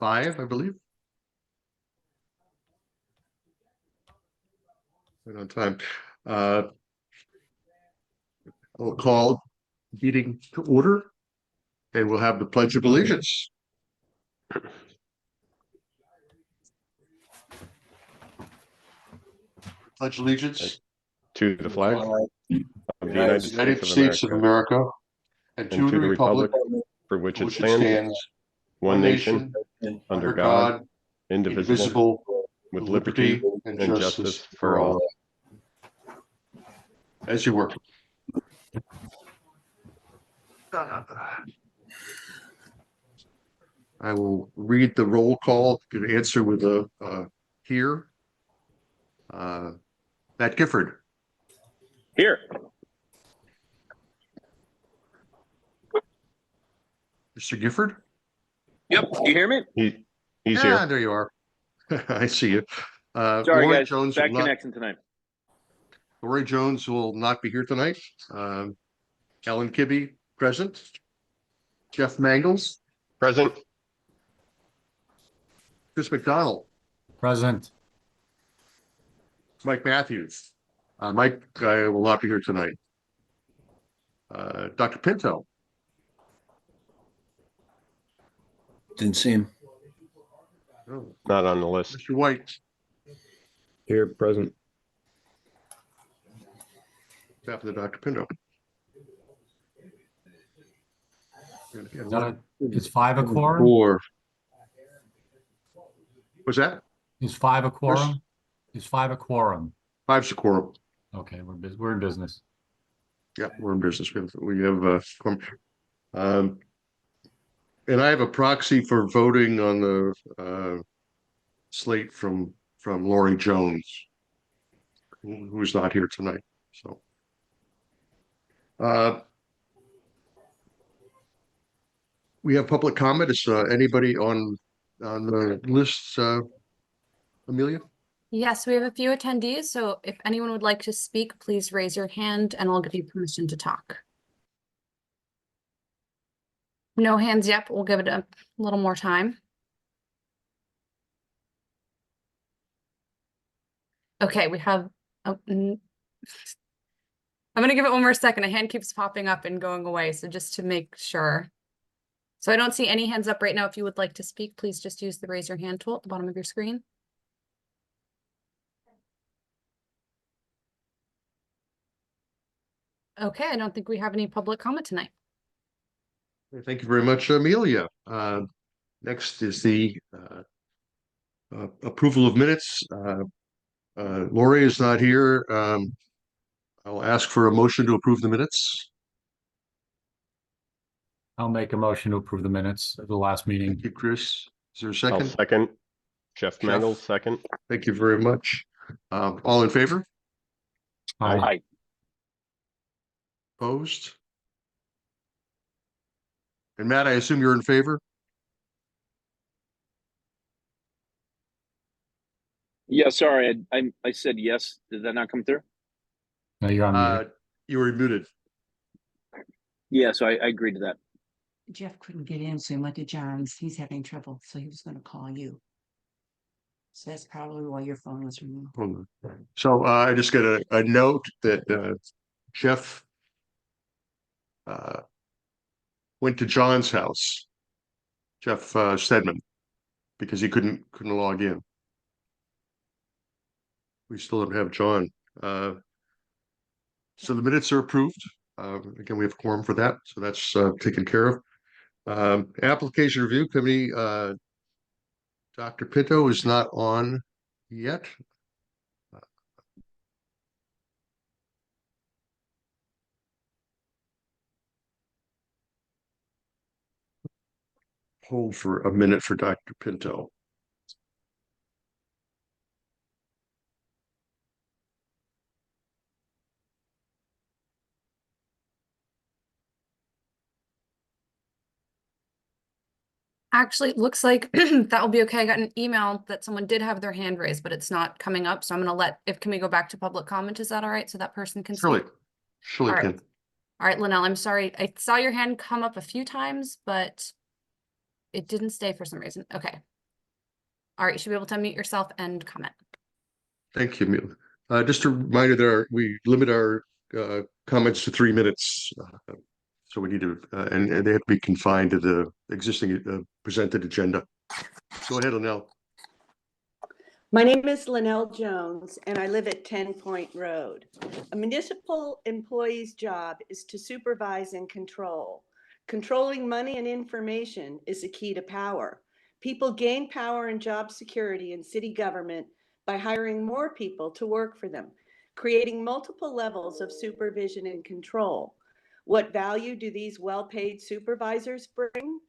5, I believe. Right on time. We'll call meeting to order, and we'll have the Pledge of Allegiance. Pledge allegiance to the flag of the United States of America, and to the republic for which it stands, one nation, under God, indivisible, with liberty and justice for all. As you were. I will read the roll call. You can answer with a here. Matt Gifford. Here. Mr. Gifford? Yep. You hear me? He's here. There you are. I see you. Sorry, Lori guys. Jones Bad connection tonight. Lori Jones will not be here tonight. Ellen Kibbe, present. Jeff Mangles. Present. Chris McDonald. Present. Mike Matthews. Mike will not be here tonight. Dr. Pinto. Didn't see him. Oh, Not on the list. Mr. White. Here, present. After the Dr. Pinto. Is 5 a quorum? 4. Was that? Is 5 a quorum? Is 5 a quorum? 5's a quorum. Okay, we're in business. Yeah, we're in business. We have quorum. And I have a proxy for voting on the slate from Lori Jones, who's not here tonight. So we have public comment. Is anybody on the list, Amelia? Yes, we have a few attendees, so if anyone would like to speak, please raise your hand and I'll give you permission to talk. No hands yet, but we'll give it a little more time. Okay, we have, I'm gonna give it one more second. A hand keeps popping up and going away, so just to make sure. So I don't see any hands up right now. If you would like to speak, please just use the raise your hand tool at the bottom of your screen. Okay, I don't think we have any public comment tonight. Thank you very much, Amelia. Next is the approval of minutes. Lori is not here. I'll ask for a motion to approve the minutes. I'll make a motion to approve the minutes of the last meeting. Thank you, Chris. Is there a I'll second? second. Jeff Mangles, second. Thank you very much. All in favor? Aye. Hi. Opposed? And Matt, I assume you're in favor? Yeah, sorry. I said yes. Did that not come through? No, you're on mute. You were muted. Yeah, so I agreed to that. Jeff couldn't get in, so he went to John's. He's having trouble, so he was going to call you. So that's probably why your phone was removed. So I just got a note that Jeff went to John's house, Jeff Stedman, because he couldn't log in. We still don't have John. So the minutes are approved. Again, we have quorum for that, so that's taken care of. Application review committee. Dr. Pinto is not on yet. Hold for a minute for Dr. Pinto. Actually, it looks like that will be okay. I got an email that someone did have their hand raised, but it's not coming up. So I'm going to can we go back to public comment? Is that all right? So that person can Surely, speak? surely All right. can. All right, Linnell, I'm sorry. I saw your hand come up a few times, but It didn't stay for some reason. Okay. All right, you should be able to unmute yourself and comment. Thank you, Amelia. Just a reminder that we limit our comments to 3 minutes. So we need to, and they have to be confined to the existing presented agenda. Go ahead, Linnell. My name is Linnell Jones, and I live at 10 Point Road. A municipal employee's job is to supervise and control. Controlling money and information is the key to power. People gain power and job security in city government by hiring more people to work for them, creating multiple levels of supervision and control. What value do these well-paid supervisors bring?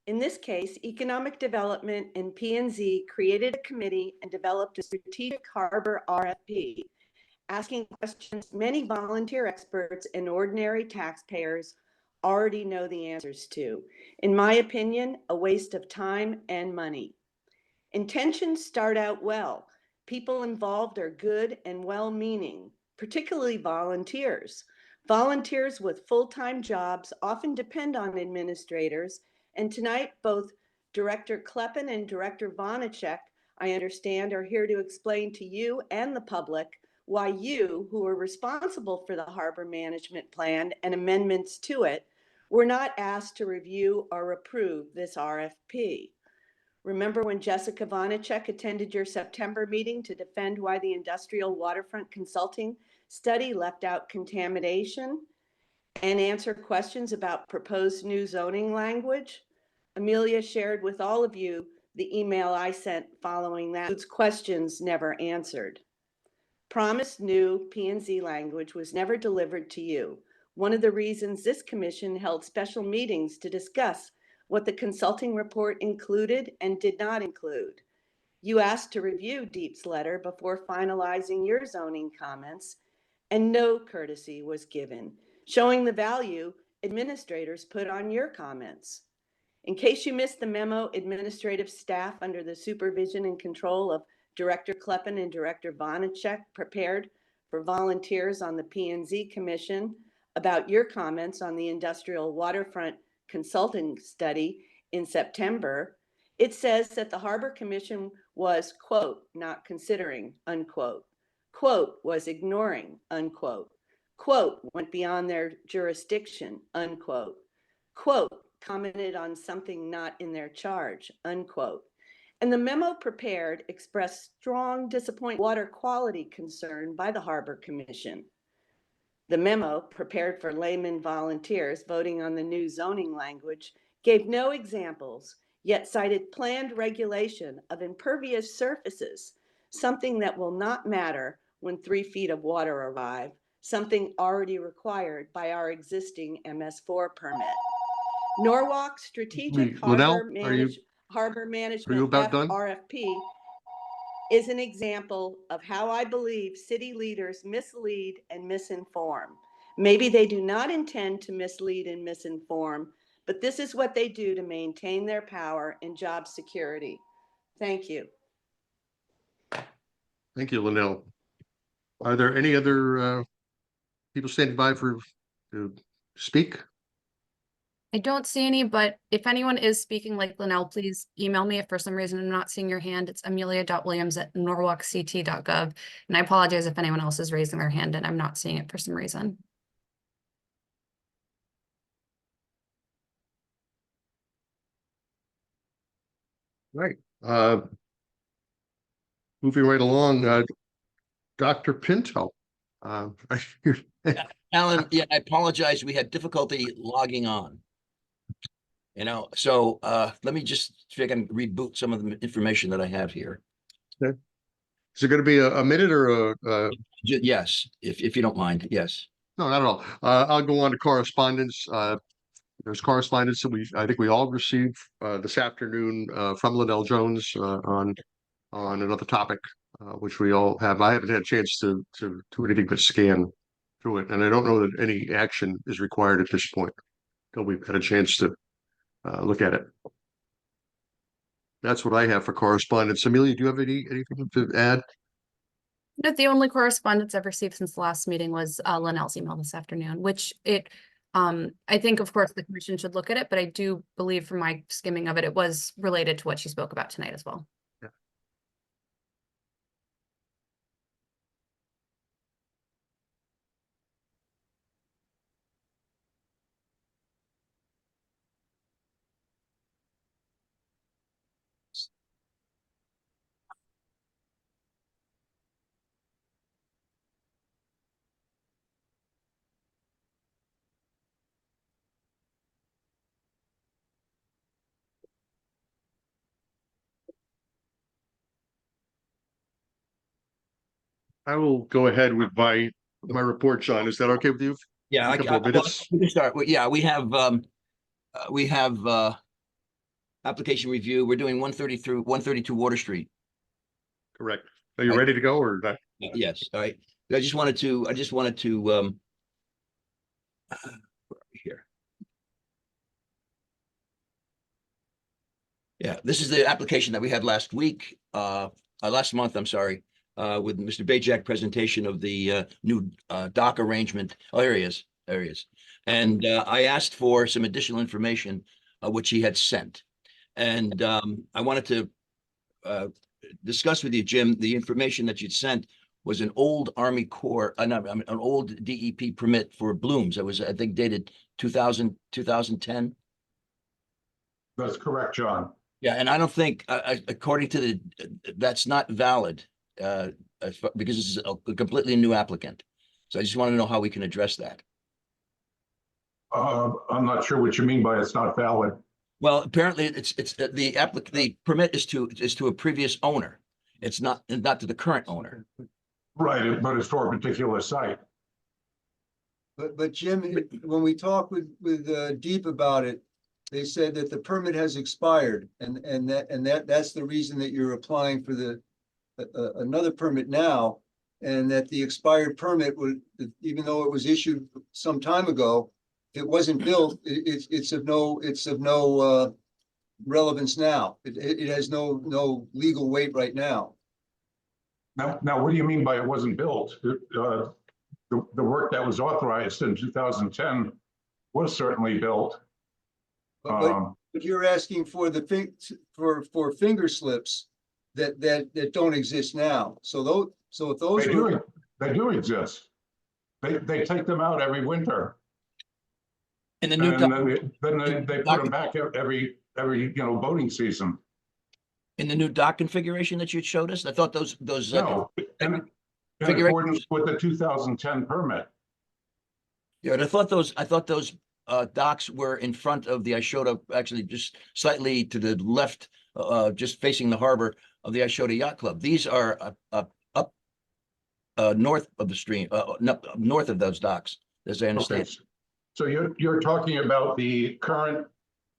In this case, Economic Development and P&Z created a committee and developed a strategic harbor RFP, asking questions many volunteer experts and ordinary taxpayers already know the answers to. In my opinion, a waste of time and money. Intentions start out well. People involved are good and well-meaning, particularly volunteers. Volunteers with full-time jobs often depend on administrators. And tonight, both Director Kleppen and Director Vonacek, I understand, are here to explain to you and the public why you, who are responsible for the harbor management plan and amendments to it, were not asked to review or approve this RFP. Remember when Jessica Vonacek attended your September meeting to defend why the industrial waterfront consulting study left out contamination and answer questions about proposed new zoning language? Amelia shared with all of you the email I sent following that. Those questions never answered. Promised new P&Z language was never delivered to you. One of the reasons this commission held special meetings to discuss what the consulting report included and did not include. You asked to review Deep's letter before finalizing your zoning comments, and no courtesy was given, showing the value administrators put on your comments. In case you missed the memo, administrative staff under the supervision and control of Director Kleppen and Director Vonacek prepared for volunteers on the P&Z Commission about your comments on the industrial waterfront consulting study in September. It says that the Harbor Commission was, quote, not considering, unquote, quote, was ignoring, unquote, quote, went beyond their jurisdiction, unquote, quote, commented on something not in their charge, unquote. And the memo prepared expressed strong disappointment water quality concern by the Harbor Commission. The memo, prepared for layman volunteers voting on the new zoning language, gave no examples, yet cited planned regulation of impervious surfaces, something that will not matter when 3 feet of water arrive, something already required by our existing MS4 permit. Norwalk Strategic Linnell, Harbor are you Management about done? RFP is an example of how I believe city leaders mislead and misinform. Maybe they do not intend to mislead and misinform, but this is what they do to maintain their power and job security. Thank you. Thank you, Linnell. Are there any other people standing by to speak? I don't see any, but if anyone is speaking like Linnell, please email me if for some reason I'm not seeing your hand. It's amelia.williams@norwalkct.gov. And I apologize if anyone else is raising their hand and I'm not seeing it for some reason. Right. Moving right along, Dr. Pinto. Alan, yeah, I apologize. We had difficulty logging on. So let me just see if I can reboot some of the information that I have here. Okay. Is it going to be a minute or Yes, if you don't mind. Yes. No, not at all. I'll go on to correspondence. There's correspondence that I think we all received this afternoon from Linnell Jones on another topic, which we all have. I haven't had a chance to do anything but scan through it, and I don't know that any action is required at this point until we've had a chance to look at it. That's what I have for correspondence. Amelia, do you have anything to add? No, the only correspondence I've received since the last meeting was Linnell's email this afternoon, which it I think, of course, the commission should look at it, but I do believe from my skimming of it, it was related to what she spoke about tonight as well. I will go ahead with my report, John. Is that okay with you? Yeah, A couple of minutes. we can start. Yeah, we have application review. We're doing 130 through 132 Water Street. Correct. Are you ready to go or not? Yes, all right. I just wanted to here. Yeah, this is the application that we had last week, last month, I'm sorry, with Mr. Bajak presentation of the new dock arrangement areas. And I asked for some additional information, which he had sent. And I wanted to discuss with you, Jim, the information that you'd sent was an old Army Corps, an old DEP permit for blooms. That was, I think, dated 2010. That's correct, John. Yeah, and I don't think, according to that's not valid because this is a completely new applicant. So I just want to know how we can address that. I'm not sure what you mean by it's not valid. Well, apparently the permit is to a previous owner. It's not to the current owner. Right, but it's for a particular site. But Jim, when we talked with Deep about it, they said that the permit has expired and that's the reason that you're applying for the another permit now. And that the expired permit would, even though it was issued some time ago, if it wasn't built, it's of no relevance now. It has no legal weight right now. Now, what do you mean by it wasn't built? The work that was authorized in 2010 was certainly built. But you're asking for for finger slips that don't exist now. So if those they do exist. They take them out every winter. And the new then they put them back every boating season. In the new dock configuration that you showed us, I thought those No, in accordance with the 2010 permit. Yeah, and I thought those docks were in front of the Ishota, actually just slightly to the left, just facing the harbor of the Ishota Yacht Club. These are up north of the stream, north of those docks, as I understand. Okay. So you're talking about the current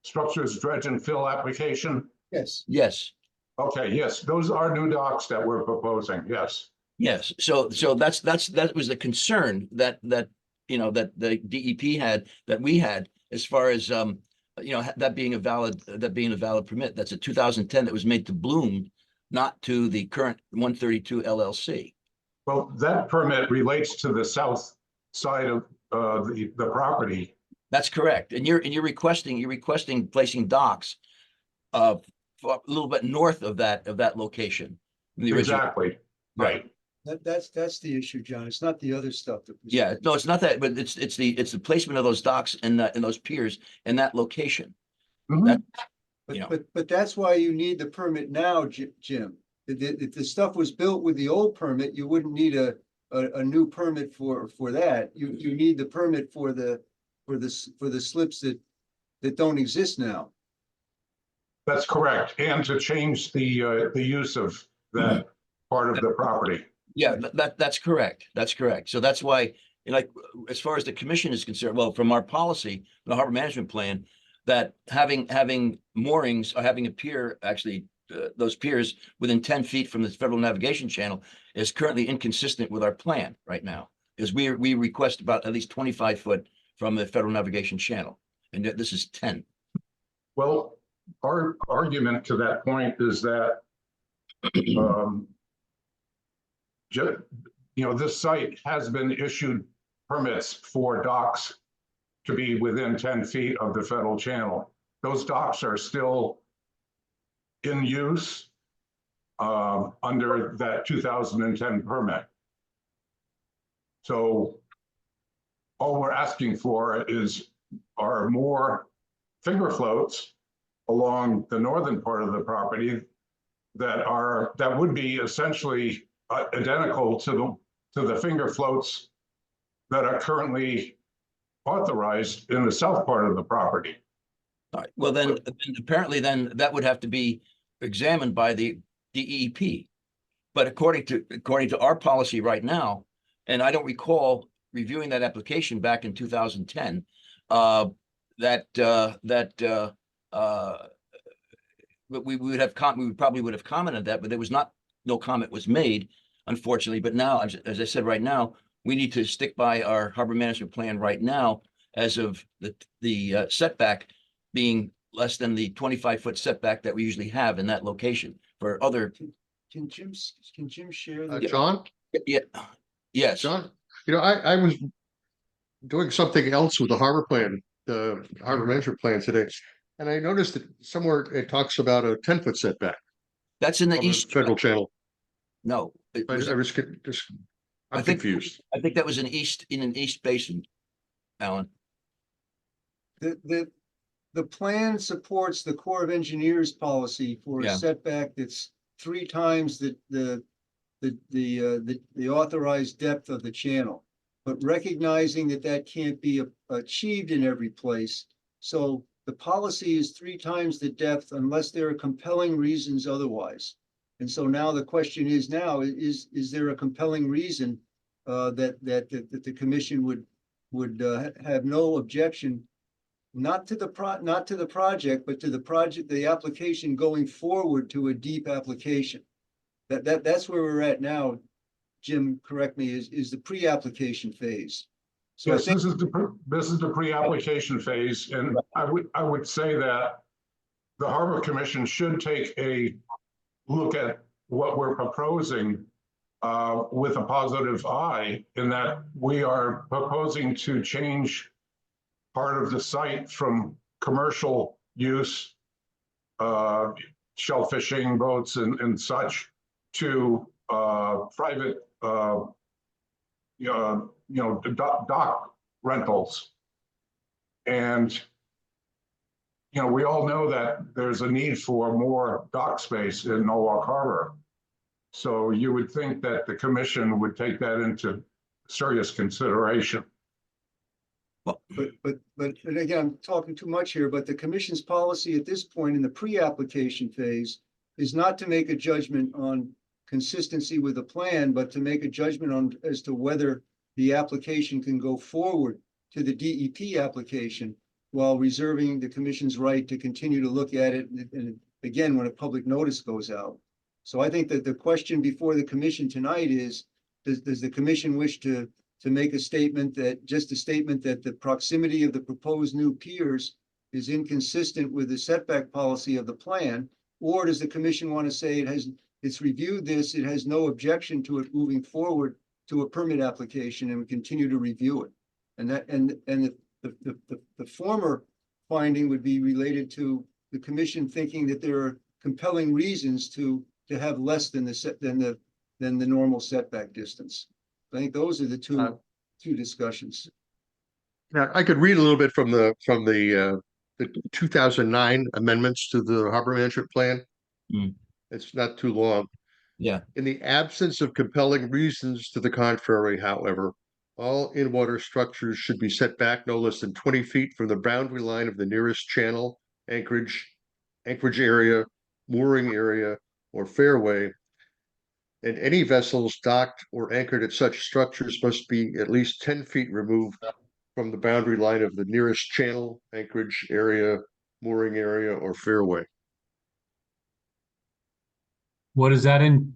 structures dredge and fill application? Yes. Yes. Okay, yes, those are new docks that we're proposing, yes. Yes, so that was the concern that that the DEP had, that we had, as far as that being a valid permit. That's a 2010 that was made to Bloom, not to the current 132 LLC. Well, that permit relates to the south side of the property. That's correct, and you're requesting placing docks for a little bit north of that location. Exactly. Right. That's the issue, John. It's not the other stuff that was. Yeah, no, it's not that, but it's the placement of those docks and those piers in that location. Mhm. But that's why you need the permit now, Jim. If the stuff was built with the old permit, you wouldn't need a new permit for that. You need the permit for the slips that don't exist now. That's correct, and to change the use of that part of the property. Yeah, that's correct. That's correct. So that's why, like, as far as the commission is concerned, well, from our policy, the harbor management plan, that having moorings or having a pier, actually, those piers within 10 feet from the Federal Navigation Channel is currently inconsistent with our plan right now, because we request about at least 25 foot from the Federal Navigation Channel, and this is 10. Well, our argument to that point is that this site has been issued permits for docks to be within 10 feet of the federal channel. Those docks are still in use under that 2010 permit. So all we're asking for are more finger floats along the northern part of the property that would be essentially identical to the finger floats that are currently authorized in the south part of the property. All right, well, then apparently then that would have to be examined by the DEP. But according to our policy right now, and I don't recall reviewing that application back in 2010, we probably would have commented that, but there was no comment was made, unfortunately. But now, as I said, right now, we need to stick by our harbor management plan right now, as of the setback being less than the 25-foot setback that we usually have in that location for other. Can Jim share? The John? Yeah. Yes. John, I was doing something else with the harbor plan, the harbor management plan today, and I noticed that somewhere it talks about a 10-foot setback. That's in the from east federal channel. No, I'm confused. I think that was in an east basin, Alan. The plan supports the Corps of Engineers policy for a Yeah. setback that's 3 times the authorized depth of the channel, but recognizing that can't be achieved in every place. So the policy is 3 times the depth unless there are compelling reasons otherwise. And so now the question is is there a compelling reason that the commission would have no objection, not to the project, but to the application going forward to a deep application? That's where we're at now. Jim, correct me, is the pre-application phase. So yes, this is the pre-application phase, and I would say that the Harbor Commission should take a look at what we're proposing with a positive eye, in that we are proposing to change part of the site from commercial use, shell fishing boats and such, to private dock rentals. And we all know that there's a need for more dock space in Norwalk Harbor. So you would think that the commission would take that into serious consideration. But again, I'm talking too much here, but the commission's policy at this point in the pre-application phase is not to make a judgment on consistency with the plan, but to make a judgment as to whether the application can go forward to the DEP application, while reserving the commission's right to continue to look at it, and again, when a public notice goes out. So I think that the question before the commission tonight is, does the commission wish to make a statement that the proximity of the proposed new piers is inconsistent with the setback policy of the plan? Or does the commission want to say it's reviewed this, it has no objection to it moving forward to a permit application, and we continue to review it? And the former finding would be related to the commission thinking that there are compelling reasons to have less than the normal setback distance. I think those are the two discussions. Now, I could read a little bit from the 2009 amendments to the harbor management plan. It's not too long. Yeah. In the absence of compelling reasons to the contrary, however, all in-water structures should be set back no less than 20 feet from the boundary line of the nearest channel, anchorage area, mooring area, or fairway. And any vessels docked or anchored at such structures must be at least 10 feet removed from the boundary line of the nearest channel, anchorage area, mooring area, or fairway. What is that in,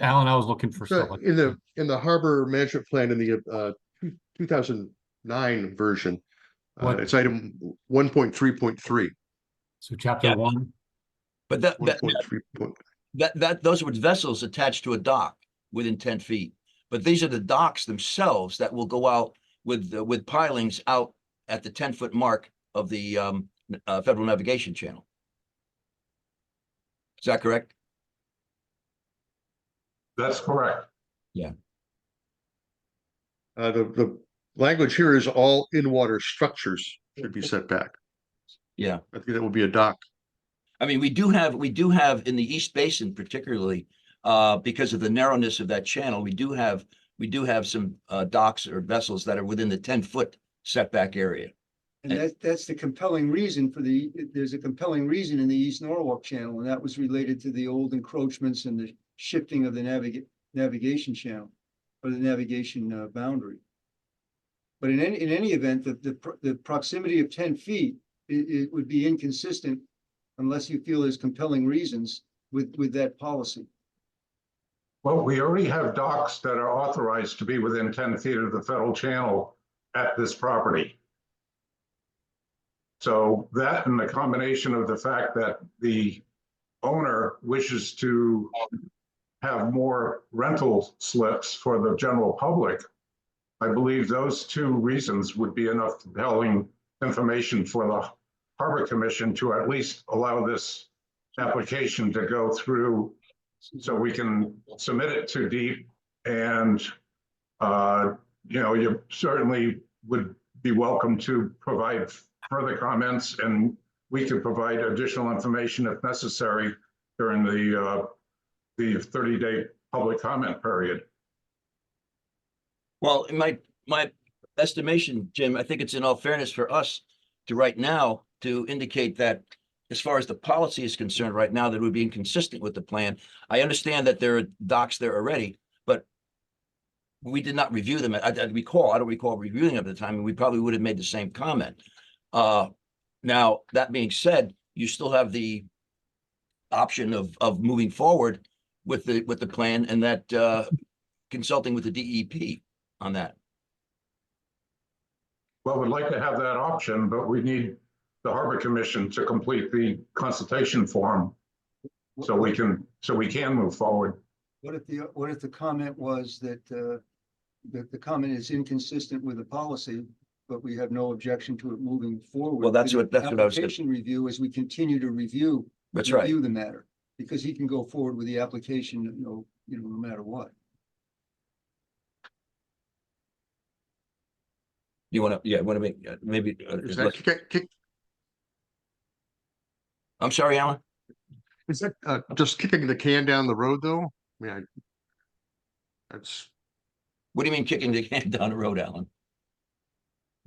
Alan? I was looking for So stuff. in the harbor management plan in the 2009 version, it's item 1.3.3. So chapter 1. But those were vessels attached to a dock within 10 feet. But these are the docks themselves that will go out with pilings out at the 10-foot mark of the Federal Navigation Channel. Is that correct? That's correct. The language here is all in-water structures should be set back. Yeah. I think that would be a dock. I mean, we do have in the East Basin particularly, because of the narrowness of that channel, we do have some docks or vessels that are within the 10-foot setback area. And that's the compelling reason there's a compelling reason in the East Norwalk Channel, and that was related to the old encroachments and the shifting of the navigation channel or the navigation boundary. But in any event, the proximity of 10 feet, it would be inconsistent unless you feel there's compelling reasons with that policy. Well, we already have docks that are authorized to be within 10 feet of the federal channel at this property. So that, and the combination of the fact that the owner wishes to have more rental slips for the general public, I believe those two reasons would be enough compelling information for the Harbor Commission to at least allow this application to go through so we can submit it to DEEP. And, you certainly would be welcome to provide further comments, and we could provide additional information if necessary during the 30-day public comment period. Well, in my estimation, Jim, I think it's in all fairness for us to right now to indicate that as far as the policy is concerned right now, that it would be inconsistent with the plan. I understand that there are docks there already, but we did not review them. I don't recall reviewing them at the time, and we probably would have made the same comment. Now, that being said, you still have the option of moving forward with the plan, and that consulting with the DEP on that. Well, we'd like to have that option, but we need the Harbor Commission to complete the consultation form so we can move forward. What if the comment was that the comment is inconsistent with the policy, but we have no objection to it moving forward? Well, that's what I was. Application review as we continue to review. That's right. Review the matter, because he can go forward with the application, no matter what. You want to make maybe? Is that I'm sorry, Alan. Is that just kicking the can down the road, though? I mean, that's. What do you mean kicking the can down the road, Alan?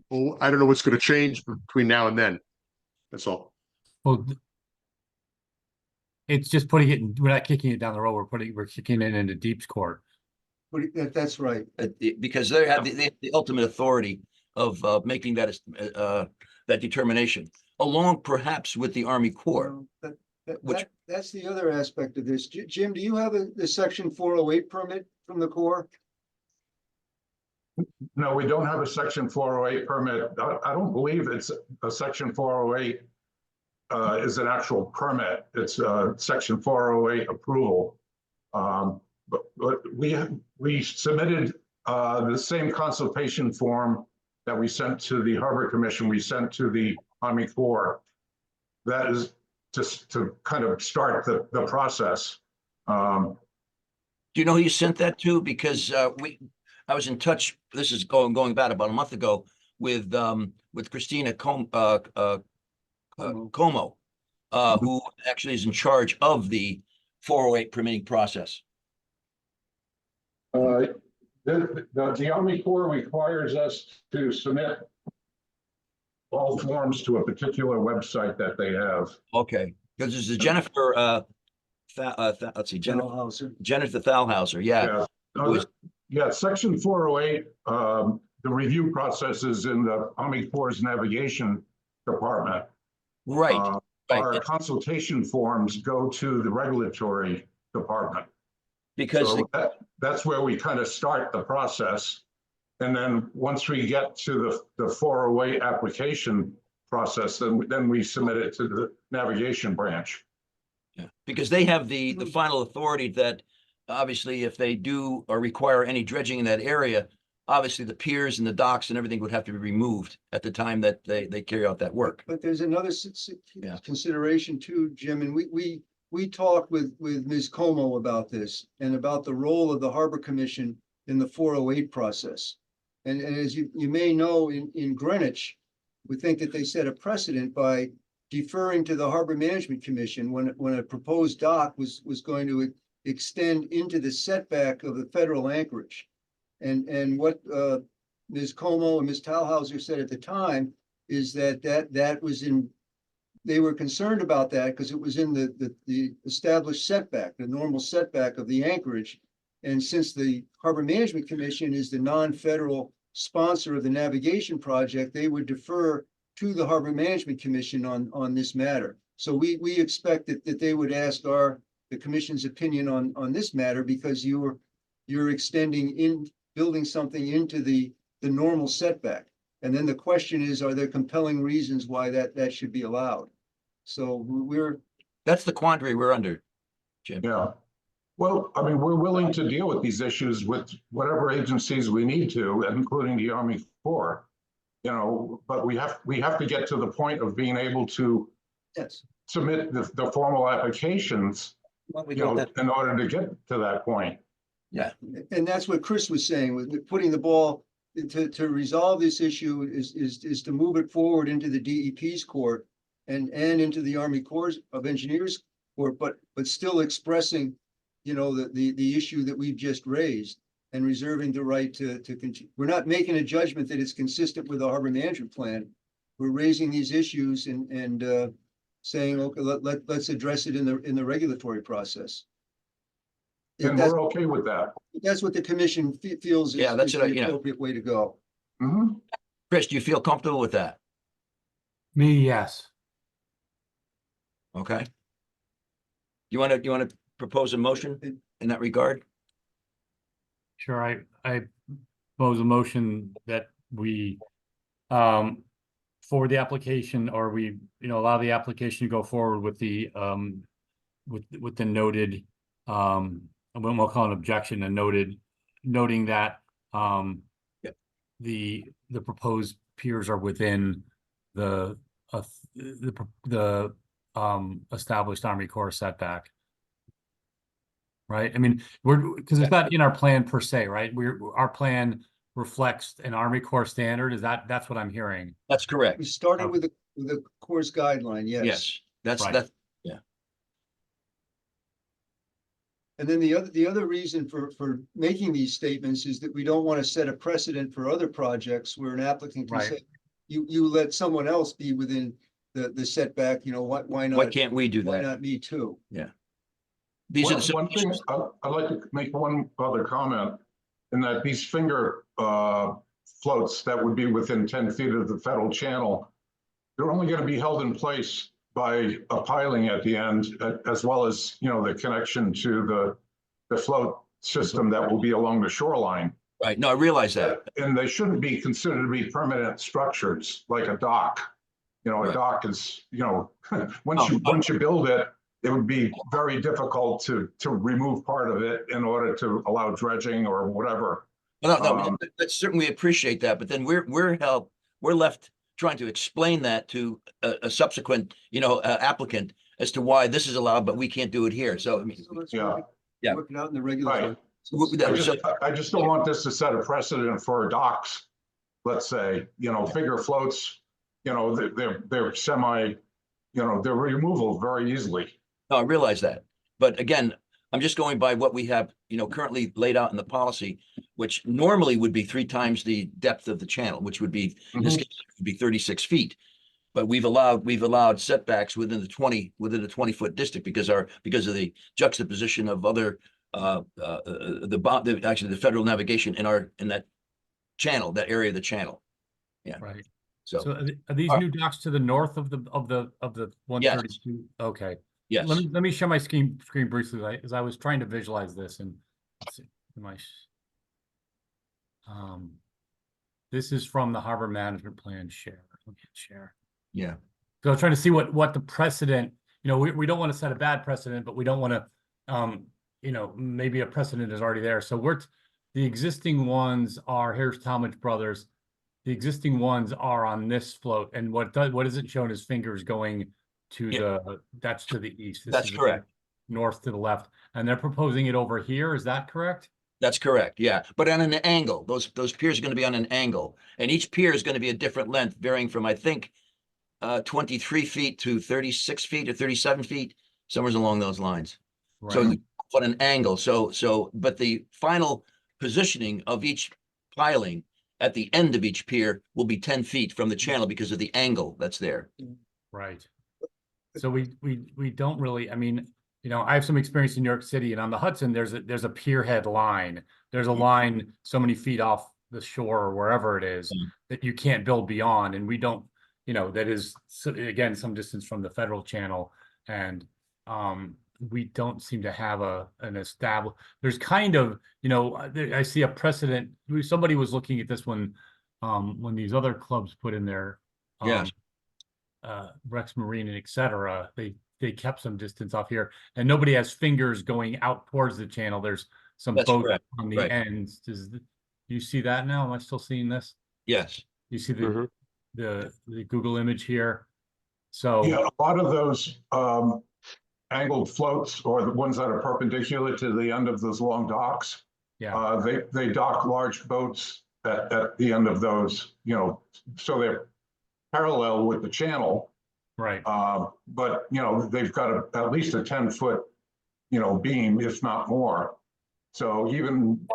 Well, I don't know what's going to change between now and then. That's all. Well, it's just putting it in, we're not kicking it down the road, we're kicking it into Deep's court. But that's right. Because they have the ultimate authority of making that determination, along perhaps with the Army Corps. That's the other aspect of this. Jim, do you have the Section 408 permit from the Corps? No, we don't have a Section 408 permit. I don't believe it's a Section 408 is an actual permit. It's a Section 408 approval. But we submitted the same consultation form that we sent to the Harbor Commission, we sent to the Army Corps. That is just to kind of start the process. Do you know who you sent that to? Because I was in touch. This is going back about a month ago with Christina Como, who actually is in charge of the 408 permitting process. The Army Corps requires us to submit all forms to a particular website that they have. Okay, because this is Jennifer. Let's see, Jennifer Thalhauser. Yeah. Yeah, Section 408. The review process is in the Army Corps' navigation department. Right. Our consultation forms go to the regulatory department. Because so that's where we kind of start the process. And then once we get to the 408 application process, then we submit it to the navigation branch. Yeah, because they have the final authority that obviously if they do or require any dredging in that area, obviously the piers and the docks and everything would have to be removed at the time that they carry out that work. But there's another Yeah. consideration too, Jim, and we talked with Ms. Como about this and about the role of the Harbor Commission in the 408 process. And as you may know, in Greenwich, we think that they set a precedent by deferring to the Harbor Management Commission when a proposed dock was going to extend into the setback of the federal anchorage. And what Ms. Como and Ms. Talhauser said at the time is that was in, they were concerned about that because it was in the established setback, the normal setback of the anchorage. And since the Harbor Management Commission is the non-federal sponsor of the navigation project, they would defer to the Harbor Management Commission on this matter. So we expect that they would ask the commission's opinion on this matter because you're building something into the normal setback. And then the question is, are there compelling reasons why that should be allowed? So That's the quandary we're under, Jim. Yeah. Well, I mean, we're willing to deal with these issues with whatever agencies we need to, including the Army Corps, but we have to get to the point of being able to submit the formal applications, in order to get to that point. Yeah. And that's what Chris was saying, with putting the ball to resolve this issue is to move it forward into the DEP's court and into the Army Corps of Engineers court, but still expressing, the issue that we've just raised and reserving the right to continue. We're not making a judgment that it's consistent with the harbor management plan. We're raising these issues and saying, okay, let's address it in the regulatory process. And we're okay with that. That's what the commission feels is the appropriate way to go. Mm-hmm. Chris, do you feel comfortable with that? Me, yes. Okay. You want to propose a motion in that regard? Sure, I propose a motion that we forward the application, or we allow the application to go forward with the noted we'll call an objection and noting that the proposed piers are within the established Army Corps setback. Right. I mean, because it's not in our plan per se, right? Our plan reflects an Army Corps standard. That's what I'm hearing? That's correct. We started with the Corps guideline. Yes. That's. Yeah. And then the other reason for making these statements is that we don't want to set a precedent for other projects where an applicant can say, you let someone else be within the setback, why not? Why can't we do that? Why not me too? Yeah. One thing, I'd like to make one other comment, in that these finger floats that would be within 10 feet of the federal channel, they're only going to be held in place by a piling at the end, as well as, the connection to the float system that will be along the shoreline. Right. No, I realize that. And they shouldn't be considered to be permanent structures like a dock. A dock is, once you build it, it would be very difficult to remove part of it in order to allow dredging or whatever. No, that's certainly appreciate that, but then we're left trying to explain that to a subsequent, applicant as to why this is allowed, but we can't do it here. So I mean, Yeah. Working out in the regulatory. Right. I just don't want this to set a precedent for docks. Let's say, figure floats, they're semi, they're removable very easily. No, I realize that. But again, I'm just going by what we have, currently laid out in the policy, which normally would be 3 times the depth of the channel, which would be, in this case, would be 36 feet. But we've allowed setbacks within the 20-foot district because of the juxtaposition of other the federal navigation in that channel, that area of the channel. Yeah. Right. So are these new docks to the north of the 132? Yes. Okay. Yes. Let me share my screen briefly, as I was trying to visualize this, and let's see, this is from the Harbor Management Plan share. Let me hit share. Yeah. So I was trying to see what the precedent. We don't want to set a bad precedent, but we don't want to, maybe a precedent is already there. So the existing ones are, here's Talmadge Brothers. The existing ones are on this float, and what isn't shown is fingers going to Yeah. that's to the east. This That's is correct. north to the left, and they're proposing it over here. Is that correct? That's correct, yeah, but on an angle, those piers are gonna be on an angle, and each pier is gonna be a different length, varying from, I think, 23 feet to 36 feet or 37 feet, somewhere along those lines. So Right. on an angle, but the final positioning of each piling at the end of each pier will be 10 feet from the channel because of the angle that's there. Right. So we don't really, I mean, you know, I have some experience in New York City, and on the Hudson, there's a pier head line. There's a line so many feet off the shore or wherever it is that you can't build beyond, and we don't, you know, that is again some distance from the federal channel, and we don't seem to have an established. There's kind of, you know, I see a precedent. Somebody was looking at this when these other clubs put in their Yes. Rex Marine and et cetera, they kept some distance off here, and nobody has fingers going out towards the channel. There's some That's boats correct. on the Right. ends. You see that now? Am I still seeing this? Yes. You see Mhm. the Google image here? So Yeah, a lot of those angled floats, or the ones that are perpendicular to the end of those long docks, yeah, they dock large boats at the end of those, you know, so they're parallel with the channel. right, But, you know, they've got at least a 10-foot, you know, beam, if not more. So even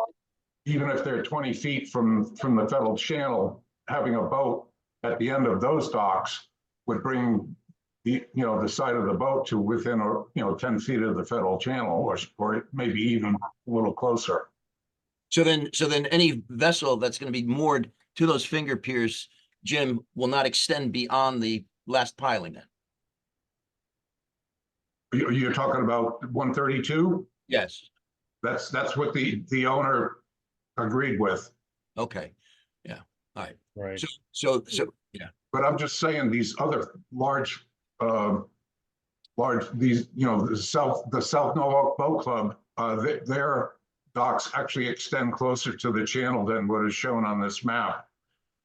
if they're 20 feet from the federal channel, having a boat at the end of those docks would bring the side of the boat to within, 10 feet of the federal channel, or maybe even a little closer. So then any vessel that's gonna be moored to those finger piers, Jim, will not extend beyond the last piling then? You're talking about 132? Yes. That's what the owner agreed with. Okay, yeah, all right. right. So, yeah, But I'm just saying, these other large, these, the South Norwalk Boat Club, their docks actually extend closer to the channel than what is shown on this map.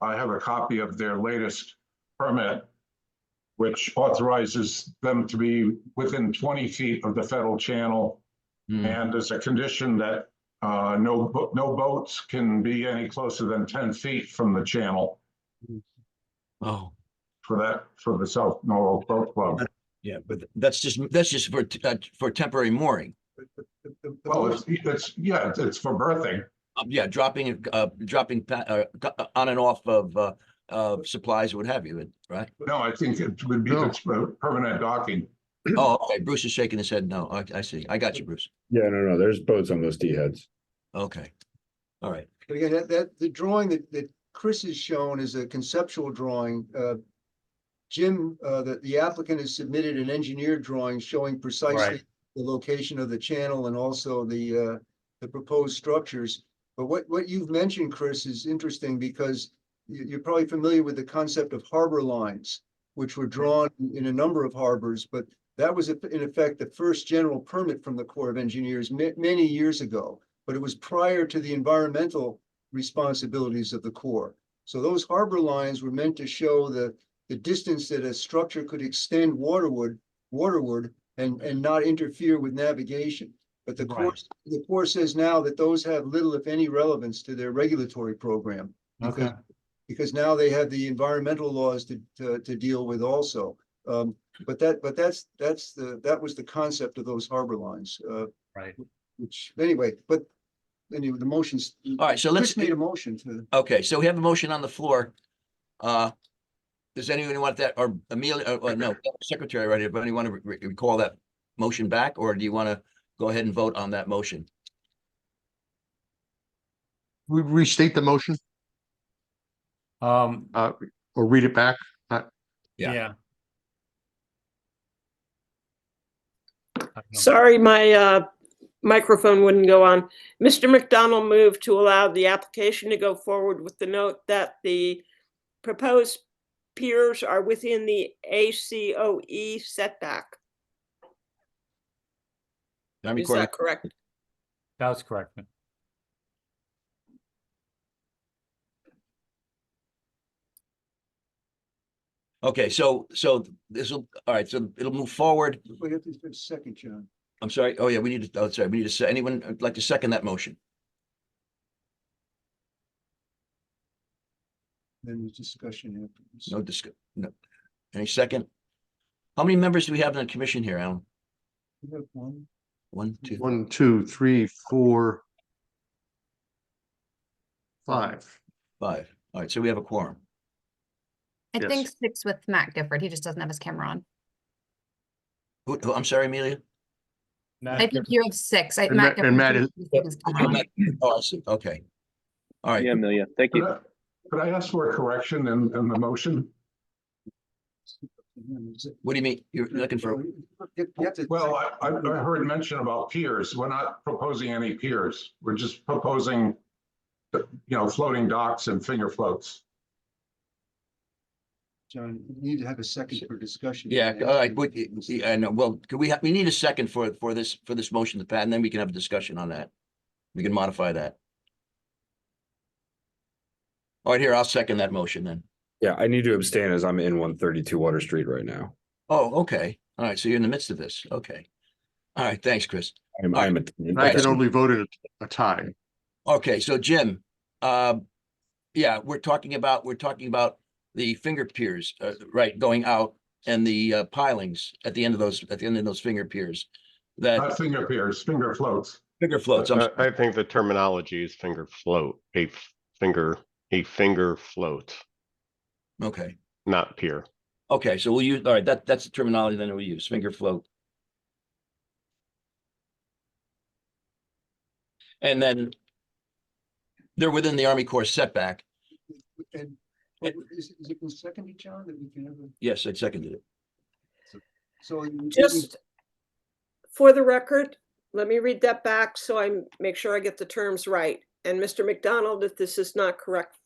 I have a copy of their latest permit, which authorizes them to be within 20 feet of the federal channel. And as a condition that no boats can be any closer than 10 feet from the channel. oh, For the South Norwalk Boat Club. yeah, but that's just for temporary mooring. Well, it's for berthing. Yeah, dropping on and off of supplies, or what have you, right? No, I think it would be No. just permanent docking. Oh, okay, Bruce is shaking his head, no, I see, I got you, Bruce, Yeah, no, there's boats on those T heads. okay, all right. But again, that the drawing that Chris has shown is a conceptual drawing. Jim, the applicant has submitted an engineered drawing showing precisely Right. the location of the channel and also the proposed structures. But what you've mentioned, Chris, is interesting because you're probably familiar with the concept of harbor lines, which were drawn in a number of harbors, but that was in effect the first general permit from the Corps of Engineers many years ago, but it was prior to the environmental responsibilities of the Corps. So those harbor lines were meant to show the distance that a structure could extend waterward and not interfere with navigation. But the Corps says now that those have little, if any, relevance to their regulatory program. Okay. Because now they have the environmental laws to deal with also. But that was the concept of those harbor lines. Right. Which anyway, but anyway, the motions. All right, so let's- Chris made a motion to. Okay, so we have a motion on the floor. Does anyone want that, or Amelia, no, Secretary, right, anybody want to recall that motion back, or do you want to go ahead and vote on that motion? We restate the motion, Um, or read it back. Yeah. yeah. I don't know. Sorry, my microphone wouldn't go on. Mr. McDonald moved to allow the application to go forward with the note that the proposed piers are within the ACOE setback. I'm Is recording. that correct? That was correct. Okay, so this will, all right, so it'll move forward. We have to do a second, John. I'm sorry. Oh, yeah, we need to, oh, sorry, we need to say, anyone like to second that motion? Then there's discussion afterwards. No no. Any second? How many members do we have in the commission here, Alan? We have one. 1, 2. 1, 2, 3, 4, 5. 5. All right, so we have a quorum. I Yes. think 6 with Matt Gifford. He just doesn't have his camera on. I'm sorry, Amelia? I think you have 6. And Matt is- Oh, I see. Okay. All right. Yeah, Amelia, thank you. Could I ask for a correction in the motion? What do you mean? You're looking for, You have to. Well, I heard mention about piers. We're not proposing any piers. We're just proposing, floating docks and finger floats. John, you need to have a second for discussion. yeah, all right, I know, well, we need a second for this motion to pass, and then we can have a discussion on that. We can modify that. All right, here, I'll second that motion then. Yeah, I need to abstain as I'm in 132 Water Street right now. Oh, okay. All right, so you're in the midst of this. Okay. All right, thanks, Chris. I'm All I can only vote in a tie. Okay, so Jim, yeah, we're talking about the finger piers, right, going out, and the pilings at the end of those finger piers. Not That finger piers, finger floats. finger floats. I think the terminology is finger float, a finger float, Okay. not pier. Okay, so we'll use, all right, that's the terminology then we'll use, finger float. And then they're within the Army Corps setback. And is it been seconded, John, that we can have a? Yes, I seconded it. So. Just for the record, let me read that back so I make sure I get the terms right. And Mr. McDonald, if this is not correct,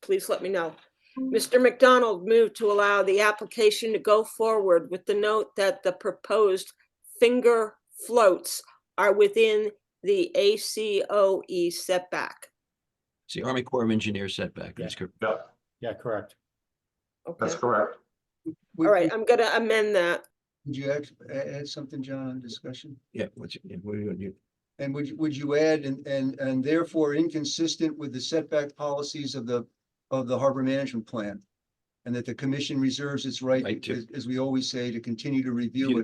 please let me know. Mr. McDonald moved to allow the application to go forward with the note that the proposed finger floats are within the ACOE setback. It's the Army Corps of Engineers setback. That's correct. Yeah, Yeah, correct. Okay, that's correct. all right, I'm gonna amend that. Would you add something, John, on discussion? Yeah, what are you gonna do? And would you add and therefore inconsistent with the setback policies of the harbor management plan? And that the commission reserves its right, Right to- as we always say, to continue to review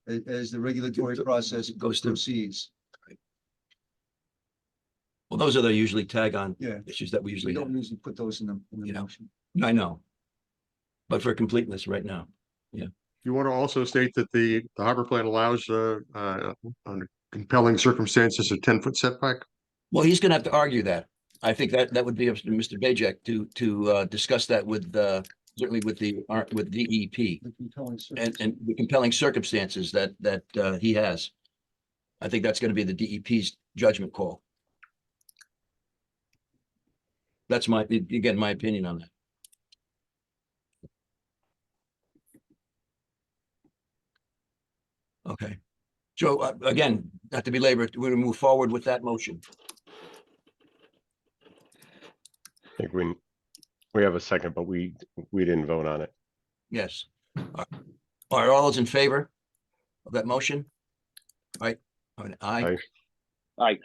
it as the regulatory process Goes through. proceeds. Well, those are the usually tag on Yeah. issues that we We usually have. don't usually put those in the You know. motion. I know. But for completeness right now. You want to also state that the harbor plan allows under compelling circumstances a 10-foot setback? Well, he's gonna have to argue that. I think that would be up to Mr. Bajek to discuss that with certainly with DEP The compelling and the compelling circumstances that he has. I think that's gonna be the DEP's judgment call. That's my opinion on that. Okay. So again, not to belabor, we're gonna move forward with that motion. I think we have a second, but we didn't vote on it. Yes. All right, all those in favor of that motion? All right, aye. Aye.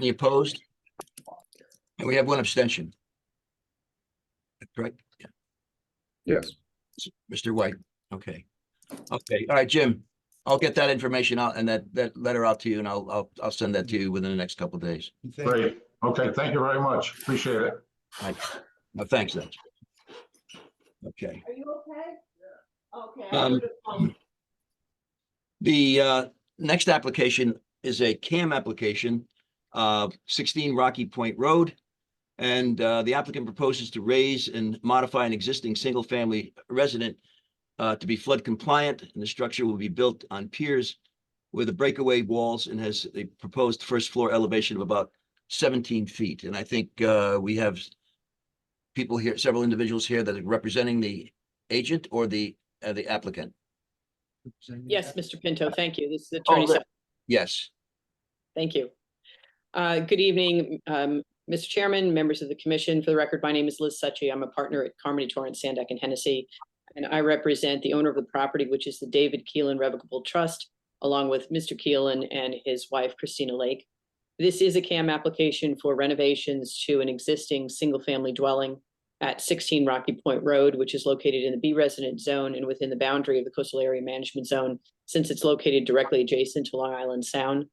Any opposed? And we have one abstention. Right, Yes. Mr. White, okay. Okay, all right, Jim, I'll get that information out and that letter out to you, and I'll send that to you within the next couple of days. Great. Okay, thank you very much. Appreciate it. All right. No, thanks, then. Okay. Are you okay? Okay. The next application is a CAM application, 16 Rocky Point Road. And the applicant proposes to raise and modify an existing single-family resident to be flood compliant, and the structure will be built on piers with the breakaway walls and has a proposed first floor elevation of about 17 feet. And I think we have people here, several individuals here that are representing the agent or the applicant. Yes, Mr. Pinto, thank you. This is Oh, Attorney. yes. Thank you. Good evening, Mr. Chairman, members of the commission. For the record, my name is Liz Succi. I'm a partner at Carmody Torrance, Sandeck and Hennessy. and I represent the owner of the property, which is the David Keelan Revocable Trust, along with Mr. Keelan and his wife, Christina Lake. This is a CAM application for renovations to an existing single-family dwelling at 16 Rocky Point Road, which is located in the B resident zone and within the boundary of the Coastal Area Management Zone, since it's located directly adjacent to Long Island Sound.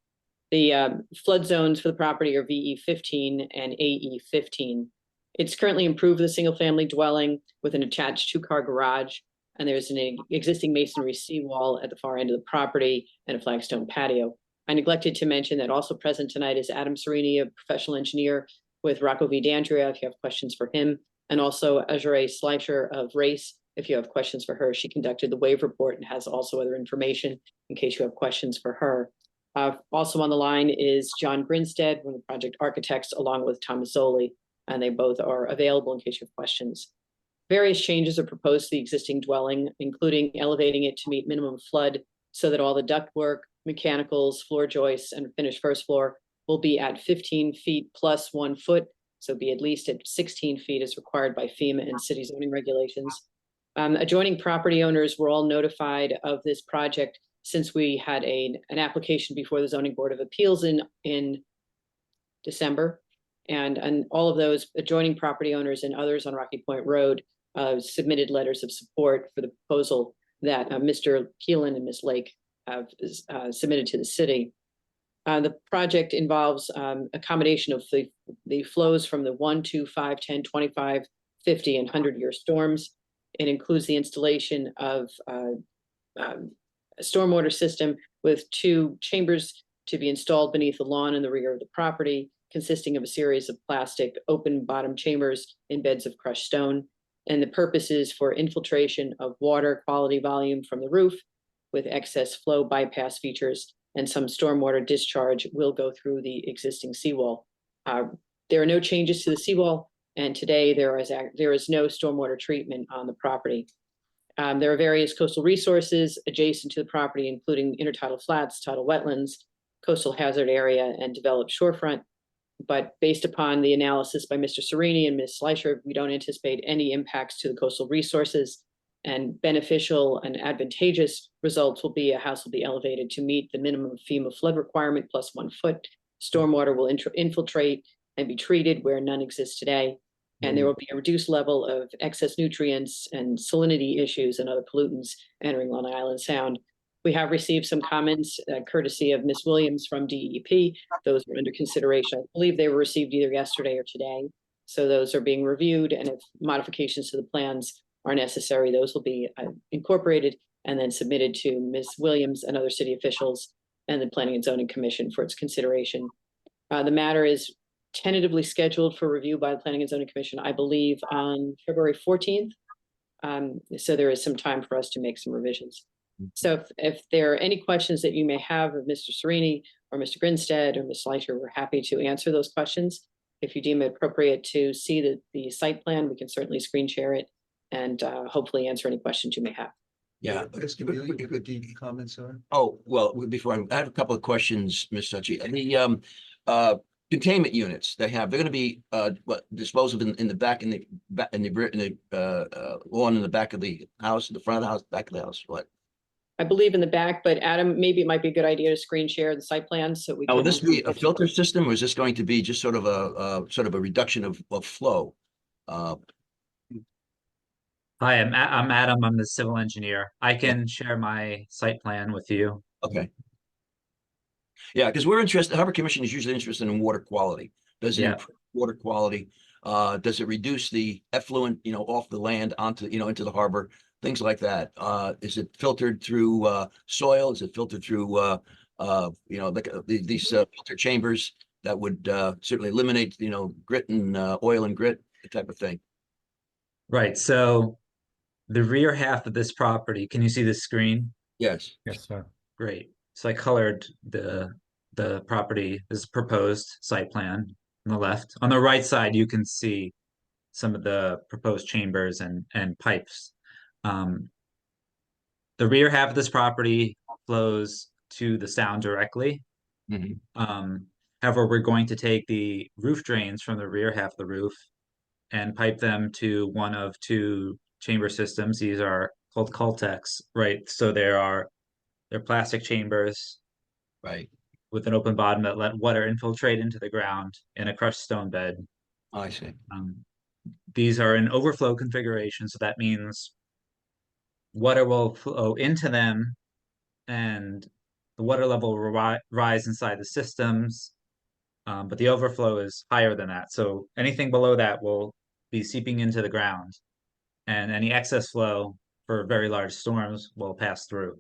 The flood zones for the property are VE 15 and AE 15. It's currently improved with a single-family dwelling with an attached two-car garage, and there's an existing masonry seawall at the far end of the property and a flagstone patio. I neglected to mention that also present tonight is Adam Serini, a professional engineer with Rocco V. D'Andrea, if you have questions for him, and also Azure Slicer of Race, if you have questions for her. She conducted the wave report and has also other information in case you have questions for her. Also on the line is John Grinstead, one of the project architects, along with Thomas Zoli, and they both are available in case you have questions. Various changes are proposed to the existing dwelling, including elevating it to meet minimum flood so that all the ductwork, mechanicals, floor joists, and finished first floor will be at 15 feet plus 1 foot, so be at least at 16 feet as required by FEMA and city zoning regulations. Adjoining property owners were all notified of this project since we had an application before the Zoning Board of Appeals in December. And all of those adjoining property owners and others on Rocky Point Road submitted letters of support for the proposal that Mr. Keelan and Ms. Lake have submitted to the city. The project involves accommodation of the flows from the 1, 2, 5, 10, 25, 50, and 100-year storms. It includes the installation of a stormwater system with 2 chambers to be installed beneath the lawn in the rear of the property, consisting of a series of plastic open bottom chambers in beds of crushed stone. And the purpose is for infiltration of water quality volume from the roof with excess flow bypass features, and some stormwater discharge will go through the existing seawall. There are no changes to the seawall, and today there is no stormwater treatment on the property. There are various coastal resources adjacent to the property, including intertidal flats, tidal wetlands, coastal hazard area, and developed shorefront. But based upon the analysis by Mr. Serini and Ms. Slicer, we don't anticipate any impacts to the coastal resources, and beneficial and advantageous results will be a house will be elevated to meet the minimum FEMA flood requirement plus 1 foot. Stormwater will infiltrate and be treated where none exists today. And there will be a reduced level of excess nutrients and salinity issues and other pollutants entering Long Island Sound. We have received some comments courtesy of Ms. Williams from DEP. Those are under consideration. I believe they were received either yesterday or today. So those are being reviewed, and if modifications to the plans are necessary, those will be incorporated and then submitted to Ms. Williams and other city officials and the Planning and Zoning Commission for its consideration. The matter is tentatively scheduled for review by the Planning and Zoning Commission, I believe, on February 14th. So there is some time for us to make some revisions. So if there are any questions that you may have of Mr. Serini or Mr. Grinstead or Ms. Slicer, we're happy to answer those questions. If you deem it appropriate to see the site plan, we can certainly screen share it and hopefully answer any questions you may have. Yeah. Let's give you a good comments on. Oh, well, before I have a couple of questions, Ms. Suchi. The containment units they're going to be disposed of in the back in the lawn in the back of the house, the front of the house, back of the house. What? I believe in the back, but Adam, maybe it might be a good idea to screen share the site plans so we can. Will this be a filter system, or is this going to be just sort of a reduction of flow? Hi, I'm Adam. I'm the civil engineer. I can share my site plan with you. Okay. Yeah, because we're interested. The Harbor Commission is usually interested in water quality. Does it improve water quality? Does it reduce the effluent, off the land onto, into the harbor? Things like that. Is it filtered through soil? Is it filtered through, these filter chambers that would certainly eliminate, grit and oil and grit, type of thing? Right. So the rear half of this property, can you see the screen? Yes. Yes, sir. Great. So I colored the property, this proposed site plan on the left. On the right side, you can see some of the proposed chambers and pipes. The rear half of this property flows to the sound directly. However, we're going to take the roof drains from the rear half of the roof and pipe them to one of 2 chamber systems. These are called Caltex, right? So they're plastic chambers Right. with an open bottom that let water infiltrate into the ground in a crushed stone bed. I see. These are an overflow configuration, so that means water will flow into them and the water level will rise inside the systems, but the overflow is higher than that. So anything below that will be seeping into the ground, and any excess flow for very large storms will pass through.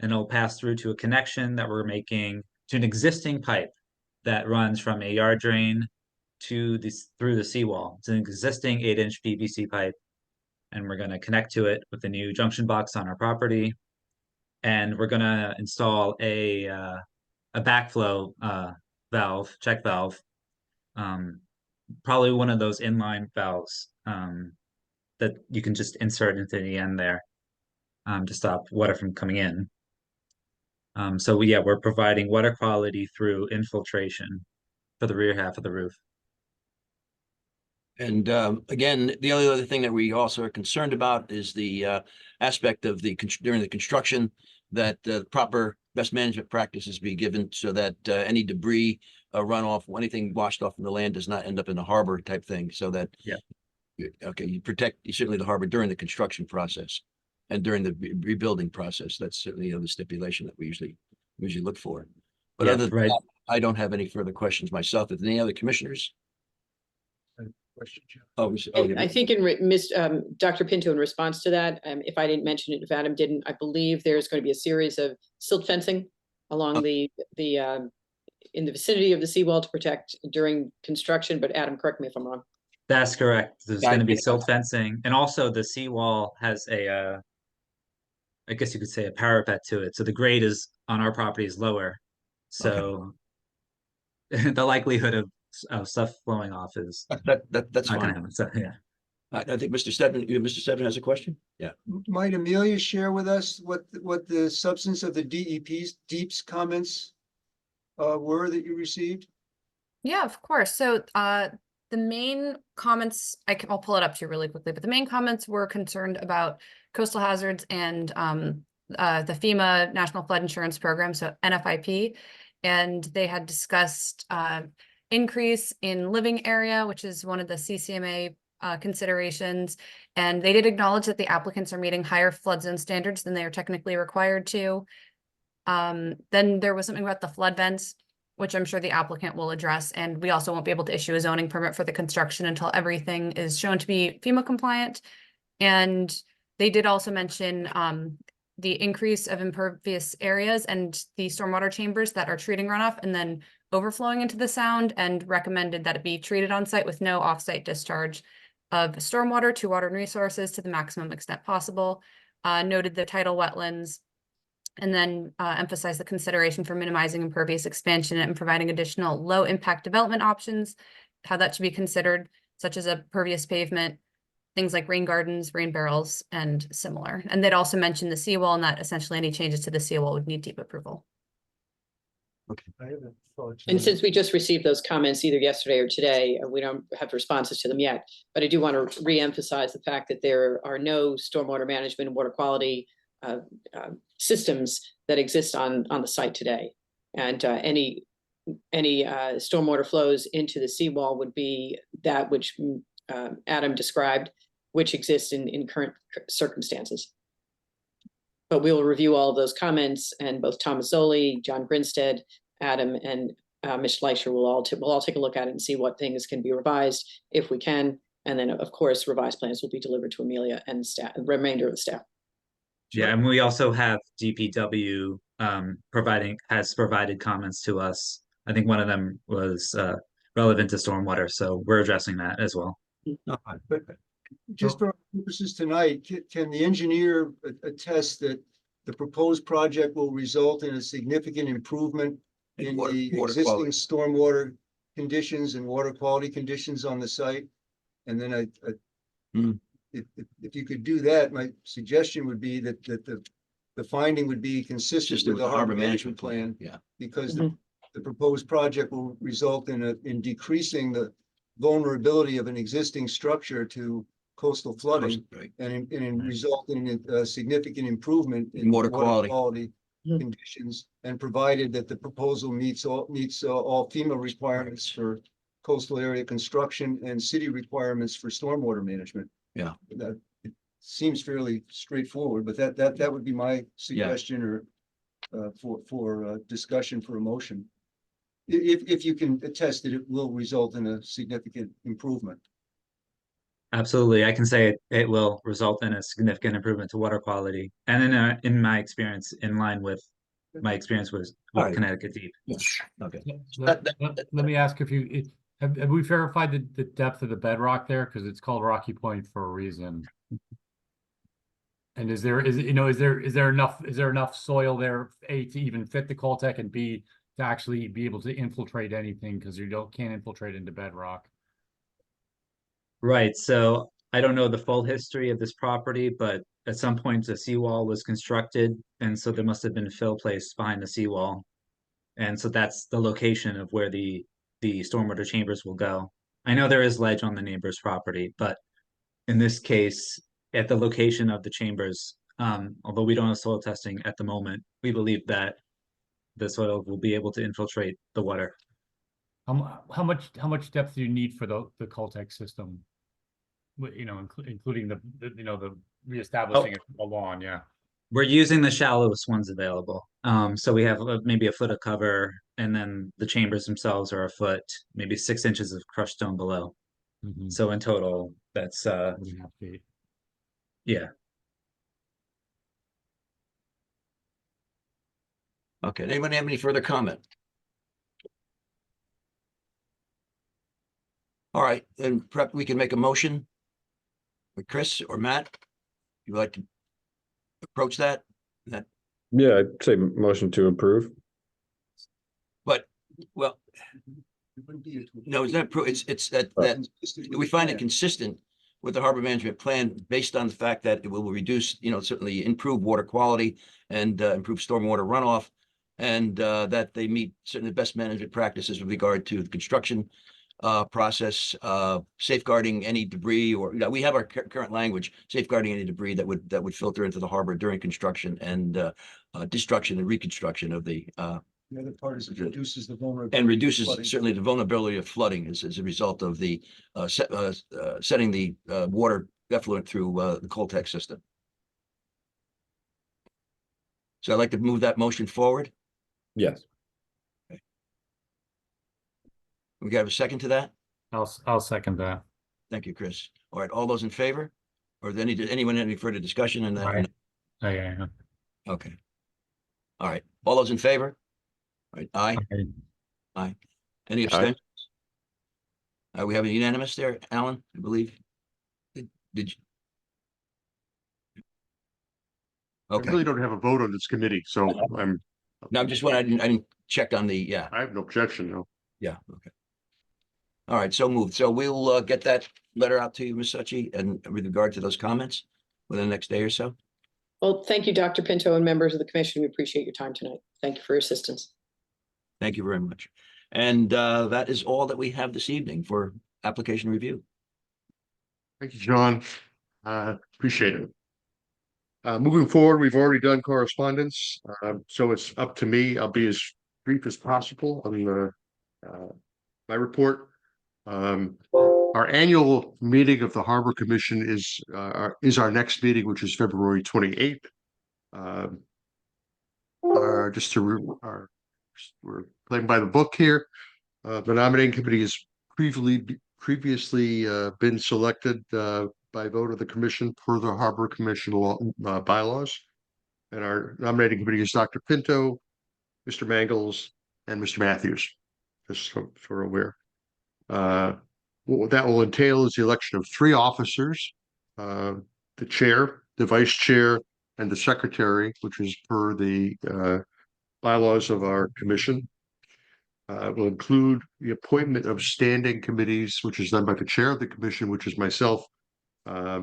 And it'll pass through to a connection that we're making to an existing pipe that runs from a yard drain to this through the seawall. It's an existing 8-inch PVC pipe, and we're going to connect to it with the new junction box on our property. And we're going to install a backflow valve, check valve, probably one of those inline valves that you can just insert into the end there to stop water from coming in. So yeah, we're providing water quality through infiltration for the rear half of the roof. And again, the only other thing that we also are concerned about is the aspect of during the construction, that proper best management practices be given so that any debris, runoff, anything washed off from the land does not end up in the harbor type thing. So that you protect certainly the harbor during the construction process and during the rebuilding process. That's certainly the stipulation that we usually look for. But other than that, I don't have any further questions myself. If any other commissioners? I think Dr. Pinto, in response to that, if I didn't mention it, if Adam didn't, I believe there's going to be a series of silt fencing along in the vicinity of the seawall to protect during construction. But Adam, correct me if I'm wrong. That's correct. There's going to be silt fencing, and also the seawall has a, I guess you could say, a parapet to it. So the grade is on our property is lower, so the likelihood of stuff flowing off is that's not fine. gonna happen. So yeah. I think Mr. Stebbins has a question. Yeah. Might Amelia share with us what the substance of the DEP's comments were that you received? Yeah, of course. So the main comments, I'll pull it up to you really quickly, but the main comments were concerned about coastal hazards and the FEMA National Flood Insurance Program, so NFIP, and they had discussed increase in living area, which is one of the CCMA considerations, and they did acknowledge that the applicants are meeting higher flood zone standards than they are technically required to. Then there was something about the flood vents, which I'm sure the applicant will address, and we also won't be able to issue a zoning permit for the construction until everything is shown to be FEMA compliant. And they did also mention the increase of impervious areas and the stormwater chambers that are treating runoff and then overflowing into the sound, and recommended that it be treated on site with no off-site discharge of stormwater to water and resources to the maximum extent possible. Noted the tidal wetlands, and then emphasize the consideration for minimizing impervious expansion and providing additional low impact development options, how that should be considered, such as a pervious pavement, things like rain gardens, rain barrels, and similar. And they'd also mentioned the seawall, and that essentially any changes to the seawall would need deep approval. Okay. And since we just received those comments either yesterday or today, we don't have responses to them yet, but I do want to re-emphasize the fact that there are no stormwater management and water quality systems that exist on the site today. And any stormwater flows into the seawall would be that which Adam described, which exists in current circumstances. But we will review all of those comments, and both Thomas Zoli, John Grinstead, Adam, and Ms. Schleicher will all take a look at it and see what things can be revised if we can. And then, of course, revised plans will be delivered to Amelia and staff, the remainder of the staff. Yeah, and we also have DPW has provided comments to us. I think one of them was relevant to stormwater, so we're addressing that as well. But just for our purposes tonight, can the engineer attest that the proposed project will result in a significant improvement in the existing stormwater conditions and water quality conditions on the site? And then if you could do that, my suggestion would be that the finding would be consistent with the harbor management plan. Yeah, because the proposed project will result in decreasing the vulnerability of an existing structure to coastal flooding Right. and in resulting in a significant improvement in Water quality. conditions, and provided that the proposal meets all FEMA requirements for coastal area construction and city requirements for stormwater management. Yeah. That it seems fairly straightforward, but that would be my suggestion or for discussion for a motion. If you can attest that it will result in a significant improvement. Absolutely. I can say it will result in a significant improvement to water quality. And in my experience, in line with my experience with Alright. Connecticut Deep. Yeah. Okay. Let me ask if have we verified the depth of the bedrock there? Because it's called Rocky Point for a reason. And is there enough soil there, A, to even fit the Coltech, and B, to actually be able to infiltrate anything, because you can't infiltrate into bedrock. Right. So I don't know the full history of this property, but at some point a seawall was constructed, and so there must have been fill placed behind the seawall. And so that's the location of where the stormwater chambers will go. I know there is ledge on the neighbor's property, but in this case, at the location of the chambers, although we don't have soil testing at the moment, we believe that the soil will be able to infiltrate the water. How much depth do you need for the Coltech system? Including the reestablishing it from the lawn, yeah. We're using the shallowest ones available. So we have maybe a foot of cover, and then the chambers themselves are a foot, maybe 6 inches of crushed stone below. So in total, that's 3.5 feet. Yeah. Okay, anyone have any further comment? All right, then perhaps we can make a motion. With Chris or Matt, you would like to approach that? Yeah, I'd say motion to approve. But, well, no, it's not, it's that we find it consistent with the harbor management plan based on the fact that it will reduce, certainly improve water quality and improve stormwater runoff, and that they meet certainly best management practices with regard to the construction process, safeguarding any debris, or we have our current language, safeguarding any debris that would filter into the harbor during construction and destruction and reconstruction of the other part is it reduces the vulnerability and reduces flooding. certainly the vulnerability of flooding as a result of the setting the water effluent through the Coltech system. So I'd like to move that motion forward. Yes. We got a second to that? I'll second that. Thank you, Chris. All right, all those in favor? Or anyone any further discussion on that? Right. Yeah. Okay. All right, all those in favor? All right, aye. Okay. Aye. Any abstentions? We have a unanimous there, Alan, I believe. Did you? I Okay, really don't have a vote on this committee, so I'm, no, I'm just I didn't check on the, yeah, I have no objection, no. yeah, okay. All right, so moved. So we'll get that letter out to you, Ms. Suchi, and with regard to those comments within the next day or so. Well, thank you, Dr. Pinto and members of the commission. We appreciate your time tonight. Thank you for your assistance. Thank you very much. And that is all that we have this evening for application review. Thank you, John. Appreciate it. Moving forward, we've already done correspondence, so it's up to me. I'll be as brief as possible on my report. Our annual meeting of the Harbor Commission is our next meeting, which is February 28th. We're playing by the book here. The nominating committee has previously been selected by vote of the commission per the Harbor Commission law, bylaws. And our nominating committee is Dr. Pinto, Mr. Mangles, and Mr. Matthews, just so we're aware. What that will entail is the election of 3 officers, the chair, the vice chair, and the secretary, which is per the bylaws of our commission. Will include the appointment of standing committees, which is done by the chair of the commission, which is myself. I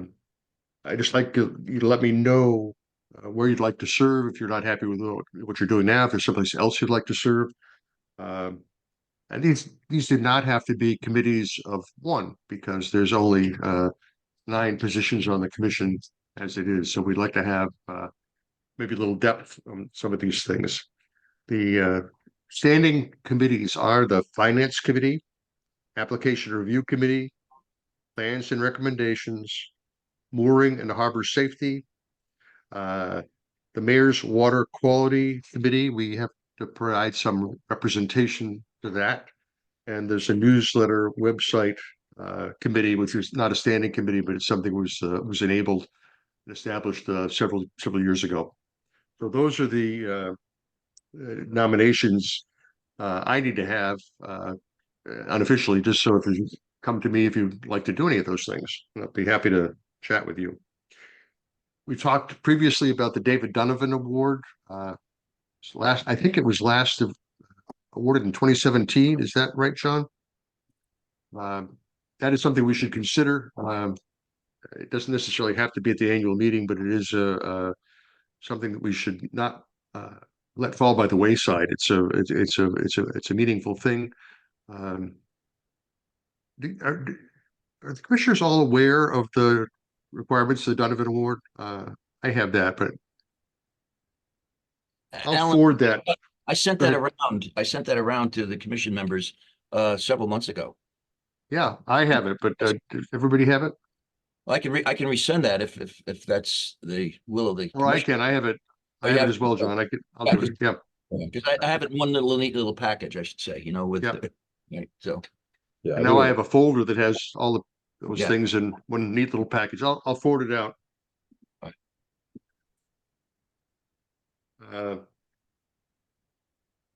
just like you to let me know where you'd like to serve if you're not happy with what you're doing now, if there's someplace else you'd like to serve. And these do not have to be committees of one, because there's only 9 positions on the commission as it is. So we'd like to have maybe a little depth on some of these things. The standing committees are the Finance Committee, Application Review Committee, Plans and Recommendations, Mooring and Harbor Safety, the Mayor's Water Quality Committee. We have to provide some representation to that. And there's a newsletter website committee, which is not a standing committee, but it's something was enabled and established several years ago. So those are the nominations I need to have unofficially, just so if you come to me if you'd like to do any of those things, I'll be happy to chat with you. We talked previously about the David Donovan Award. I think it was last awarded in 2017. Is that right, John? That is something we should consider. It doesn't necessarily have to be at the annual meeting, but it is something that we should not let fall by the wayside. It's a meaningful thing. Are the commissioners all aware of the requirements of the Donovan Award? I have that, but I'll forward that. I sent that around. I sent that around to the commission members several months ago. Yeah, I have it, but does everybody have it? I can resend that if that's the will of the. Well, I can. I have it. I have it as well, John. I'll do it. Yeah. Because I have it in one neat little package, I should say. You know, with right, so. Yeah. And now I have a folder that has all those things in one neat little package. I'll forward it out.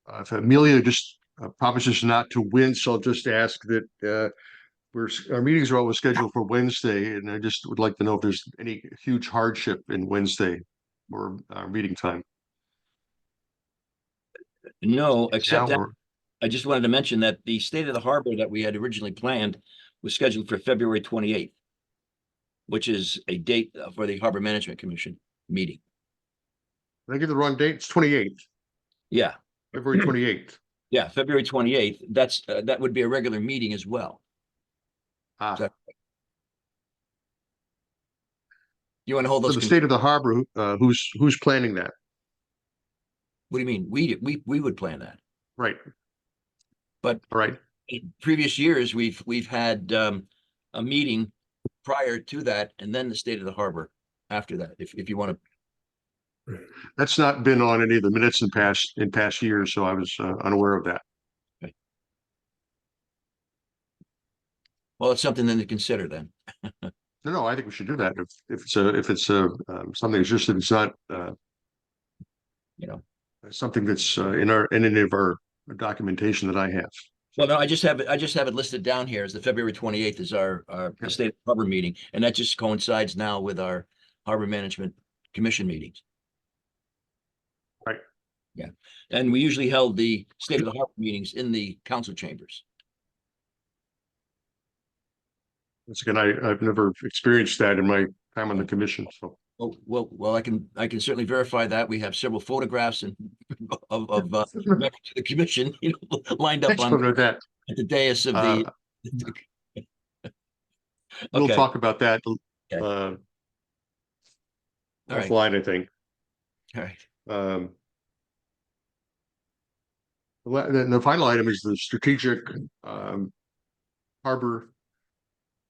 If Amelia just promises not to win, so I'll just ask that our meetings are always scheduled for Wednesday, and I just would like to know if there's any huge hardship in Wednesday or meeting time. No, except that I just wanted to mention that the State of the Harbor that we had originally planned was scheduled for February 28th, which is a date for the Harbor Management Commission meeting. Did I give the wrong date? It's 28th. Yeah. February 28th. Yeah, February 28th. That's that would be a regular meeting as well. You want to hold those? So the State of the Harbor, who's planning that? What do you mean? We would plan that. Right. But in previous years, we've had a meeting prior to that, and then the State of the Harbor after that. If you want to. That's not been on any of the minutes in past years, so I was unaware of that. Okay. Well, it's something then to consider then. No, I think we should do that. If it's something that's just that it's not something that's in any of our documentation that I have. Well, no, I just have it listed down here as the February 28th is our the State of the Harbor meeting, and that just coincides now with our Harbor Management Commission meetings. Right. Yeah, and we usually held the State of the Harbor meetings in the council chambers. Once again, I've never experienced that in my time on the commission. So. Oh, well, I can certainly verify that. We have several photographs and of members of the commission, lined up on that. At the dais of the. We'll talk about that offline, I think. All right. The final item is the strategic harbor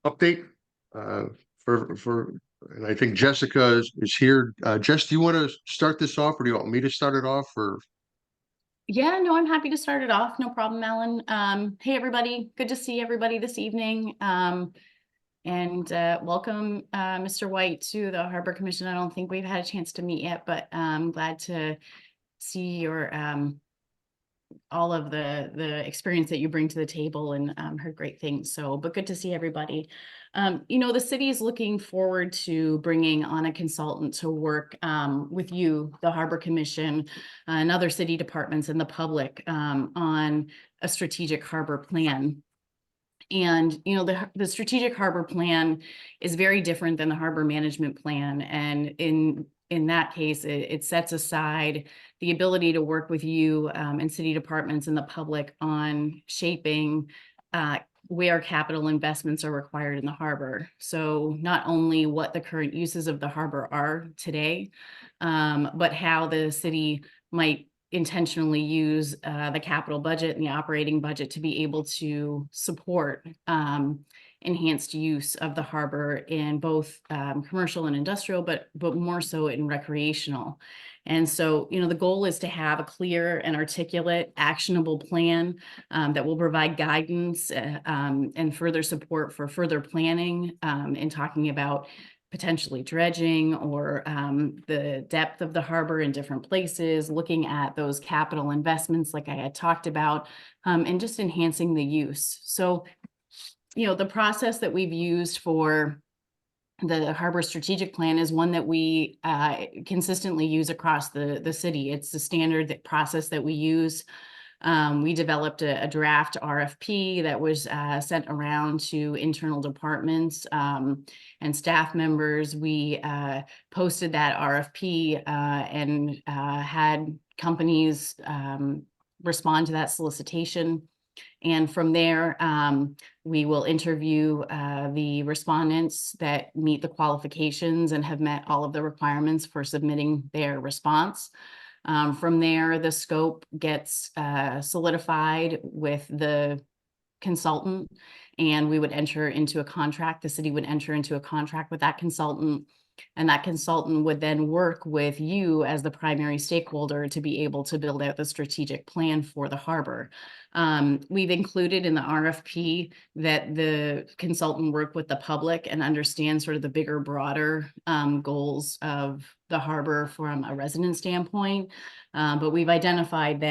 update and I think Jessica is here. Jess, do you want to start this off, or do you want me to start it off? Or yeah, no, I'm happy to start it off. No problem, Alan. Hey, everybody. Good to see everybody this evening. And welcome, Mr. White, to the Harbor Commission. I don't think we've had a chance to meet yet, but I'm glad to see your all of the experience that you bring to the table, and heard great things. So, but good to see everybody. The city is looking forward to bringing on a consultant to work with you, the Harbor Commission, and other city departments and the public on a strategic harbor plan. And, the strategic harbor plan is very different than the harbor management plan. And in that case, it sets aside the ability to work with you and city departments and the public on shaping where capital investments are required in the harbor. So not only what the current uses of the harbor are today, but how the city might intentionally use the capital budget and the operating budget to be able to support enhanced use of the harbor in both commercial and industrial, but more so in recreational. And so, you know, the goal is to have a clear and articulate, actionable plan that will provide guidance and further support for further planning in talking about potentially dredging or the depth of the harbor in different places, looking at those capital investments like I had talked about, and just enhancing the use. So, you know, the process that we've used for the harbor strategic plan is one that we consistently use across the city. It's the standard process that we use. We developed a draft RFP that was sent around to internal departments and staff members. We posted that RFP and had companies respond to that solicitation. And from there, we will interview the respondents that meet the qualifications and have met all of the requirements for submitting their response. From there, the scope gets solidified with the consultant, and we would enter into a contract. The city would enter into a contract with that consultant, and that consultant would then work with you as the primary stakeholder to be able to build out the strategic plan for the harbor. We've included in the RFP that the consultant work with the public and understand sort of the bigger, broader goals of the harbor from a resident standpoint. But we've identified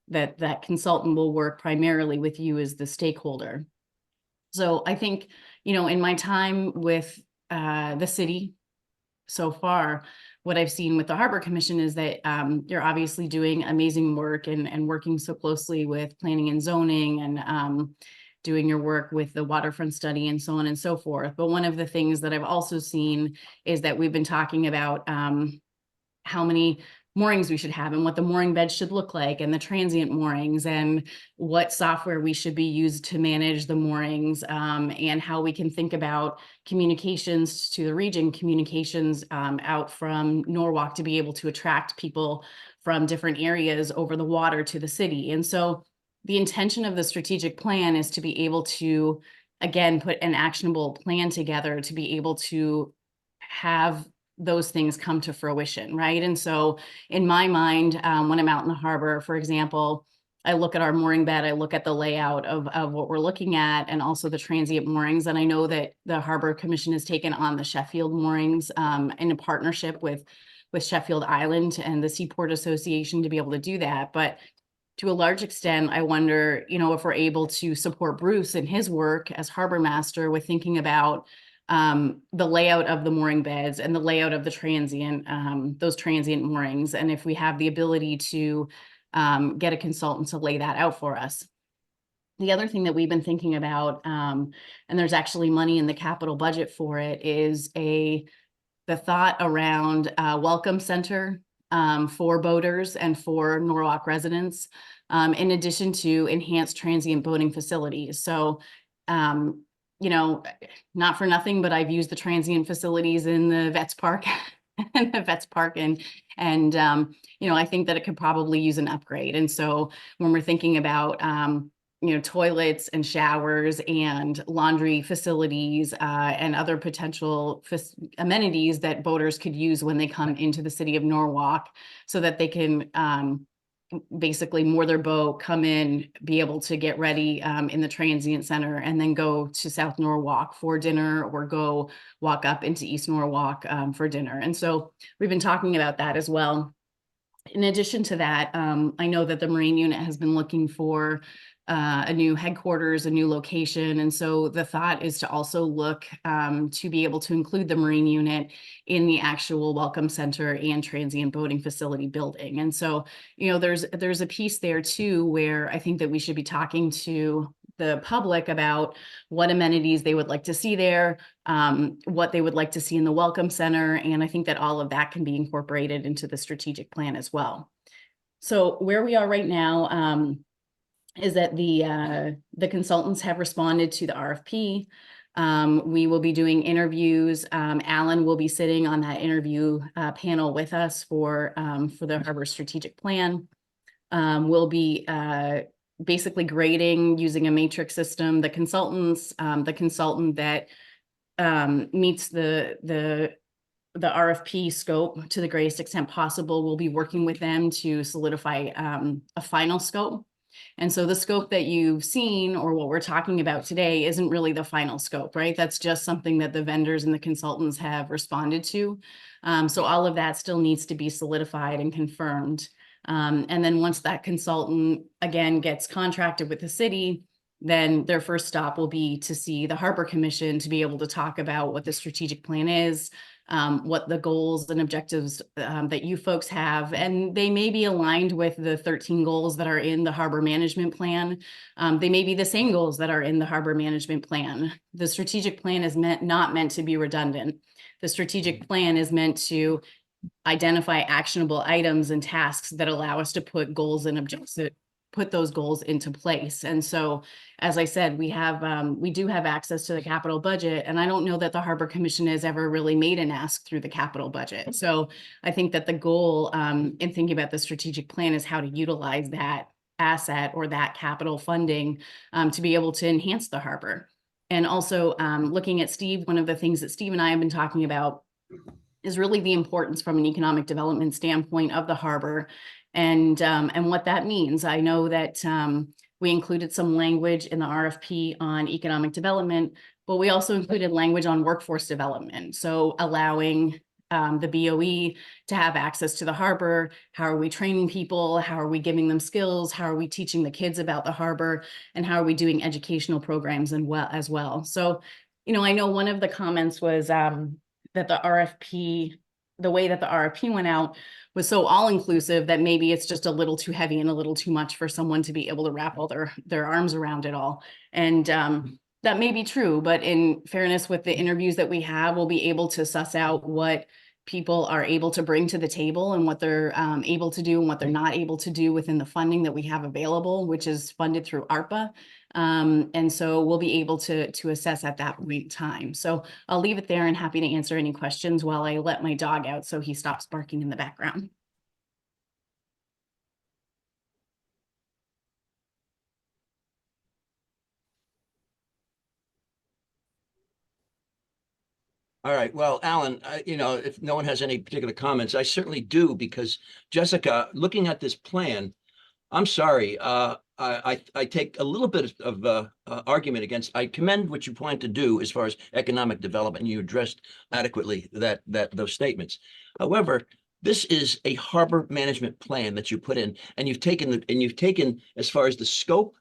that consultant will work primarily with you as the stakeholder. So I think, you know, in my time with the city so far, what I've seen with the Harbor Commission is that you're obviously doing amazing work and working so closely with planning and zoning and doing your work with the waterfront study and so on and so forth. But one of the things that I've also seen is that we've been talking about how many moorings we should have and what the mooring beds should look like and the transient moorings and what software we should be used to manage the moorings and how we can think about communications to the region, communications out from Norwalk to be able to attract people from different areas over the water to the city. And so the intention of the strategic plan is to be able to, again, put an actionable plan together to be able to have those things come to fruition, right? And so in my mind, when I'm out in the harbor, for example, I look at our mooring bed, I look at the layout of what we're looking at and also the transient moorings. And I know that the Harbor Commission has taken on the Sheffield moorings in a partnership with Sheffield Island and the Seaport Association to be able to do that. But to a large extent, I wonder, you know, if we're able to support Bruce in his work as harbor master with thinking about the layout of the mooring beds and the layout of the transient, those transient moorings. And if we have the ability to get a consultant to lay that out for us. The other thing that we've been thinking about, and there's actually money in the capital budget for it, is the thought around a welcome center for boaters and for Norwalk residents, in addition to enhanced transient boating facilities. So, you know, not for nothing, but I've used the transient facilities in the Vets Park and you know, I think that it could probably use an upgrade. And so when we're thinking about, you know, toilets and showers and laundry facilities and other potential amenities that boaters could use when they come into the city of Norwalk so that they can basically moor their boat, come in, be able to get ready in the transient center and then go to South Norwalk for dinner or go walk up into East Norwalk for dinner. And so we've been talking about that as well. In addition to that, I know that the Marine Unit has been looking for a new headquarters, a new location. And so the thought is to also look to be able to include the Marine Unit in the actual welcome center and transient boating facility building. And so, you know, there's a piece there too, where I think that we should be talking to the public about what amenities they would like to see there, what they would like to see in the welcome center. And I think that all of that can be incorporated into the strategic plan as well. So where we are right now, is that the consultants have responded to the RFP. We will be doing interviews. Alan will be sitting on that interview panel with us for the harbor strategic plan. We'll be basically grading using a matrix system the consultants. The consultant that meets the RFP scope to the greatest extent possible, we'll be working with them to solidify a final scope. And so the scope that you've seen, or what we're talking about today, isn't really the final scope, right? That's just something that the vendors and the consultants have responded to. So all of that still needs to be solidified and confirmed. And then once that consultant, again, gets contracted with the city, then their first stop will be to see the Harbor Commission to be able to talk about what the strategic plan is, what the goals and objectives that you folks have, and they may be aligned with the 13 goals that are in the harbor management plan. They may be the same goals that are in the harbor management plan. The strategic plan is not meant to be redundant. The strategic plan is meant to identify actionable items and tasks that allow us to put goals and objectives, put those goals into place. And so, as I said, we do have access to the capital budget, and I don't know that the Harbor Commission has ever really made an ask through the capital budget. So I think that the goal in thinking about the strategic plan is how to utilize that asset or that capital funding to be able to enhance the harbor. And also looking at Steve, one of the things that Steve and I have been talking about is really the importance from an economic development standpoint of the harbor and what that means. I know that we included some language in the RFP on economic development, but we also included language on workforce development. So allowing the BOE to have access to the harbor. How are we training people? How are we giving them skills? How are we teaching the kids about the harbor? And how are we doing educational programs as well? So, I know one of the comments was that the RFP, the way that the RFP went out was so all-inclusive that maybe it's just a little too heavy and a little too much for someone to be able to wrap all their arms around it all. And that may be true, but in fairness with the interviews that we have, we'll be able to suss out what people are able to bring to the table and what they're able to do and what they're not able to do within the funding that we have available, which is funded through ARPA. And so we'll be able to assess at that point in time. So I'll leave it there and happy to answer any questions while I let my dog out so he stops barking in the background. All right. Well, Alan, if no one has any particular comments, I certainly do, because Jessica, looking at this plan, I'm sorry, I take a little bit of argument against. I commend what you plan to do as far as economic development, and you addressed adequately those statements. However, this is a harbor management plan that you put in, and you've taken as far as the scope.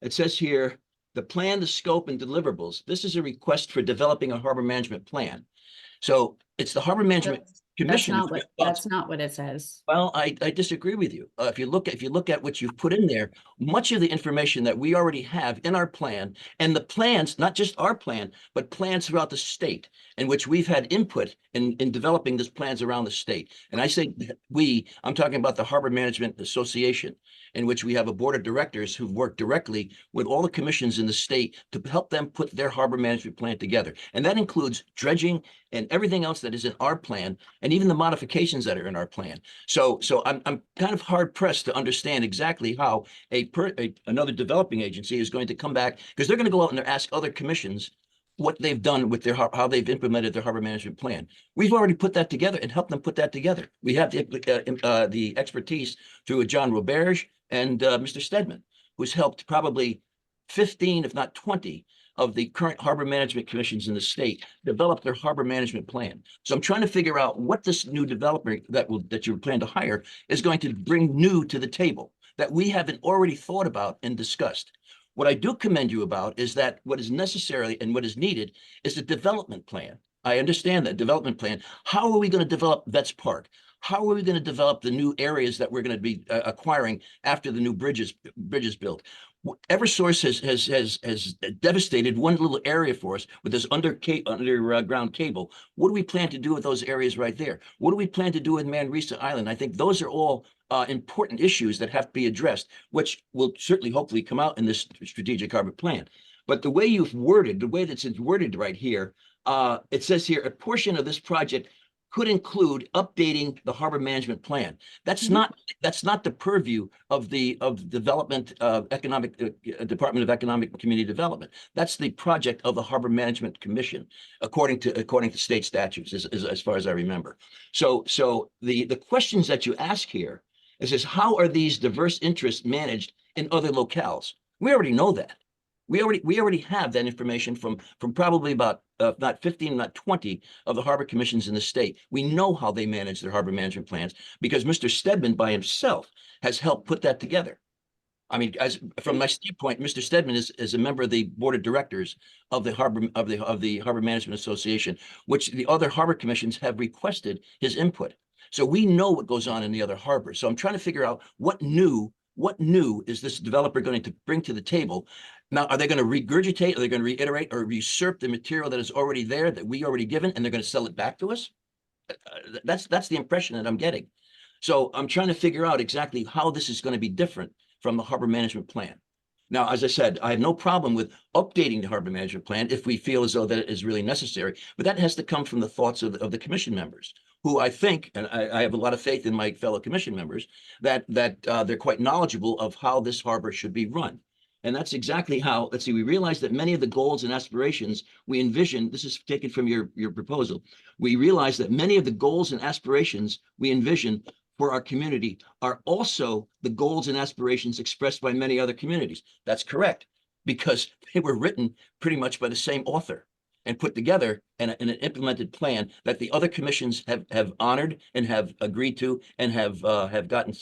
It says here, the plan, the scope, and deliverables. This is a request for developing a harbor management plan. So it's the Harbor Management Commission. That's not what it says. Well, I disagree with you. If you look at what you've put in there, much of the information that we already have in our plan, and the plans, not just our plan, but plans throughout the state, in which we've had input in developing these plans around the state. And I say I'm talking about the Harbor Management Association, in which we have a board of directors who've worked directly with all the commissions in the state to help them put their harbor management plan together. And that includes dredging and everything else that is in our plan, and even the modifications that are in our plan. So I'm kind of hard pressed to understand exactly how another developing agency is going to come back, because they're going to go out and ask other commissions what they've done with how they've implemented their harbor management plan. We've already put that together and helped them put that together. We have the expertise through John Roberge and Mr. Stedman, who's helped probably 15, if not 20, of the current harbor management commissions in the state develop their harbor management plan. So I'm trying to figure out what this new developer that you plan to hire is going to bring new to the table that we haven't already thought about and discussed. What I do commend you about is that what is necessary and what is needed is a development plan. I understand that development plan. How are we going to develop Vets Park? How are we going to develop the new areas that we're going to be acquiring after the new bridges built? Eversource has devastated one little area for us with this underground cable. What do we plan to do with those areas right there? What do we plan to do with Manresa Island? I think those are all important issues that have to be addressed, which will certainly hopefully come out in this strategic harbor plan. But the way you've worded, the way that's worded right here, it says here, a portion of this project could include updating the harbor management plan. That's not the purview of the development economic Department of Economic and Community Development. That's the project of the Harbor Management Commission, according to state statutes, as far as I remember. So the questions that you ask here is how are these diverse interests managed in other locales? We already know that. We already have that information from probably about not 15, not 20 of the harbor commissions in the state. We know how they manage their harbor management plans because Mr. Stedman by himself has helped put that together. I mean, from my standpoint, Mr. Stedman is a member of the board of directors of the Harbor Management Association, which the other harbor commissions have requested his input. So we know what goes on in the other harbors. So I'm trying to figure out what new is this developer going to bring to the table? Now, are they going to regurgitate? Are they going to reiterate or usurp the material that is already there that we already given, and they're going to sell it back to us? That's the impression that I'm getting. So I'm trying to figure out exactly how this is going to be different from the harbor management plan. Now, as I said, I have no problem with updating the harbor management plan if we feel as though that it is really necessary, but that has to come from the thoughts of the commission members, who I think, and I have a lot of faith in my fellow commission members, that they're quite knowledgeable of how this harbor should be run. And that's exactly how, let's see, we realize that many of the goals and aspirations we envision, this is taken from your proposal, we realize that many of the goals and aspirations we envision for our community are also the goals and aspirations expressed by many other communities. That's correct, because they were written pretty much by the same author and put together in an implemented plan that the other commissions have honored and have agreed to and have gotten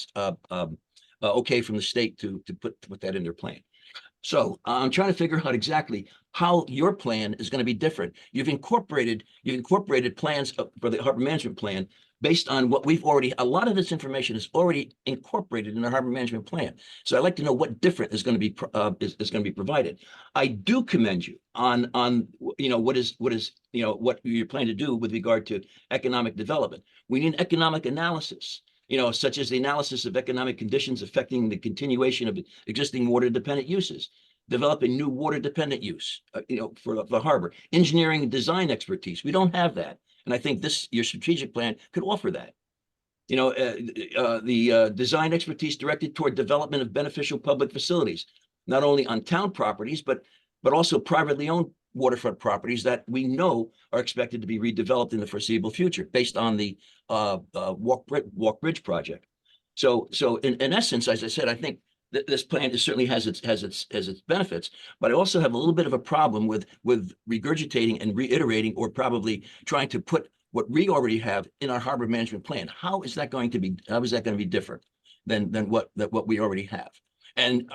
okay from the state to put that in their plan. So I'm trying to figure out exactly how your plan is going to be different. You've incorporated plans for the harbor management plan based on what we've already, a lot of this information is already incorporated in our harbor management plan. So I'd like to know what different is going to be is going to be provided. I do commend you on what you're planning to do with regard to economic development. We need economic analysis, such as the analysis of economic conditions affecting the continuation of existing water dependent uses, developing new water dependent use, for the harbor, engineering and design expertise. We don't have that. And I think your strategic plan could offer that. The design expertise directed toward development of beneficial public facilities, not only on town properties, but also privately owned waterfront properties that we know are expected to be redeveloped in the foreseeable future based on the Walk Bridge project. So in essence, as I said, I think this plan certainly has its benefits, but I also have a little bit of a problem with regurgitating and reiterating, or probably trying to put what we already have in our harbor management plan. How is that going to be different than what we already have? And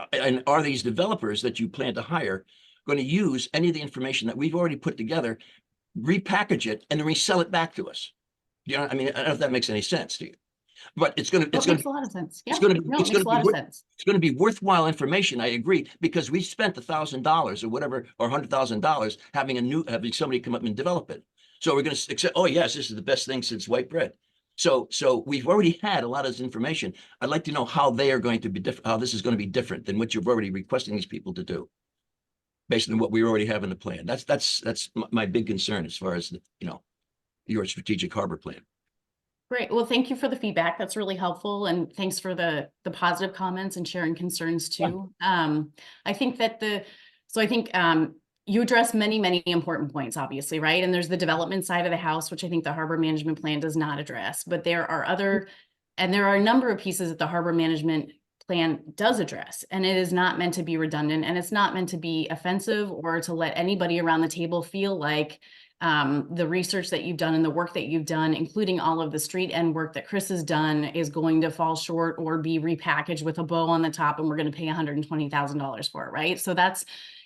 are these developers that you plan to hire going to use any of the information that we've already put together, repackage it, and then resell it back to us? I don't know if that makes any sense to you. But it's going to makes a lot of sense. Yeah, it's going to be worthwhile information. I agree, because we spent $1,000 or whatever, or $100,000 having somebody come up and develop it. So we're going to accept, oh yes, this is the best thing since white bread. So we've already had a lot of this information. I'd like to know how they are going to be different, how this is going to be different than what you're already requesting these people to do, based on what we already have in the plan. That's my big concern as far as your strategic harbor plan. Great. Well, thank you for the feedback. That's really helpful. And thanks for the positive comments and sharing concerns too. I think that you address many important points, obviously, right? And there's the development side of the house, which I think the harbor management plan does not address, but there are a number of pieces that the harbor management plan does address, and it is not meant to be redundant, and it's not meant to be offensive or to let anybody around the table feel like the research that you've done and the work that you've done, including all of the street end work that Chris has done, is going to fall short or be repackaged with a bow on the top and we're going to pay $120,000 for it, right? So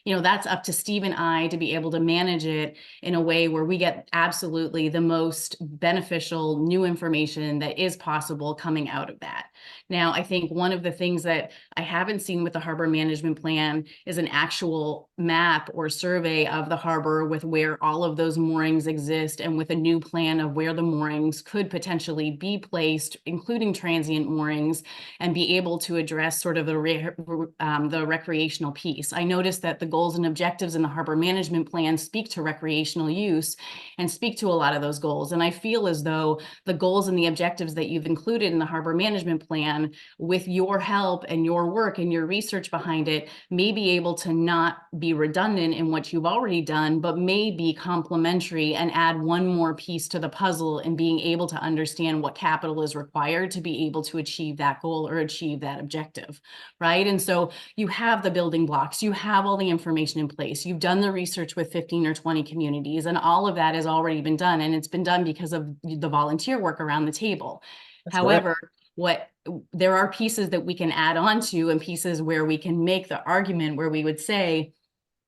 you know, that's up to Steve and I to be able to manage it in a way where we get absolutely the most beneficial new information that is possible coming out of that. Now, I think one of the things that I haven't seen with the harbor management plan is an actual map or survey of the harbor with where all of those moorings exist, and with a new plan of where the moorings could potentially be placed, including transient moorings, and be able to address sort of the recreational piece. I noticed that the goals and objectives in the harbor management plan speak to recreational use and speak to a lot of those goals. And I feel as though the goals and the objectives that you've included in the harbor management plan, with your help and your work and your research behind it, may be able to not be redundant in what you've already done, but may be complementary and add one more piece to the puzzle in being able to understand what capital is required to be able to achieve that goal or achieve that objective, right? And so you have the building blocks, you have all the information in place, you've done the research with 15 or 20 communities, and all of that has already been done, and it's been done because of the volunteer work around the table. However, there are pieces that we can add on to, and pieces where we can make the argument where we would say,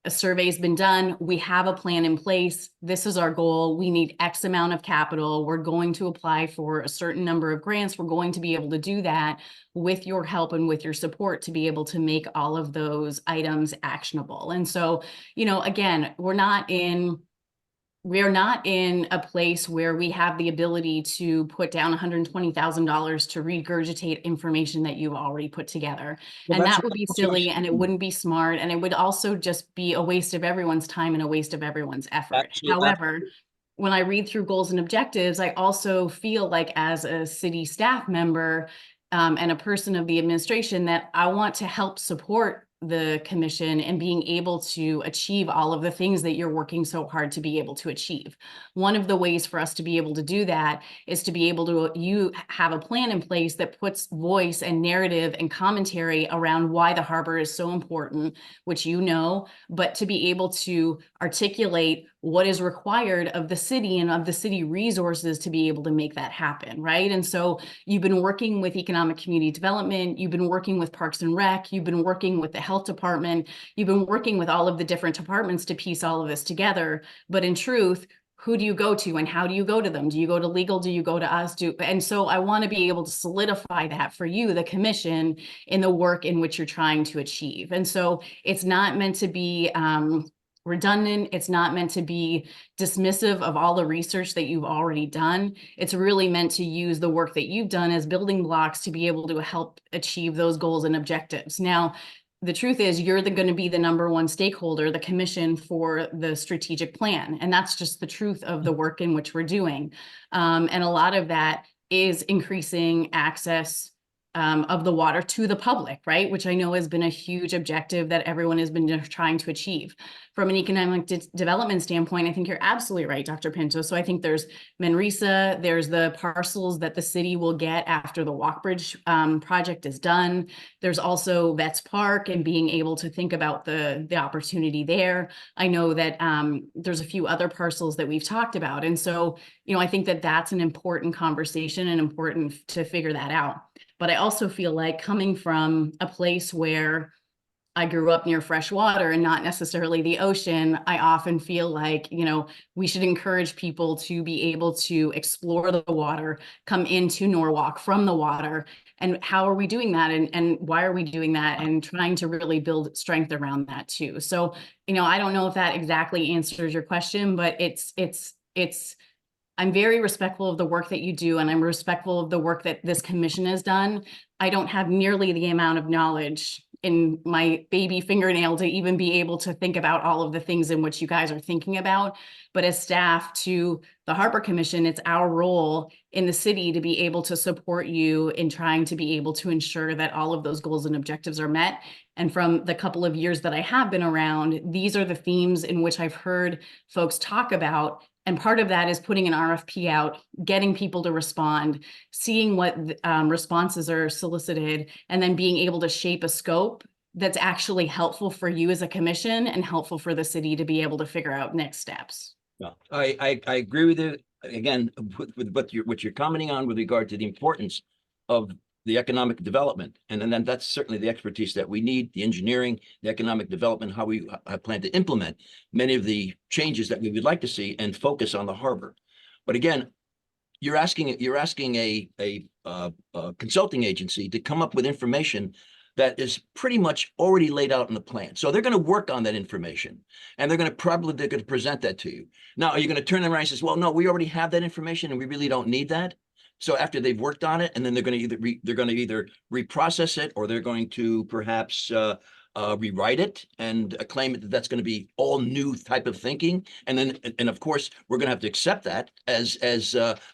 a survey's been done, we have a plan in place, this is our goal, we need X amount of capital, we're going to apply for a certain number of grants, we're going to be able to do that with your help and with your support to be able to make all of those items actionable. And so, you know, again, we're not in a place where we have the ability to put down $120,000 to regurgitate information that you've already put together. Well, and that's that would be silly, and it wouldn't be smart, and it would also just be a waste of everyone's time and a waste of everyone's effort. However, when I read through goals and objectives, I also feel like, as a city staff member and a person of the administration, that I want to help support the commission and being able to achieve all of the things that you're working so hard to be able to achieve. One of the ways for us to be able to do that is to be able to, you have a plan in place that puts voice and narrative and commentary around why the harbor is so important, which you know, but to be able to articulate what is required of the city and of the city resources to be able to make that happen, right? And so you've been working with economic community development, you've been working with Parks and Rec, you've been working with the health department, you've been working with all of the different departments to piece all of this together. But in truth, who do you go to and how do you go to them? Do you go to legal? Do you go to us? And so I want to be able to solidify that for you, the commission, in the work in which you're trying to achieve. And so it's not meant to be redundant. It's not meant to be dismissive of all the research that you've already done. It's really meant to use the work that you've done as building blocks to be able to help achieve those goals and objectives. Now, the truth is, you're going to be the number one stakeholder, the commission, for the strategic plan. And that's just the truth of the work in which we're doing. And a lot of that is increasing access of the water to the public, right? Which I know has been a huge objective that everyone has been trying to achieve. From an economic development standpoint, I think you're absolutely right, Dr. Pinto. So I think there's Manresa, there's the parcels that the city will get after the Walkbridge project is done. There's also Vets Park and being able to think about the opportunity there. I know that there's a few other parcels that we've talked about. And so, you know, I think that that's an important conversation and important to figure that out. But I also feel like, coming from a place where I grew up near fresh water and not necessarily the ocean, I often feel like, you know, we should encourage people to be able to explore the water, come into Norwalk from the water. And how are we doing that? And why are we doing that? And trying to really build strength around that too. So, you know, I don't know if that exactly answers your question, but I'm very respectful of the work that you do, and I'm respectful of the work that this commission has done. I don't have nearly the amount of knowledge in my baby fingernail to even be able to think about all of the things in which you guys are thinking about. But as staff to the Harbor Commission, it's our role in the city to be able to support you in trying to be able to ensure that all of those goals and objectives are met. And from the couple of years that I have been around, these are the themes in which I've heard folks talk about. And part of that is putting an RFP out, getting people to respond, seeing what responses are solicited, and then being able to shape a scope that's actually helpful for you as a commission and helpful for the city to be able to figure out next steps. No, I agree with you. Again, with what you're commenting on with regard to the importance of the economic development. And then that's certainly the expertise that we need, the engineering, the economic development, how we plan to implement many of the changes that we would like to see and focus on the harbor. But again, you're asking a consulting agency to come up with information that is pretty much already laid out in the plan. So they're going to work on that information, and they're going to present that to you. Now, are you going to turn around and say, well, no, we already have that information and we really don't need that? So after they've worked on it, and then they're going to either reprocess it, or they're going to perhaps rewrite it and claim that that's going to be all new type of thinking. And then, and of course, we're going to have to accept that as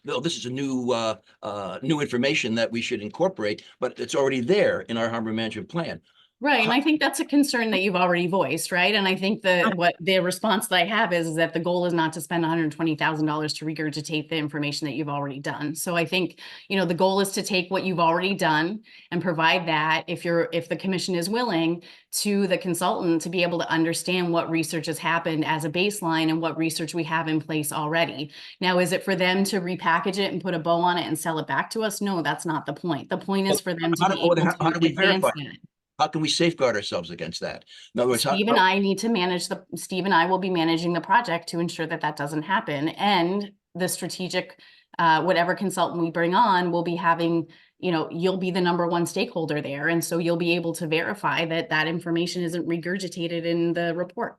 no, this is a new information that we should incorporate, but it's already there in our harbor management plan. Right, and I think that's a concern that you've already voiced, right? And I think that what the response that I have is that the goal is not to spend $120,000 to regurgitate the information that you've already done. So I think, you know, the goal is to take what you've already done and provide that, if the commission is willing, to the consultant to be able to understand what research has happened as a baseline and what research we have in place already. Now, is it for them to repackage it and put a bow on it and sell it back to us? No, that's not the point. The point is for them to be able to advance that. How can we safeguard ourselves against that? In other words, Steve and I need to manage Steve and I will be managing the project to ensure that that doesn't happen. And the strategic, whatever consultant we bring on will be having, you know, you'll be the #1 stakeholder there. And so you'll be able to verify that that information isn't regurgitated in the report.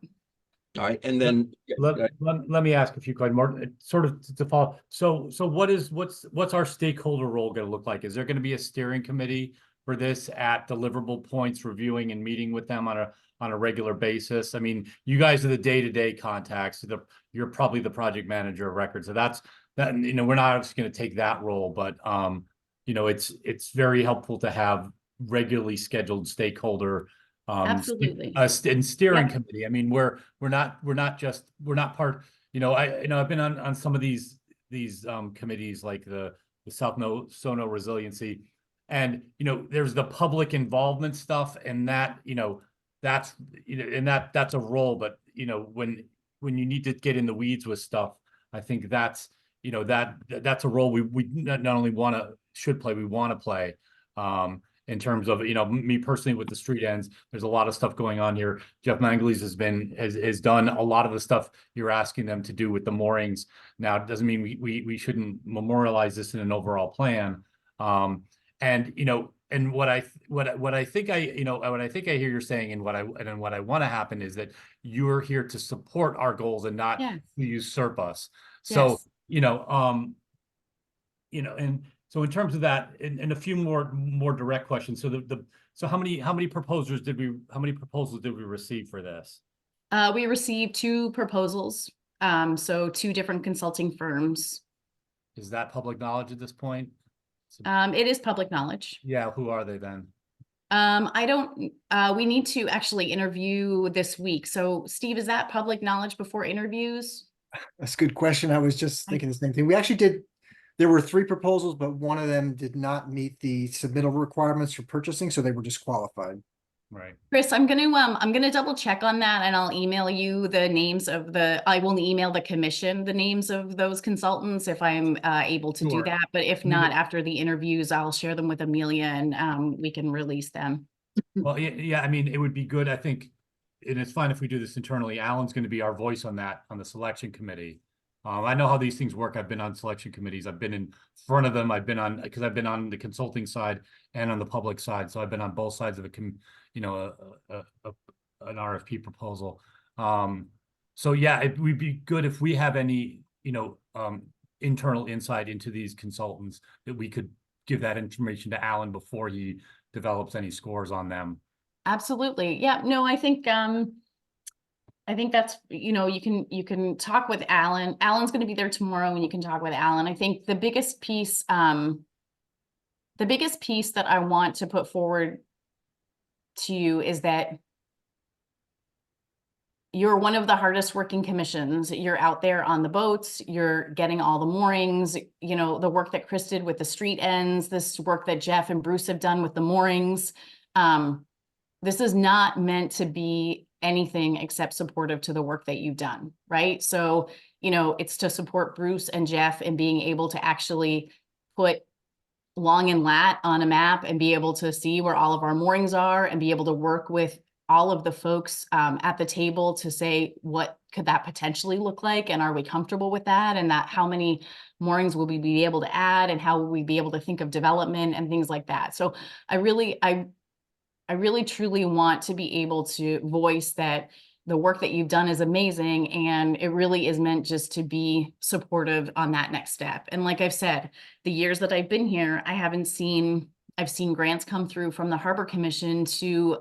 All right, and then let me ask if you could more sort of to follow. So what's our stakeholder role going to look like? Is there going to be a steering committee for this at deliverable points, reviewing and meeting with them on a regular basis? I mean, you guys are the day-to-day contacts. You're probably the project manager of record. So that, you know, we're not obviously going to take that role, but you know, it's very helpful to have regularly scheduled stakeholder Absolutely. And steering committee. I mean, we're not part, you know, I've been on some of these committees, like the South Sono Resiliency. And, you know, there's the public involvement stuff, and that, you know, that's, you know, and that's a role. But, you know, when you need to get in the weeds with stuff, I think that's, you know, that's a role we not only should play, we want to play. In terms of, you know, me personally with the street ends, there's a lot of stuff going on here. Jeff Mangles has done a lot of the stuff you're asking them to do with the moorings. Now, it doesn't mean we shouldn't memorialize this in an overall plan. And, you know, and what I think I hear you're saying, and what I want to happen is that you're here to support our goals and not to usurp us. So, you know, and so in terms of that, and a few more direct questions. So so how many proposals did we receive for this? We received 2 proposals. So 2 different consulting firms. Is that public knowledge at this point? It is public knowledge. Yeah, who are they then? We need to actually interview this week. So Steve, is that public knowledge before interviews? That's a good question. I was just thinking the same thing. We actually there were 3 proposals, but one of them did not meet the submittal requirements for purchasing, so they were disqualified. Right. Chris, I'm gonna double check on that, and I'll email you the names of I will email the commission the names of those consultants if I'm able to do that. But if not, after the interviews, I'll share them with Amelia, and we can release them. Well, yeah. I mean, it would be good, I think, and it's fine if we do this internally. Alan's going to be our voice on that, on the selection committee. I know how these things work. I've been on selection committees. I've been in front of them. Because I've been on the consulting side and on the public side. So I've been on both sides of an RFP proposal. So yeah, it would be good if we have any, you know, internal insight into these consultants, that we could give that information to Alan before he develops any scores on them. Absolutely. Yeah, no, I think that's, you know, you can talk with Alan. Alan's going to be there tomorrow, and you can talk with Alan. I think the biggest piece that I want to put forward to you is that you're one of the hardest working commissions. You're out there on the boats, you're getting all the moorings, you know, the work that Chris did with the street ends, this work that Jeff and Bruce have done with the moorings. This is not meant to be anything except supportive to the work that you've done, right? So, you know, it's to support Bruce and Jeff in being able to actually put long and lat on a map and be able to see where all of our moorings are and be able to work with all of the folks at the table to say, what could that potentially look like? And are we comfortable with that? And that how many moorings will we be able to add, and how will we be able to think of development and things like that? So I really truly want to be able to voice that the work that you've done is amazing, and it really is meant just to be supportive on that next step. And like I've said, the years that I've been here, I've seen grants come through from the Harbor Commission to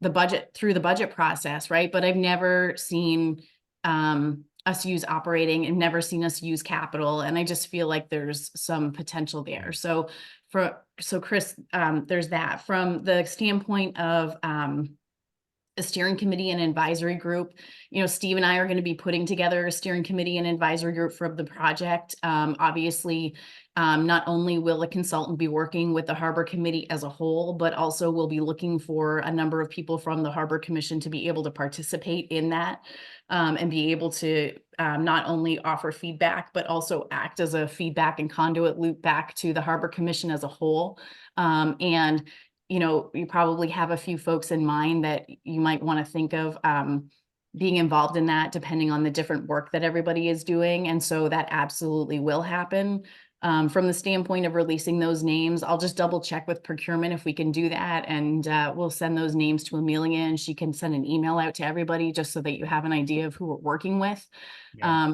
the budget process, right? But I've never seen us use operating, and never seen us use capital. And I just feel like there's some potential there. So Chris, there's that. From the standpoint of a steering committee and advisory group, Steve and I are going to be putting together a steering committee and advisory group for the project. Obviously, not only will a consultant be working with the Harbor Committee as a whole, but also we'll be looking for a number of people from the Harbor Commission to be able to participate in that, and be able to not only offer feedback, but also act as a feedback and conduit loop back to the Harbor Commission as a whole. And you probably have a few folks in mind that you might want to think of being involved in that, depending on the different work that everybody is doing. And so that absolutely will happen. From the standpoint of releasing those names, I'll just double check with procurement if we can do that. And we'll send those names to Amelia, and she can send an email out to everybody just so that you have an idea of who we're working with. Yeah.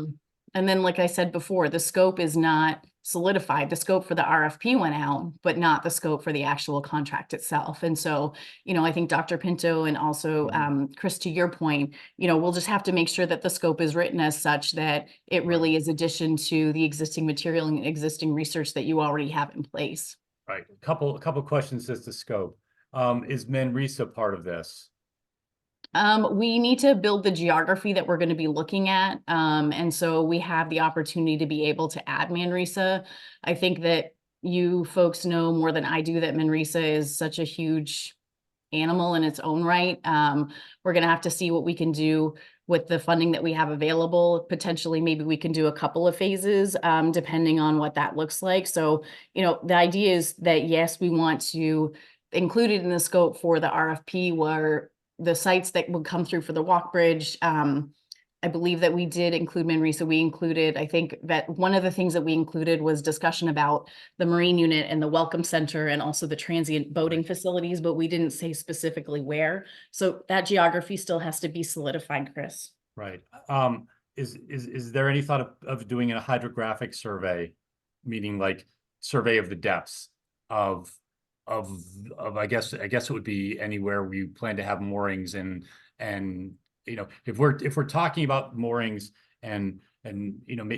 And then, like I said before, the scope is not solidified. The scope for the RFP went out, but not the scope for the actual contract itself. And so, I think Dr. Pinto and also Chris, to your point, we'll just have to make sure that the scope is written as such that it really is addition to the existing material and existing research that you already have in place. Right. A couple questions as to scope. Is Manresa part of this? We need to build the geography that we're going to be looking at. And so we have the opportunity to be able to add Manresa. I think that you folks know more than I do that Manresa is such a huge animal in its own right. We're going to have to see what we can do with the funding that we have available. Potentially, maybe we can do a couple of phases, depending on what that looks like. So, the idea is that, yes, we want to include it in the scope for the RFP where the sites that would come through for the walk bridge. I believe that we did include Manresa. We included, I think that one of the things that we included was discussion about the Marine Unit and the Welcome Center and also the transient boating facilities, but we didn't say specifically where. So that geography still has to be solidified, Chris. Right. Is there any thought of doing a hydrographic survey, meaning like survey of the depths of I guess it would be anywhere we plan to have moorings and if we're talking about moorings and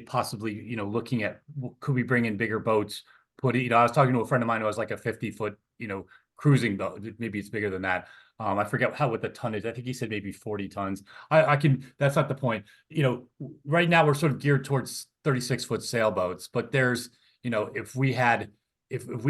possibly looking at could we bring in bigger boats, I was talking to a friend of mine who has like a 50-foot cruising boat, maybe it's bigger than that. I forget what the ton is. I think he said maybe 40 tons. That's not the point. Right now we're sort of geared towards 36-foot sailboats, but there's if we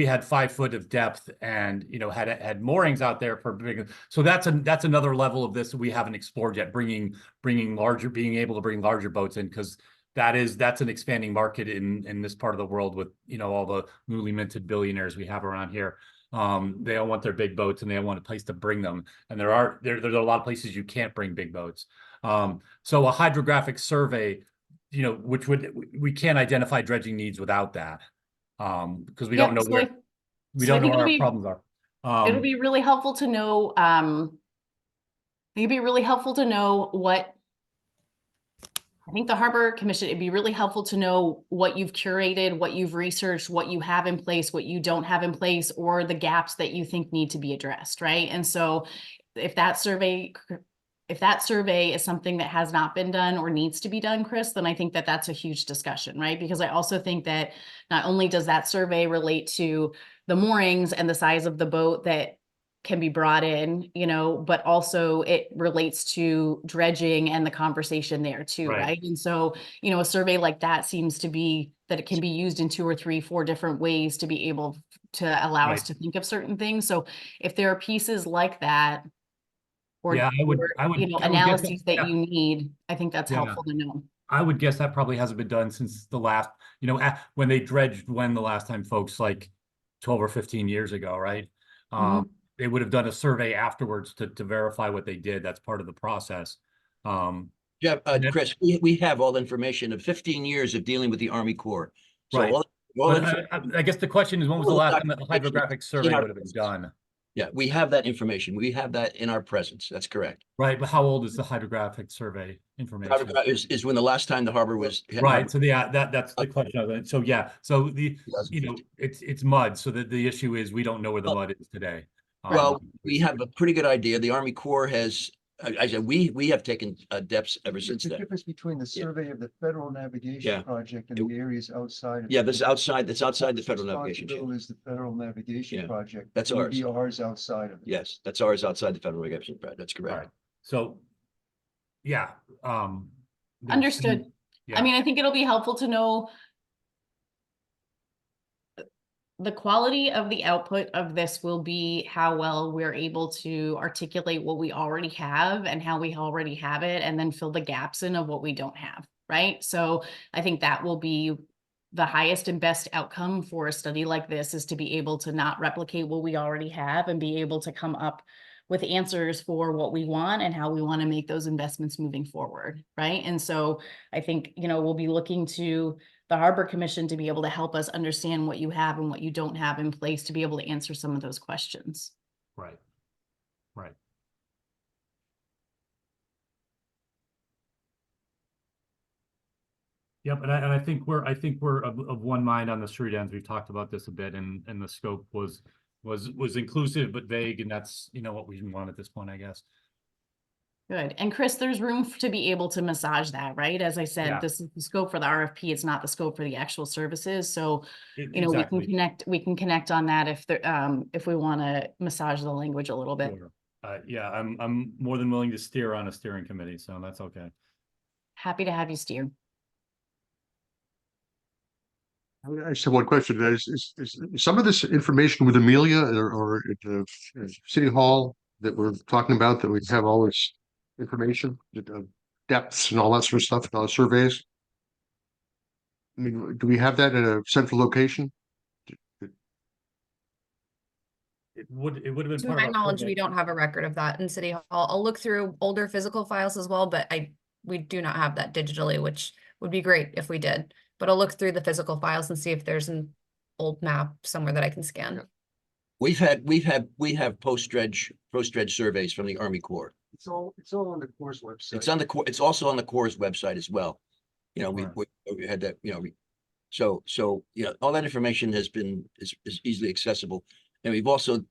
had 5 foot of depth and had moorings out there for big, so that's another level of this that we haven't explored yet. Being able to bring larger boats in, because that's an expanding market in this part of the world with all the newly minted billionaires we have around here. They all want their big boats and they all want a place to bring them, and there's a lot of places you can't bring big boats. So a hydrographic survey, we can't identify dredging needs without that. Because we don't know where our problems are. It'll be really helpful to know. It'd be really helpful to know what. I think the Harbor Commission. It'd be really helpful to know what you've curated, what you've researched, what you have in place, what you don't have in place, or the gaps that you think need to be addressed. Right, and so if that survey is something that has not been done or needs to be done, Chris, then I think that that's a huge discussion, right? Because I also think that not only does that survey relate to the moorings and the size of the boat that can be brought in, but also it relates to dredging and the conversation there too, right? And so, a survey like that seems to be that it can be used in 2 or 3, 4 different ways to be able to allow us to think of certain things. So if there are pieces like that, or I would analyses that you need, I think that's helpful to know. I would guess that probably hasn't been done since the last, when they dredged the last time, folks, like 12 or 15 years ago, right? They would have done a survey afterwards to verify what they did. That's part of the process. Yeah, Chris, we have all the information of 15 years of dealing with the Army Corps. So Right. all I guess the question is, when was the all the last time that the hydrographic survey our would have been done? Yeah, we have that information. We have that in our presence. That's correct. Right, but how old is the hydrographic survey information? Is when the last time the harbor was Right, so that's the question. So yeah, so it's mud. So the issue is we don't know where the mud is today. Well, we have a pretty good idea. The Army Corps has, I said, we have taken depths ever since The then. difference between the survey of the federal navigation Yeah. project and the areas outside. Yeah, that's outside the federal navigation. Responsibility is the federal navigation Yeah, project. that's It would ours. be ours outside of it. Yes, that's ours outside the federal navigation project. That's correct. Right. So, yeah. Understood. Yeah. I mean, I think it'll be helpful to know the quality of the output of this will be how well we're able to articulate what we already have and how we already have it, and then fill the gaps in of what we don't have, right? So I think that will be the highest and best outcome for a study like this, is to be able to not replicate what we already have and be able to come up with answers for what we want and how we want to make those investments moving forward, right? And so I think, we'll be looking to the Harbor Commission to be able to help us understand what you have and what you don't have in place to be able to answer some of those questions. Right. Right. Yep, and I think we're of one mind on the street ends. We've talked about this a bit, and the scope was inclusive but vague, and that's what we want at this point, I guess. Good. And Chris, there's room to be able to massage that, right? As I said, Yeah. this is the scope for the RFP. It's not the scope for the actual services. So, Exactly. we can connect on that if we want to massage the language a little bit. Sure. Yeah, I'm more than willing to steer on a steering committee, so that's okay. Happy to have you steer. I just have one question. Is some of this information with Amelia or at the City Hall that we're talking about, that we have all this information, depths and all that sort of stuff, and all the surveys? I mean, do we have that in a central location? It would have been To part my of our knowledge, survey. we don't have a record of that in City Hall. I'll look through older physical files as well, but we do not have that digitally, which would be great if we did. But I'll look through the physical files and see if there's an old map somewhere that I can scan. We have post-dredge surveys from the Army Corps. It's all on the Corps website. It's also on the Corps' website as well. We had that, so all that information is easily accessible. And we've also,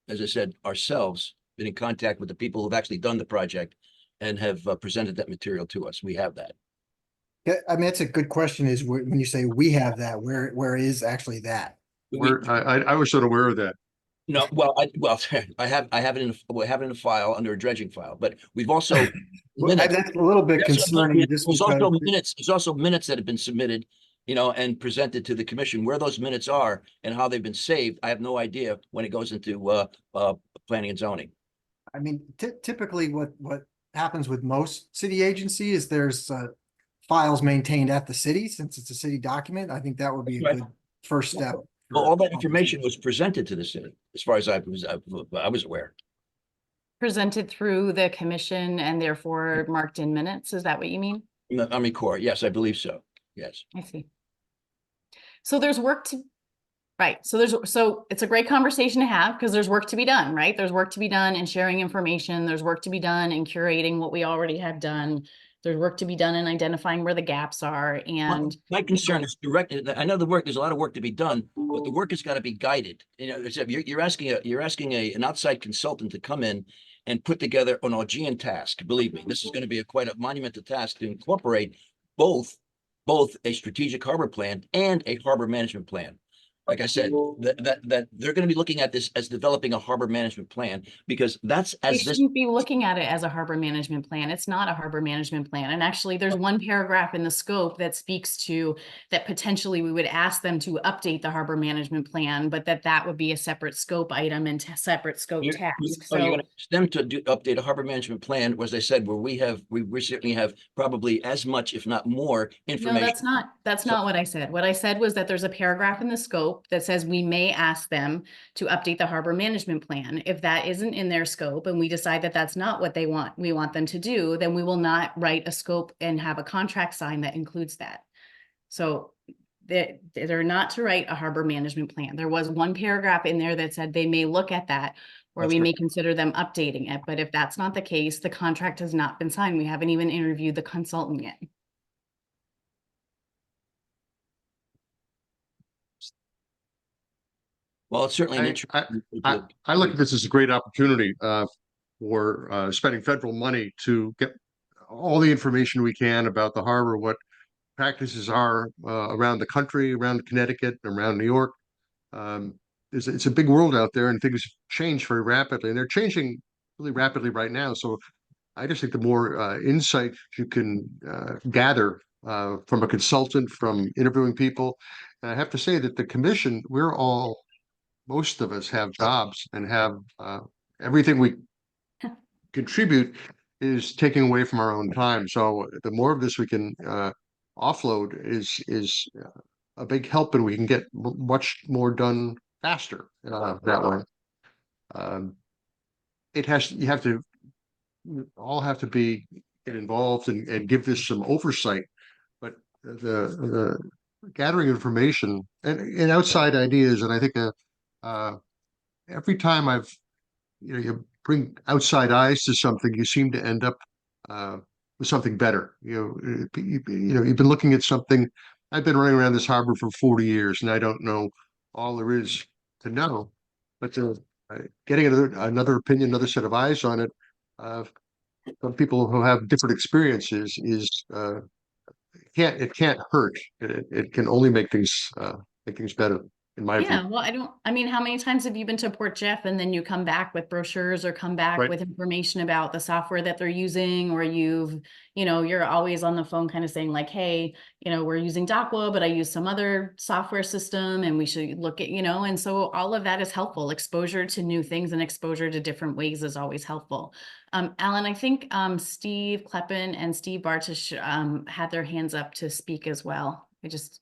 as I said, ourselves been in contact with the people who've actually done the project and have presented that material to us. We have that. Yeah, I mean, that's a good question, is when you say we have that, where is actually that? I was sort of aware of that. No, well, I have it in a file under a dredging file, but we've also That's a little bit concerning. There's also minutes that have been submitted, and presented to the commission. Where those minutes are and how they've been saved, I have no idea when it goes into planning and zoning. I mean, typically what happens with most city agency is there's files maintained at the city, since it's a city document. I think that would be a good first step. Well, all that information was presented to the city, as far as I was aware. Presented through the commission and therefore marked in minutes. Is that what you mean? In the Army Corps, yes, I believe so. Yes. I see. So there's work to, right. So it's a great conversation to have, because there's work to be done, right? There's work to be done in sharing information. There's work to be done in curating what we already have done. There's work to be done in identifying where the gaps are. And my concern is I know there's a lot of work to be done, but the work has got to be guided. You're asking an outside consultant to come in and put together an Augean task. Believe me, this is going to be quite a monumental task to incorporate both a strategic harbor plan and a harbor management plan. like I said, that they're going to be looking at this as developing a harbor management plan, because that's We as this. shouldn't be looking at it as a harbor management plan. It's not a harbor management plan. And actually, there's one paragraph in the scope that speaks to that potentially we would ask them to update the harbor management plan, but that would be a separate scope item and separate scope task. You're So going to ask them to update a harbor management plan, as I said, where we certainly have probably as much, if not more, information. no, that's not what I said. What I said was that there's a paragraph in the scope that says we may ask them to update the harbor management plan. If that isn't in their scope and we decide that that's not what we want them to do, then we will not write a scope and have a contract signed that includes that. So they're not to write a harbor management plan. There was one paragraph in there that said they may look at that, or we may consider them updating it. But if that's not the case, the contract has not been signed. We haven't even interviewed the consultant yet. Well, it's certainly an I look at this as a great opportunity for spending federal money to get all the information we can about the harbor, what practices are around the country, around Connecticut, around New York. It's a big world out there, and things change very rapidly, and they're changing really rapidly right now. So I just think the more insight you can gather from a consultant, from interviewing people, and I have to say that the commission, most of us have jobs and have everything we contribute is taking away from our own time. So the more of this we can offload is a big help, and we can get much more done faster that way. You all have to get involved and give this some oversight, but the gathering information and outside ideas, and I think every time you bring outside eyes to something, you seem to end up with something better. You've been looking at something. I've been running around this harbor for 40 years, and I don't know all there is to know. But getting another opinion, another set of eyes on it, some people who have different experiences it can't hurt. It can only make things better. In my Yeah, view. well, I mean, how many times have you been to Port Jeff and then you come back with brochures or come back Right. with information about the software that they're using, or you're always on the phone kind of saying like, hey, we're using DocWa, but I use some other software system and we should look at, and so all of that is helpful. Exposure to new things and exposure to different ways is always helpful. Alan, I think Steve Kleppen and Steve Bartish had their hands up to speak as well. I just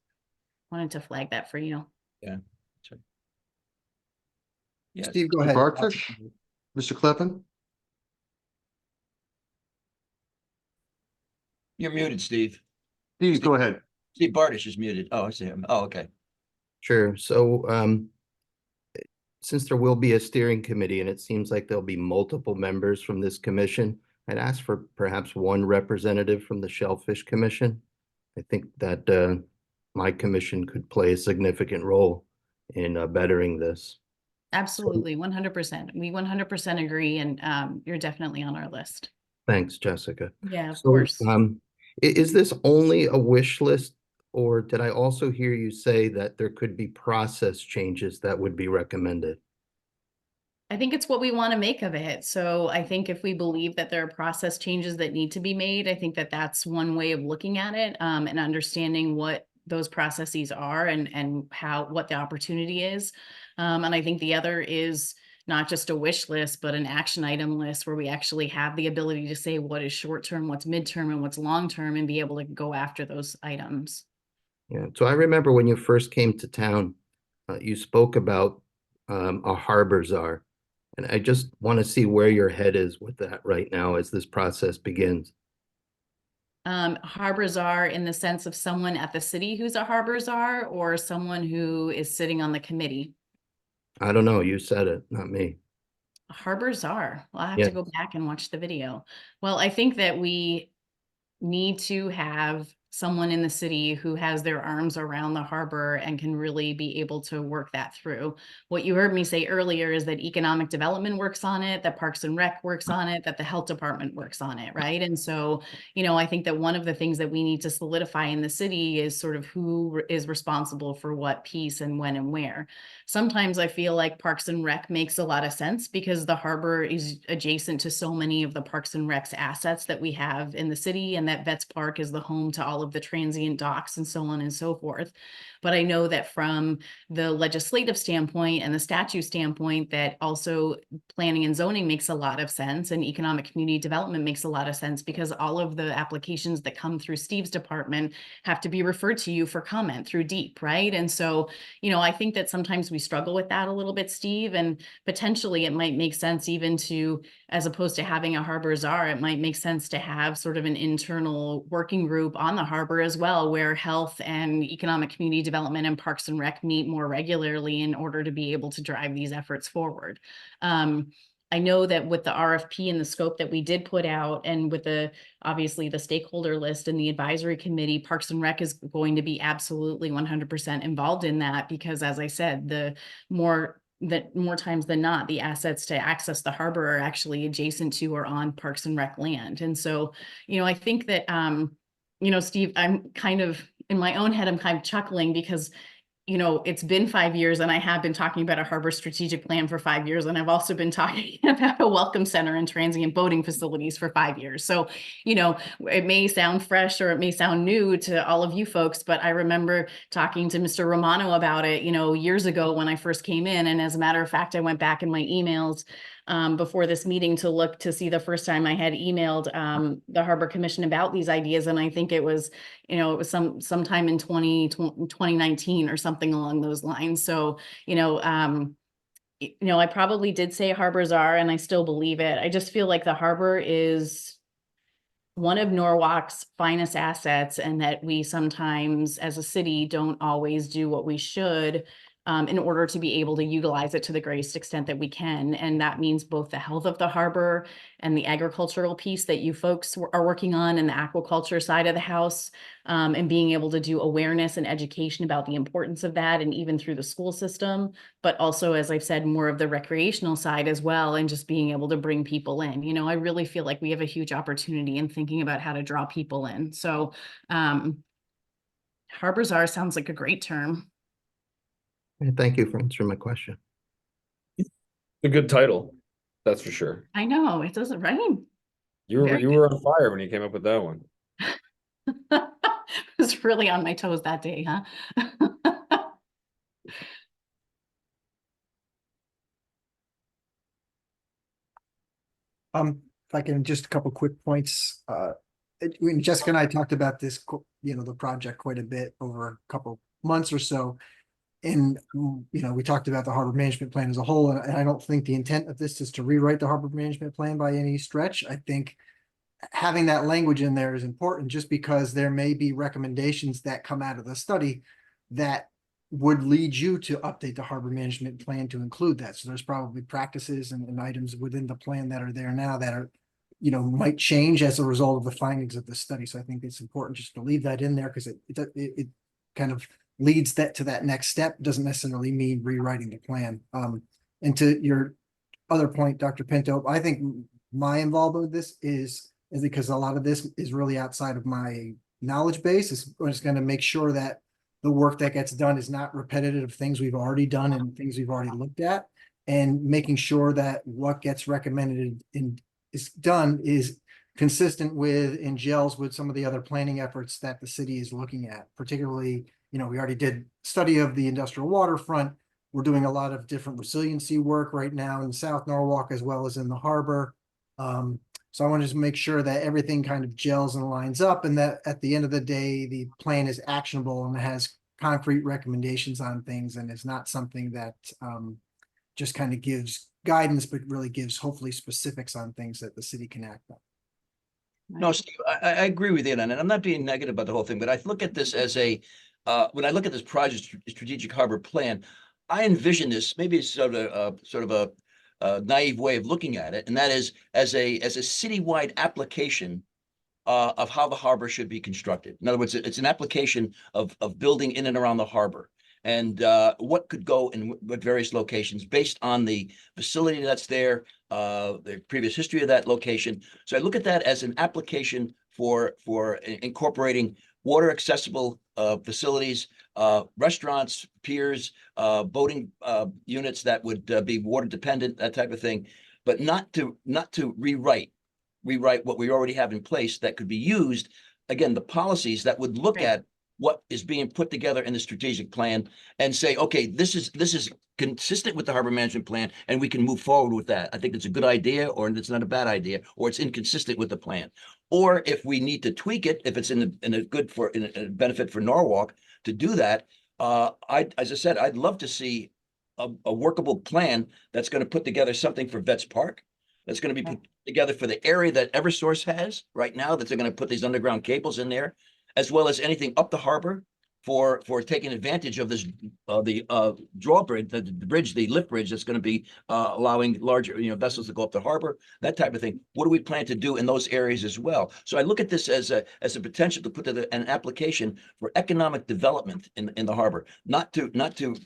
wanted to flag that for you. Yeah. Yes. Steve, go ahead. Bartish, Mr. Kleppen? You're muted, Steve. Steve, go ahead. Steve Bartish is muted. Oh, I see him. Oh, okay. Sure. So since there will be a steering committee and it seems like there'll be multiple members from this commission, I'd ask for perhaps one representative from the Shellfish Commission. I think that my commission could play a significant role in bettering this. Absolutely, 100%. We 100% agree, and you're definitely on our list. Thanks, Jessica. Yeah, of course. Is this only a wish list, or did I also hear you say that there could be process changes that would be recommended? I think it's what we want to make of it. So I think if we believe that there are process changes that need to be made, I think that that's one way of looking at it, and understanding what those processes are and what the opportunity is. And I think the other is not just a wish list, but an action item list where we actually have the ability to say what is short-term, what's midterm, and what's long-term, and be able to go after those items. Yeah, so I remember when you first came to town, you spoke about a harbor czar. And I just want to see where your head is with that right now as this process begins. Harbor czar in the sense of someone at the city who's a harbor czar, or someone who is sitting on the committee? I don't know. You said it, not me. Harbor czar. Well, I have to go back and watch the video. Well, I think that we need to have someone in the city who has their arms around the harbor and can really be able to work that through. What you heard me say earlier is that economic development works on it, that Parks and Rec works on it, that the health department works on it, right? And so, you know, I think that one of the things that we need to solidify in the city is sort of who is responsible for what piece and when and where. Sometimes I feel like Parks and Rec makes a lot of sense because the harbor is adjacent to so many of the Parks and Rec's assets that we have in the city, and that Vets Park is the home to all of the transient docks and so on and so forth. But I know that from the legislative standpoint and the statute standpoint, that also planning and zoning makes a lot of sense, and economic community development makes a lot of sense, because all of the applications that come through Steve's department have to be referred to you for comment through DEEP, right? And so, you know, I think that sometimes we struggle with that a little bit, Steve, and potentially it might make sense even to, as opposed to having a harbor czar, it might make sense to have sort of an internal working group on the harbor as well, where health and economic community development and Parks and Rec meet more regularly in order to be able to drive these efforts forward. I know that with the RFP and the scope that we did put out, and with the, obviously the stakeholder list and the advisory committee, Parks and Rec is going to be absolutely 100% involved in that, because as I said, the more times than not, the assets to access the harbor are actually adjacent to or on Parks and Rec land. And so, you know, I think that, you know, Steve, I'm kind of, in my own head, I'm kind of chuckling because, you know, it's been 5 years and I have been talking about a harbor strategic plan for 5 years. And I've also been talking about a welcome center and transient boating facilities for 5 years. So, you know, it may sound fresh or it may sound new to all of you folks, but I remember talking to Mr. Romano about it, you know, years ago when I first came in. And as a matter of fact, I went back in my emails before this meeting to look to see the first time I had emailed the Harbor Commission about these ideas. And I think it was, you know, it was sometime in 2019 or something along those lines. So, you know, I probably did say harbor czar, and I still believe it. I just feel like the harbor is one of Norwalk's finest assets, and that we sometimes as a city don't always do what we should in order to be able to utilize it to the greatest extent that we can. And that means both the health of the harbor and the agricultural piece that you folks are working on, and the aquaculture side of the house, and being able to do awareness and education about the importance of that, and even through the school system, but also, as I've said, more of the recreational side as well, and just being able to bring people in. You know, I really feel like we have a huge opportunity in thinking about how to draw people in. So harbor czar sounds like a great term. And thank you for answering my question. It's a good title, that's for sure. I know, it doesn't rhyme. You were on fire when you came up with that one. I was really on my toes that day, huh? If I can, just a couple quick points. When Jessica and I talked about this, you know, the project quite a bit over a couple months or so. And, you know, we talked about the harbor management plan as a whole, and I don't think the intent of this is to rewrite the harbor management plan by any stretch. I think having that language in there is important, just because there may be recommendations that come out of the study that would lead you to update the harbor management plan to include that. So there's probably practices and items within the plan that are there now that are, you know, might change as a result of the findings of the study. So I think it's important just to leave that in there, because it kind of leads that to that next step. Doesn't necessarily mean rewriting the plan. And to your other point, Dr. Pinto, I think my involvement with this is because a lot of this is really outside of my knowledge base. It's going to make sure that the work that gets done is not repetitive of things we've already done and things we've already looked at, and making sure that what gets recommended and is done is consistent with and gels with some of the other planning efforts that the city is looking at. Particularly, you know, we already did study of the industrial waterfront. We're doing a lot of different resiliency work right now in South Norwalk as well as in the harbor. So I want to just make sure that everything kind of gels and lines up, and that at the end of the day, the plan is actionable and has concrete recommendations on things, and is not something that just kind of gives guidance, but really gives hopefully specifics on things that the city can act on. No, Steve, I agree with you on it. I'm not being negative about the whole thing, but I look at this as a, when I look at this project strategic harbor plan, I envision this, maybe it's sort of a naive way of looking at it, and that is as a citywide application of how the harbor should be constructed. In other words, it's an application of building in and around the harbor. And what could go in what various locations based on the facility that's there, the previous history of that location. So I look at that as an application for incorporating water accessible facilities, restaurants, piers, boating units that would be water dependent, that type of thing, but not to rewrite what we already have in place that could be used. Again, the policies that would look at what is being put together in the strategic plan and say, okay, this is consistent with the harbor management plan, and we can move forward with that. I think it's a good idea, or it's not a bad idea, or it's inconsistent with the plan. Or if we need to tweak it, if it's in a benefit for Norwalk to do that, as I said, I'd love to see a workable plan that's going to put together something for Vets Park, that's going to be put together for the area that Eversource has right now, that they're going to put these underground cables in there, as well as anything up the harbor for taking advantage of this the drawbridge, the lift bridge that's going to be allowing larger vessels to go up the harbor, that type of thing. What do we plan to do in those areas as well? So I look at this as a potential to put an application for economic development in the harbor, not to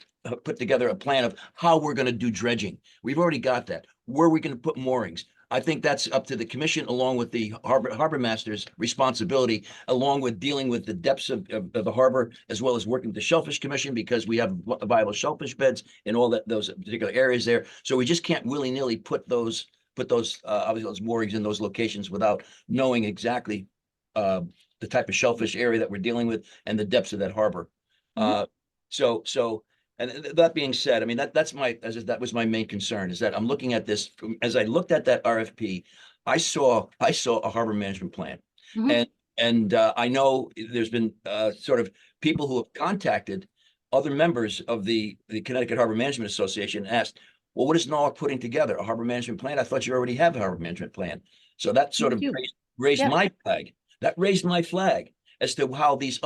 put together a plan of how we're going to do dredging. We've already got that. Where are we going to put moorings? I think that's up to the commission, along with the harbor master's responsibility, along with dealing with the depths of the harbor, as well as working with the Shellfish Commission, because we have viable shellfish beds in all those particular areas there. So we just can't willy-nilly put those obviously those moorings in those locations without knowing exactly the type of shellfish area that we're dealing with and the depths of that harbor. And that being said, I mean, that was my main concern, is that I'm looking at this, as I looked at that RFP, I saw a harbor management plan. And I know there's been sort of people who have contacted other members of the Connecticut Harbor Management Association and asked, well, what is Norwalk putting together? A harbor management plan? I thought you already have a harbor management plan. So that sort of raised my flag. That raised my flag as to how these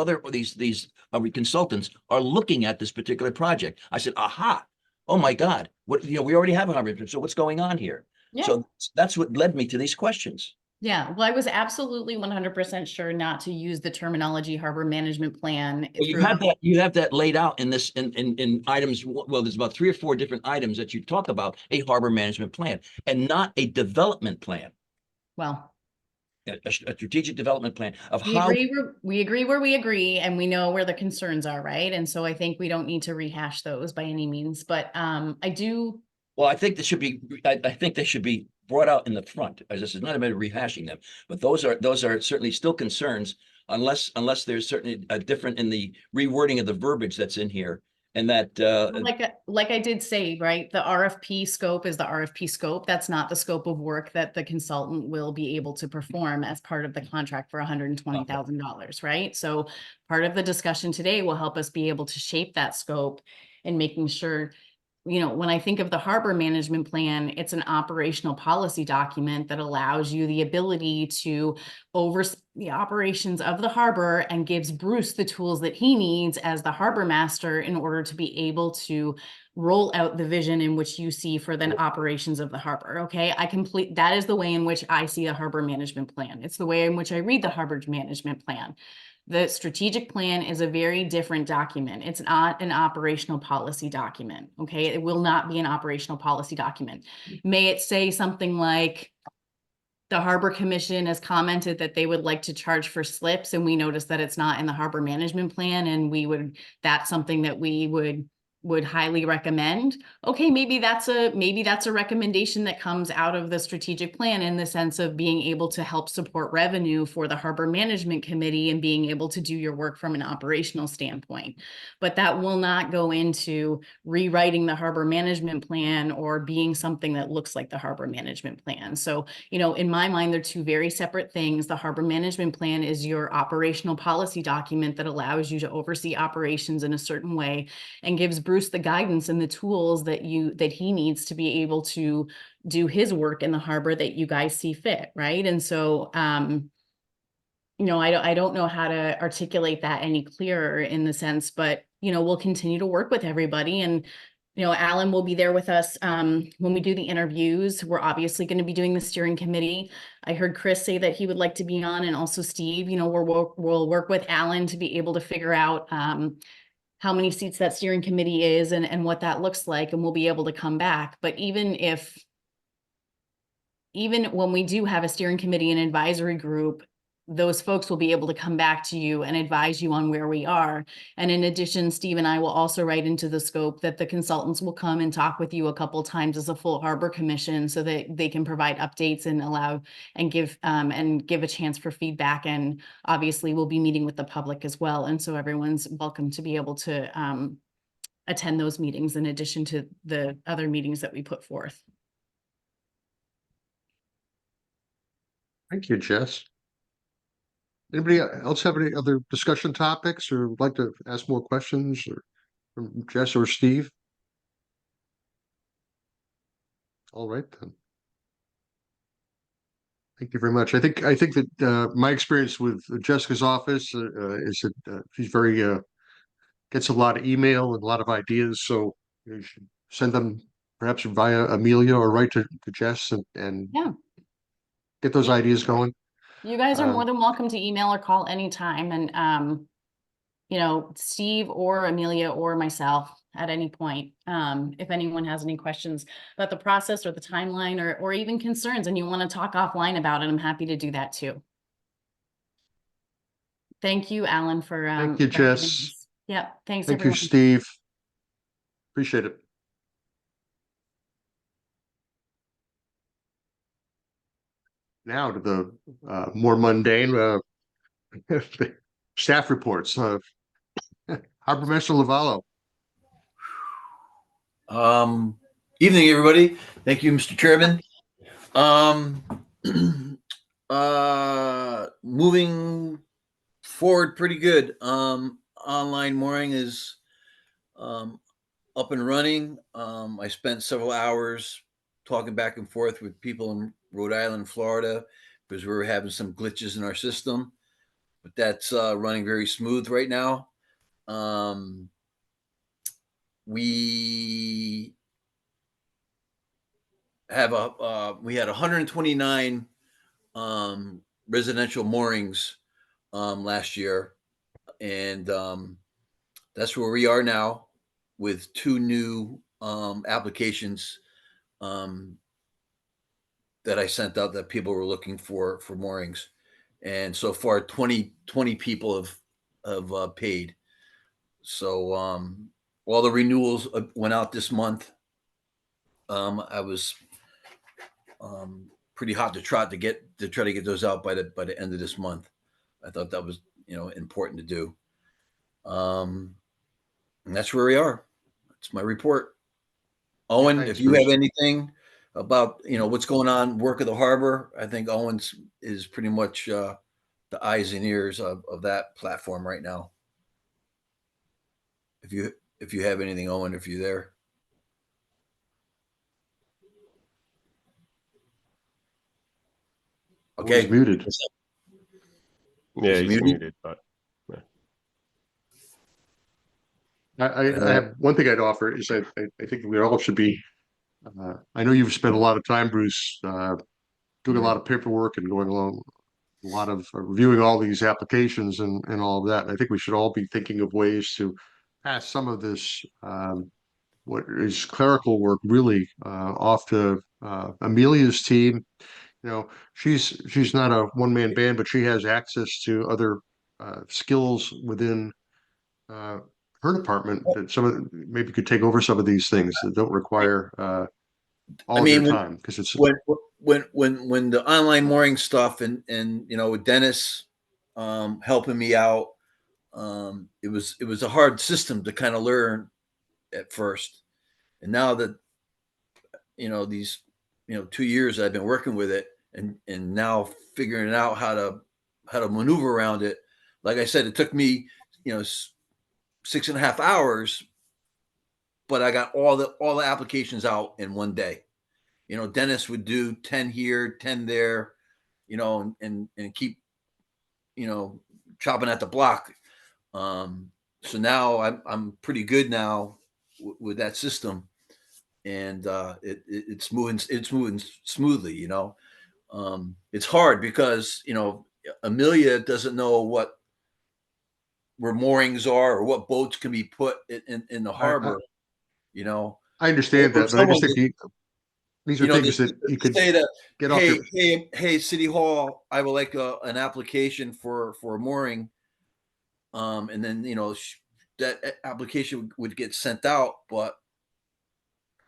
consultants are looking at this particular project. I said, aha, oh my God, we already have a harbor management, so what's going on here? So that's what led me to these questions. Yeah, well, I was absolutely 100% sure not to use the terminology harbor management plan. Well, you have that laid out in this in items. Well, there's about 3 or 4 different items that you talk about a harbor management plan and not a development plan. Well, a strategic development plan of we agree where we agree, and we know where the concerns are, right? And so I think we don't need to rehash those by any means, but I do. Well, I think I think they should be brought out in the front. As this is not about rehashing them, but those are certainly still concerns, unless there's certainly a different in the rewording of the verbiage that's in here. And that like I did say, right, the RFP scope is the RFP scope. That's not the scope of work that the consultant will be able to perform as part of the contract for $120,000, right? So part of the discussion today will help us be able to shape that scope and making sure, when I think of the harbor management plan, it's an operational policy document that allows you the ability to oversee the operations of the harbor and gives Bruce the tools that he needs as the harbor master in order to be able to roll out the vision in which you see for the operations of the harbor. Okay, that is the way in which I see a harbor management plan. It's the way in which I read the harbor management plan. The strategic plan is a very different document. It's not an operational policy document, okay? It will not be an operational policy document. May it say something like, the Harbor Commission has commented that they would like to charge for slips, and we noticed that it's not in the harbor management plan, and that's something that we would highly recommend. Okay, maybe that's a recommendation that comes out of the strategic plan in the sense of being able to help support revenue for the Harbor Management Committee and being able to do your work from an operational standpoint. But that will not go into rewriting the harbor management plan or being something that looks like the harbor management plan. So, in my mind, they're two very separate things. The harbor management plan is your operational policy document that allows you to oversee operations in a certain way and gives Bruce the guidance and the tools that he needs to be able to do his work in the harbor that you guys see fit, right? And so I don't know how to articulate that any clearer in the sense, but we'll continue to work with everybody, and Alan will be there with us when we do the interviews. We're obviously going to be doing the steering committee. I heard Chris say that he would like to be on, and also Steve. We'll work with Alan to be able to figure out how many seats that steering committee is and what that looks like, and we'll be able to come back. But even when we do have a steering committee and advisory group, those folks will be able to come back to you and advise you on where we are. And in addition, Steve and I will also write into the scope that the consultants will come and talk with you a couple times as a full Harbor Commission, so that they can provide updates and allow and give a chance for feedback. And obviously we'll be meeting with the public as well. And so everyone's welcome to be able to attend those meetings in addition to the other meetings that we put forth. Thank you, Jess. Anybody else have any other discussion topics or would like to ask more questions or from Jess or Steve? All right, then. Thank you very much. I think that my experience with Jessica's office is that she's very gets a lot of email and a lot of ideas. So you should send them perhaps via Amelia or write to Jess and Yeah. get those ideas going. You guys are more than welcome to email or call anytime. And, Steve or Amelia or myself at any point, if anyone has any questions about the process or the timeline or even concerns and you want to talk offline about it, I'm happy to do that too. Thank you, Alan, for thank you, Jess. Yep. Thanks. Thank everyone. you, Steve. Appreciate it. Now to the more mundane staff reports. Harbor Master Lavallo. Evening, everybody. Thank you, Mr. Chairman. Moving forward pretty good. Online mooring is up and running. I spent several hours talking back and forth with people in Rhode Island, Florida, because we were having some glitches in our system, but that's running very smooth right now. We have we had 129 residential moorings last year, and that's where we are now with 2 new applications that I sent out that people were looking for moorings. And so far 20 people have paid. So all the renewals went out this month. I was pretty hot to trot to try to get those out by the end of this month. I thought that was important to do. And that's where we are. That's my report. Owen, Thanks, if you Bruce. have anything about what's going on, work of the harbor, I think Owens is pretty much the eyes and ears of that platform right now. If you have anything, Owen, if you're there. Okay. He's muted. Yeah, he's muted, but I have one thing I'd offer is I think we all should be. I know you've spent a lot of time, Bruce, doing a lot of paperwork and going along a lot of reviewing all these applications and all of that. I think we should all be thinking of ways to pass some of this what is clerical work really off to Amelia's team. She's not a one-man band, but she has access to other skills within her department that maybe could take over some of these things that don't require all of your time, because it's when the online mooring stuff and with Dennis helping me out, it was a hard system to kind of learn at first, and now that these 2 years I've been working with it and now figuring out how to maneuver around it. Like I said, it took me 6.5 hours, but I got all the applications out in one day. Dennis would do 10 here, 10 there, and keep, chopping at the block. So now I'm pretty good now with that system, and it's moving smoothly. You know, it's hard because Amelia doesn't know where moorings are or what boats can be put in the harbor. I understand that, but I just think these are things that you could say that, get off your. hey, City Hall, I would like an application for a mooring. And then, that application would get sent out, but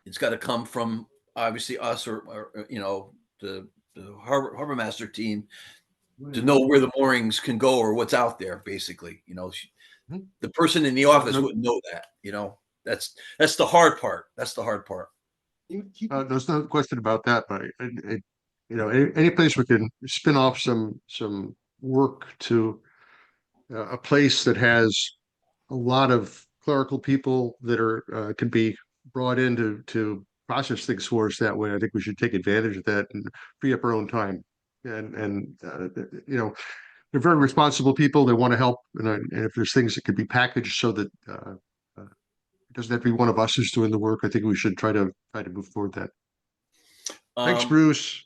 it's got to come from obviously us or the harbor master team to know where the moorings can go or what's out there. Basically, the person in the office wouldn't know that. That's the hard part. That's the hard part. There's no question about that, but any place we can spin off some work to a place that has a lot of clerical people that are can be brought in to process things for us that way. I think we should take advantage of that and free up our own time. And they're very responsible people. They want to help, and if there's things that could be packaged so that it doesn't have to be one of us who's doing the work, I think we should try to move forward that. Thanks, Bruce.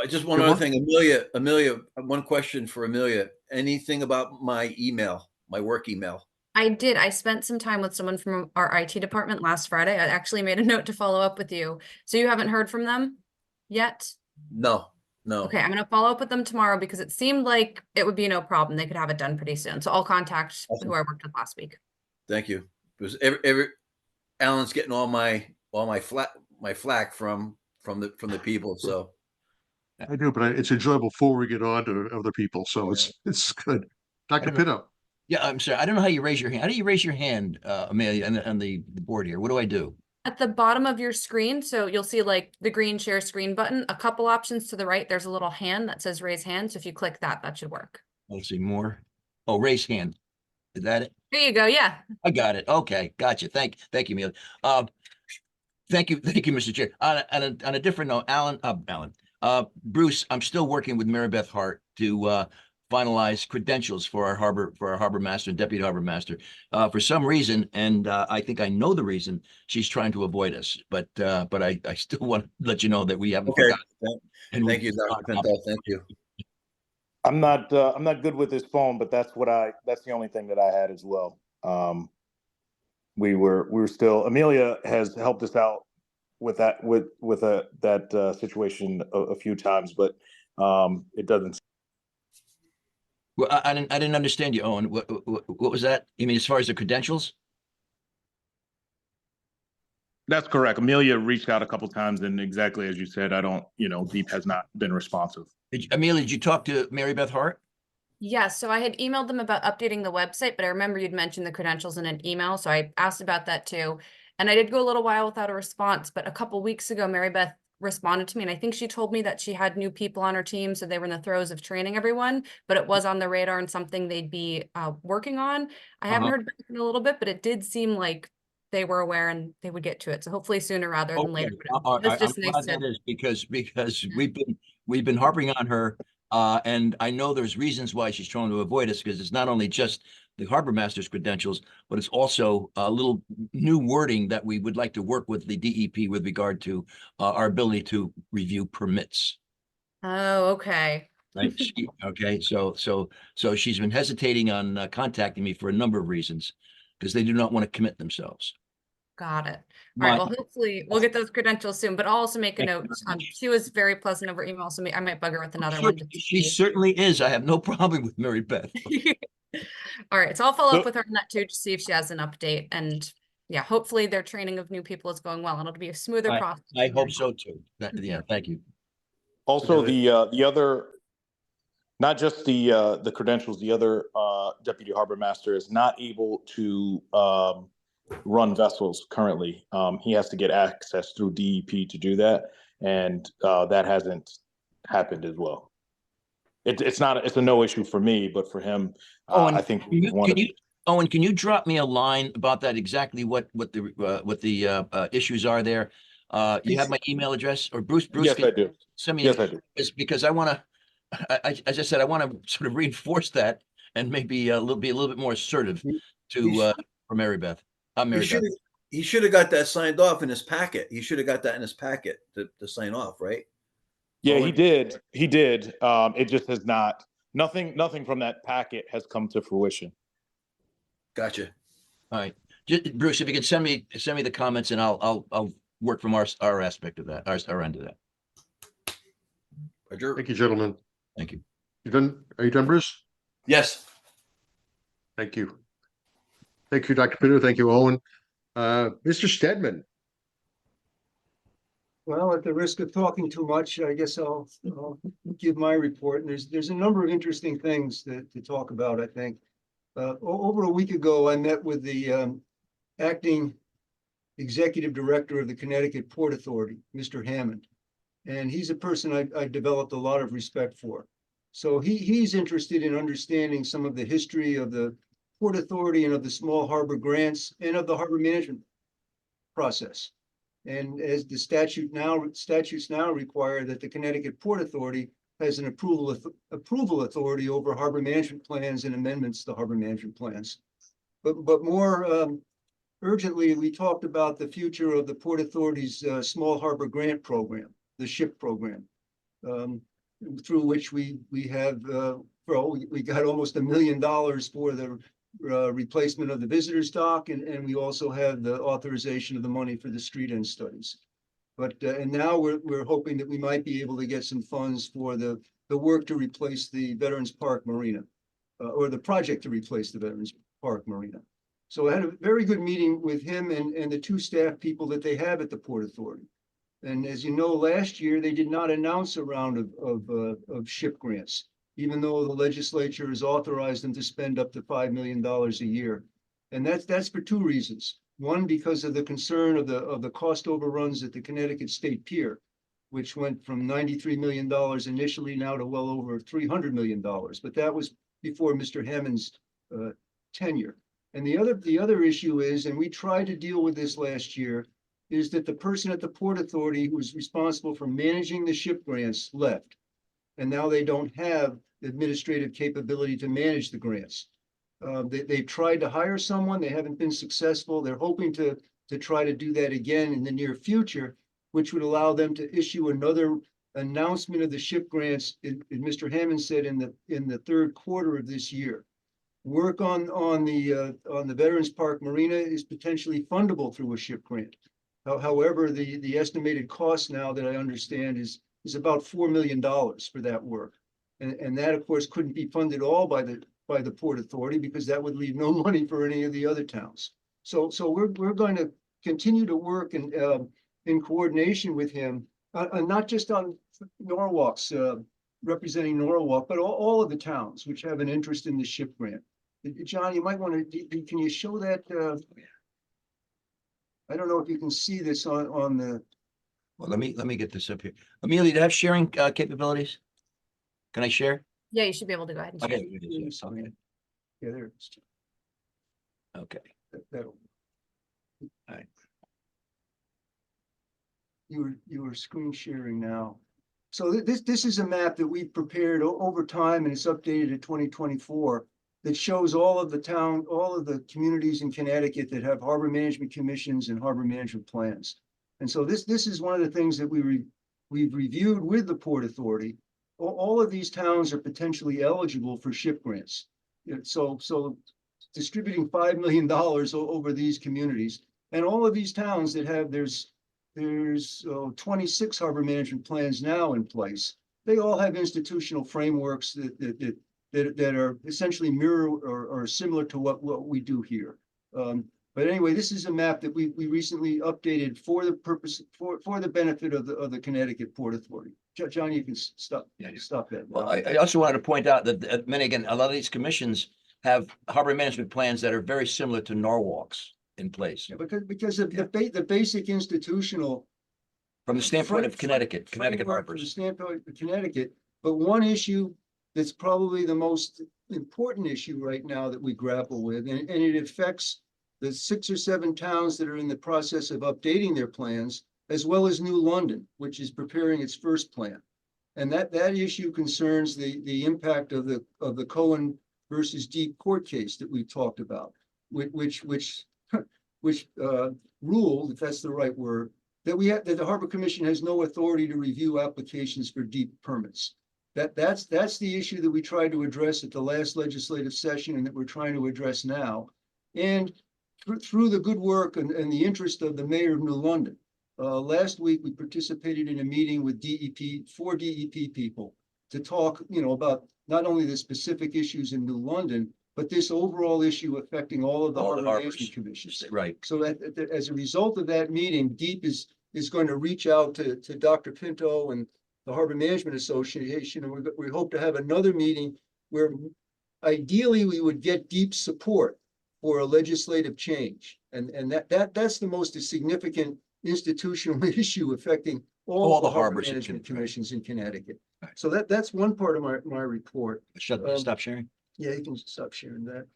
Just one other thing, Amelia, one question for Amelia. Anything about my email, my work email? I did. I spent some time with someone from our IT department last Friday. I actually made a note to follow up with you. So you haven't heard from them yet? No. Okay, I'm going to follow up with them tomorrow because it seemed like it would be no problem. They could have it done pretty soon. So I'll contact who I worked with last week. Thank you. Because Alan's getting all my flack from the people. So I do, but it's enjoyable before we get on to other people. So it's good. Dr. Pinto. Yeah, I'm sorry. I don't know how you raise your hand. How do you raise your hand, Amelia, on the board here? What do I do? At the bottom of your screen, so you'll see like the green share screen button, a couple options to the right, there's a little hand that says raise hand. So if you click that, that should work. Let's see more. Oh, raise hand. Is that it? There you go. Yeah. I got it. Okay. Gotcha. Thank you, Amelia. Thank you, Mr. Chair. On a different note, Alan, Bruce, I'm still working with Mary Beth Hart to finalize credentials for our harbor master and deputy harbor master. For some reason, and I think I know the reason, she's trying to avoid us. But I still want to let you know that we haven't forgotten. Thank you, Dr. Pinto. Thank you. I'm not good with this phone, but that's the only thing that I had as well. We were still, Amelia has helped us out with that that situation a few times, but it doesn't. Well, I didn't understand you, Owen. What was that? You mean as far as the credentials? That's correct. Amelia reached out a couple times, and exactly as you said, Deep has not been responsive. Amelia, did you talk to Mary Beth Hart? Yes. So I had emailed them about updating the website, but I remember you'd mentioned the credentials in an email. So I asked about that too. And I did go a little while without a response, but a couple weeks ago, Mary Beth responded to me. And I think she told me that she had new people on her team. So they were in the throes of training everyone, but it was on the radar and something they'd be working on. I haven't heard back in a little bit, but it did seem like they were aware and they would get to it. So hopefully sooner rather than later. It's just nice that is because we've been harping on her. And I know there's reasons why she's trying to avoid us, because it's not only just the harbor master's credentials, but it's also a little new wording that we would like to work with the DEP with regard to our ability to review permits. Oh, okay. Right. Okay. So she's been hesitating on contacting me for a number of reasons, because they do not want to commit themselves. Got it. All right. Well, hopefully we'll get those credentials soon, but I'll also make a note. She was very pleasant over email, so I might bug her with another one. She certainly is. I have no problem with Mary Beth. All right. So I'll follow up with her on that too, to see if she has an update. And yeah, hopefully their training of new people is going well and it'll be a smoother process. I hope so too. Yeah. Thank you. Also, the other, not just the credentials, the other deputy harbor master is not able to run vessels currently. He has to get access through DEP to do that, and that hasn't happened as well. It's a no issue for me, but for him, I think Owen, can you drop me a line about that, exactly what the issues are there? You have my email address, or Bruce? Yes, I do. Send me. Yes, I do. Because I want to, as I said, I want to sort of reinforce that and maybe be a little bit more assertive to for Mary Beth. he should have got that signed off in his packet. He should have got that in his packet to sign off, right? Yeah, he did. He did. It just has not, nothing from that packet has come to fruition. Gotcha. All right. Bruce, if you can send me the comments and I'll work from our aspect of that, our end of that. Roger. Thank you, gentlemen. Thank you. You done? Are you done, Bruce? Yes. Thank you. Thank you, Dr. Pino. Thank you, Owen. Mr. Stedman. Well, at the risk of talking too much, I guess I'll give my report. And there's a number of interesting things to talk about, I think. Over a week ago, I met with the acting executive director of the Connecticut Port Authority, Mr. Hammond. And he's a person I developed a lot of respect for. So he's interested in understanding some of the history of the Port Authority and of the small harbor grants and of the harbor management process. And as the statutes now require that the Connecticut Port Authority has an approval authority over harbor management plans and amendments to harbor management plans. But more urgently, we talked about the future of the Port Authority's small harbor grant program, the SHIP program, through which we have we got almost $1 million for the replacement of the visitors dock, and we also have the authorization of the money for the street end studies. But and now we're hoping that we might be able to get some funds for the work to replace the Veterans Park Marina, or the project to replace the Veterans Park Marina. So I had a very good meeting with him and the two staff people that they have at the Port Authority. And as you know, last year they did not announce a round of SHIP grants, even though the legislature has authorized them to spend up to $5 million a year. And that's for two reasons. One, because of the concern of the cost overruns at the Connecticut State Pier, which went from $93 million initially now to well over $300 million. But that was before Mr. Hammond's tenure. And the other issue is, and we tried to deal with this last year, is that the person at the Port Authority who was responsible for managing the SHIP grants left. And now they don't have administrative capability to manage the grants. They've tried to hire someone, they haven't been successful. They're hoping to try to do that again in the near future, which would allow them to issue another announcement of the SHIP grants, Mr. Hammond said, in the third quarter of this year. Work on the Veterans Park Marina is potentially fundable through a SHIP grant. However, the estimated cost now that I understand is about $4 million for that work. And that, of course, couldn't be funded all by the Port Authority, because that would leave no money for any of the other towns. So we're going to continue to work in coordination with him, not just on Norwalk's, representing Norwalk, but all of the towns which have an interest in the SHIP grant. John, you might want to, can you show that? I don't know if you can see this on the. Well, let me get this up here. Amelia, do you have sharing capabilities? Can I share? Yeah, you should be able to go ahead and share. Okay. Okay. Yeah, there it is. Okay. That'll. All right. You were screen sharing now. So this is a map that we've prepared over time, and it's updated to 2024. That shows all of the communities in Connecticut that have harbor management commissions and harbor management plans. And so this is one of the things that we've reviewed with the Port Authority. All of these towns are potentially eligible for SHIP grants. So distributing $5 million over these communities, and all of these towns that have there's 26 harbor management plans now in place. They all have institutional frameworks that are essentially mirror or similar to what we do here. But anyway, this is a map that we recently updated for the purpose for the benefit of the Connecticut Port Authority. John, you can stop that. Well, I also wanted to point out that a lot of these commissions have harbor management plans that are very similar to Norwalk's in place. Yeah, because of the basic institutional. From the standpoint of Connecticut harbors. From the standpoint of Connecticut, but one issue that's probably the most important issue right now that we grapple with, and it affects the 6 or 7 towns that are in the process of updating their plans, as well as New London, which is preparing its first plan. And that issue concerns the impact of the Cohen versus Deep court case that we talked about, which which ruled, if that's the right word, that that the Harbor Commission has no authority to review applications for deep permits. That's the issue that we tried to address at the last legislative session and that we're trying to address now. And through the good work and the interest of the mayor of New London, last week we participated in a meeting with four DEP people to talk, about not only the specific issues in New London, but this overall issue affecting all of the harbor management commissions. Right. So as a result of that meeting, DEP is going to reach out to Dr. Pinto and the Harbor Management Association, and we hope to have another meeting where ideally we would get deep support for a legislative change. And that's the most significant institutional issue affecting all the harbor management commissions in Connecticut. So that's one part of my report. Stop sharing. Yeah, you can stop sharing that.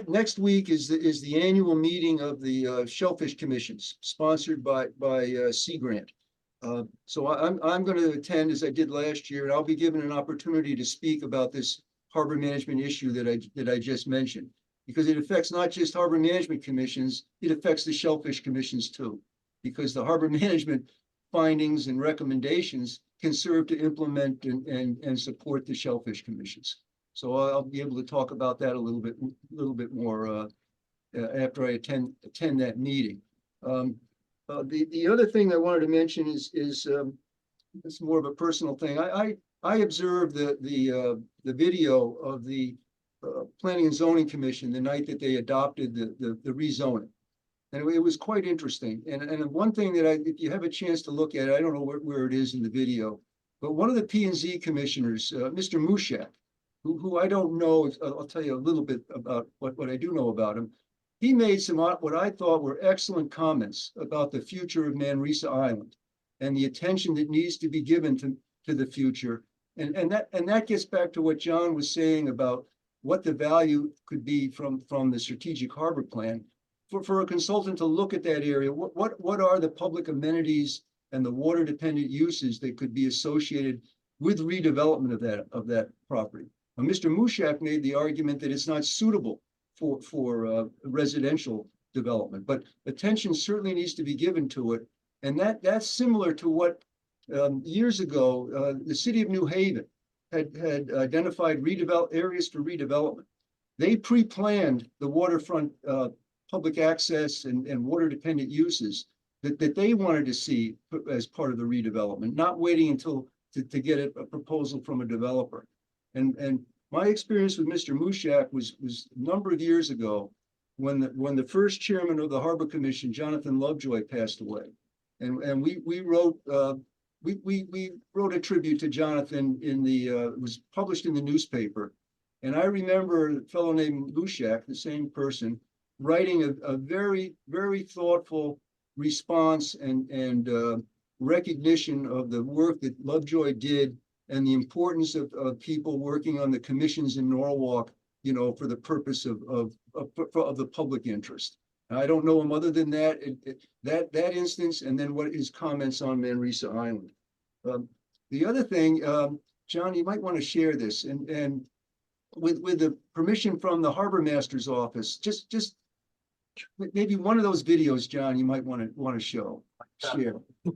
Next week is the annual meeting of the Shellfish Commissions, sponsored by Sea Grant. So I'm going to attend as I did last year, and I'll be given an opportunity to speak about this harbor management issue that I just mentioned, because it affects not just harbor management commissions, it affects the Shellfish Commissions too, because the harbor management findings and recommendations can serve to implement and support the Shellfish Commissions. So I'll be able to talk about that a little bit more after I attend that meeting. The other thing I wanted to mention is it's more of a personal thing. I observed the video of the Planning and Zoning Commission the night that they adopted the rezoning, and it was quite interesting. And one thing that if you have a chance to look at it, I don't know where it is in the video, but one of the P&Z commissioners, Mr. Mushak, who I don't know, I'll tell you a little bit about what I do know about him. He made some what I thought were excellent comments about the future of Manresa Island and the attention that needs to be given to the future. And that gets back to what John was saying about what the value could be from the strategic harbor plan. For a consultant to look at that area, what are the public amenities and the water dependent uses that could be associated with redevelopment of that property? Now, Mr. Mushak made the argument that it's not suitable for residential development, but attention certainly needs to be given to it. And that's similar to what years ago the city of New Haven had identified areas for redevelopment. They pre-planned the waterfront public access and water dependent uses that they wanted to see as part of the redevelopment, not waiting until to get a proposal from a developer. And my experience with Mr. Mushak was a number of years ago when the first chairman of the Harbor Commission, Jonathan Lovejoy, passed away. And we wrote a tribute to Jonathan it was published in the newspaper. And I remember a fellow named Mushak, the same person, writing a very, very thoughtful response and recognition of the work that Lovejoy did and the importance of people working on the commissions in Norwalk, for the purpose of the public interest. I don't know him other than that instance, and then what his comments on Manresa Island. The other thing, John, you might want to share this, and with the permission from the Harbor Master's office, just maybe one of those videos, John, you might want to share.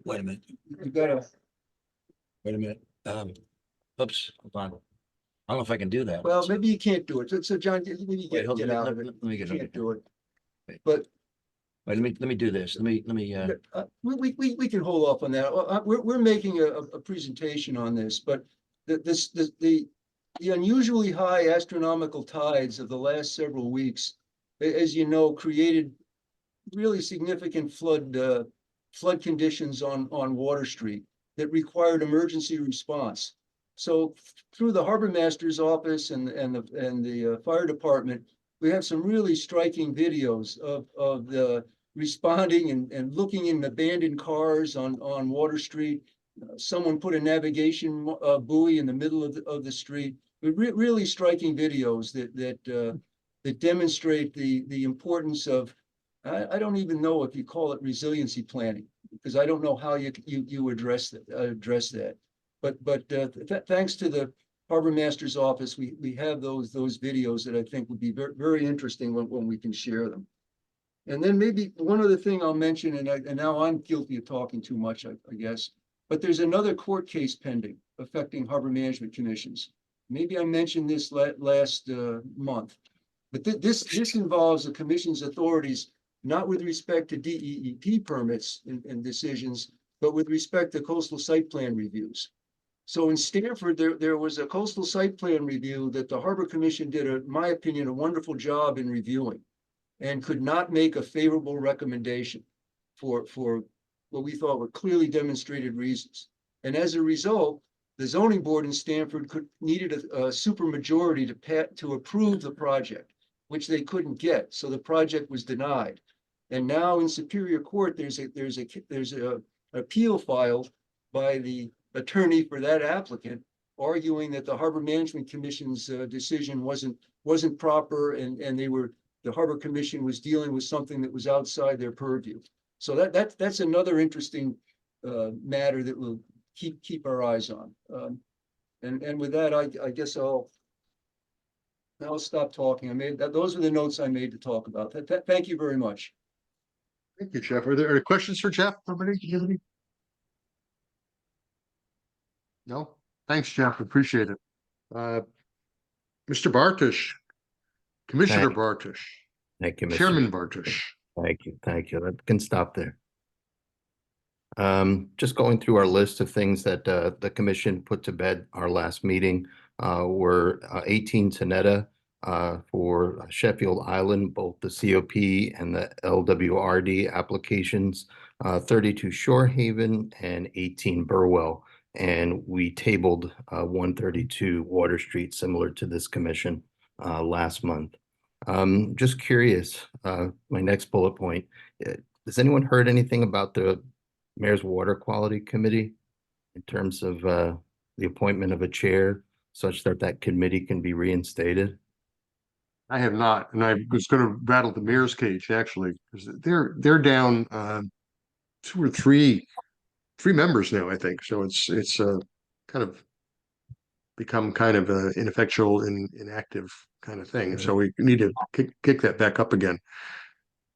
Wait a minute. You gotta. Wait a minute. Oops, hold on. I don't know if I can do that. Well, maybe you can't do it. So John, maybe get out of it. Let me get You can't it. do it. But Wait, let me do this. Let me. we can hold off on that. We're making a presentation on this, but the unusually high astronomical tides of the last several weeks, as you know, created really significant flood conditions on Water Street that required emergency response. So through the Harbor Master's office and the fire department, we have some really striking videos of the responding and looking in abandoned cars on Water Street. Someone put a navigation buoy in the middle of the street. Really striking videos that demonstrate the importance of, I don't even know if you call it resiliency planning, because I don't know how you address that. But thanks to the Harbor Master's office, we have those videos that I think would be very, very interesting when we can share them. And then maybe one other thing I'll mention, and now I'm guilty of talking too much, I guess, but there's another court case pending affecting harbor management commissions. Maybe I mentioned this last month, but this involves the commission's authorities, not with respect to DEEP permits and decisions, but with respect to coastal site plan reviews. So in Stanford, there was a coastal site plan review that the Harbor Commission did, in my opinion, a wonderful job in reviewing, and could not make a favorable recommendation for what we thought were clearly demonstrated reasons. And as a result, the zoning board in Stanford needed a supermajority to approve the project, which they couldn't get. So the project was denied. And now in Superior Court, there's a appeal filed by the attorney for that applicant, arguing that the Harbor Management Commission's decision wasn't proper, and the Harbor Commission was dealing with something that was outside their purview. So that's another interesting matter that we'll keep our eyes on. And with that, I guess I'll stop talking. Those are the notes I made to talk about. Thank you very much. Thank you, Jeff. Are there questions for Jeff? Anybody? No? Thanks, Jeff. Appreciate it. Mr. Bartosh, Commissioner Bartosh. Thank you, Mr. Chairman Bartosh. Thank you. Thank you. That can stop there. Just going through our list of things that the commission put to bed our last meeting were 18 Tenetta for Sheffield Island, both the COP and the LWRD applications, 32 Shorehaven and 18 Burwell. And we tabled 132 Water Street, similar to this commission last month. Just curious, my next bullet point, has anyone heard anything about the Mayor's Water Quality Committee in terms of the appointment of a chair such that committee can be reinstated? I have not, and I was going to battle the mayor's cage actually, because they're down 2 or 3 members now, I think. So it's kind of become kind of an ineffectual and inactive kind of thing. So we need to kick that back up again.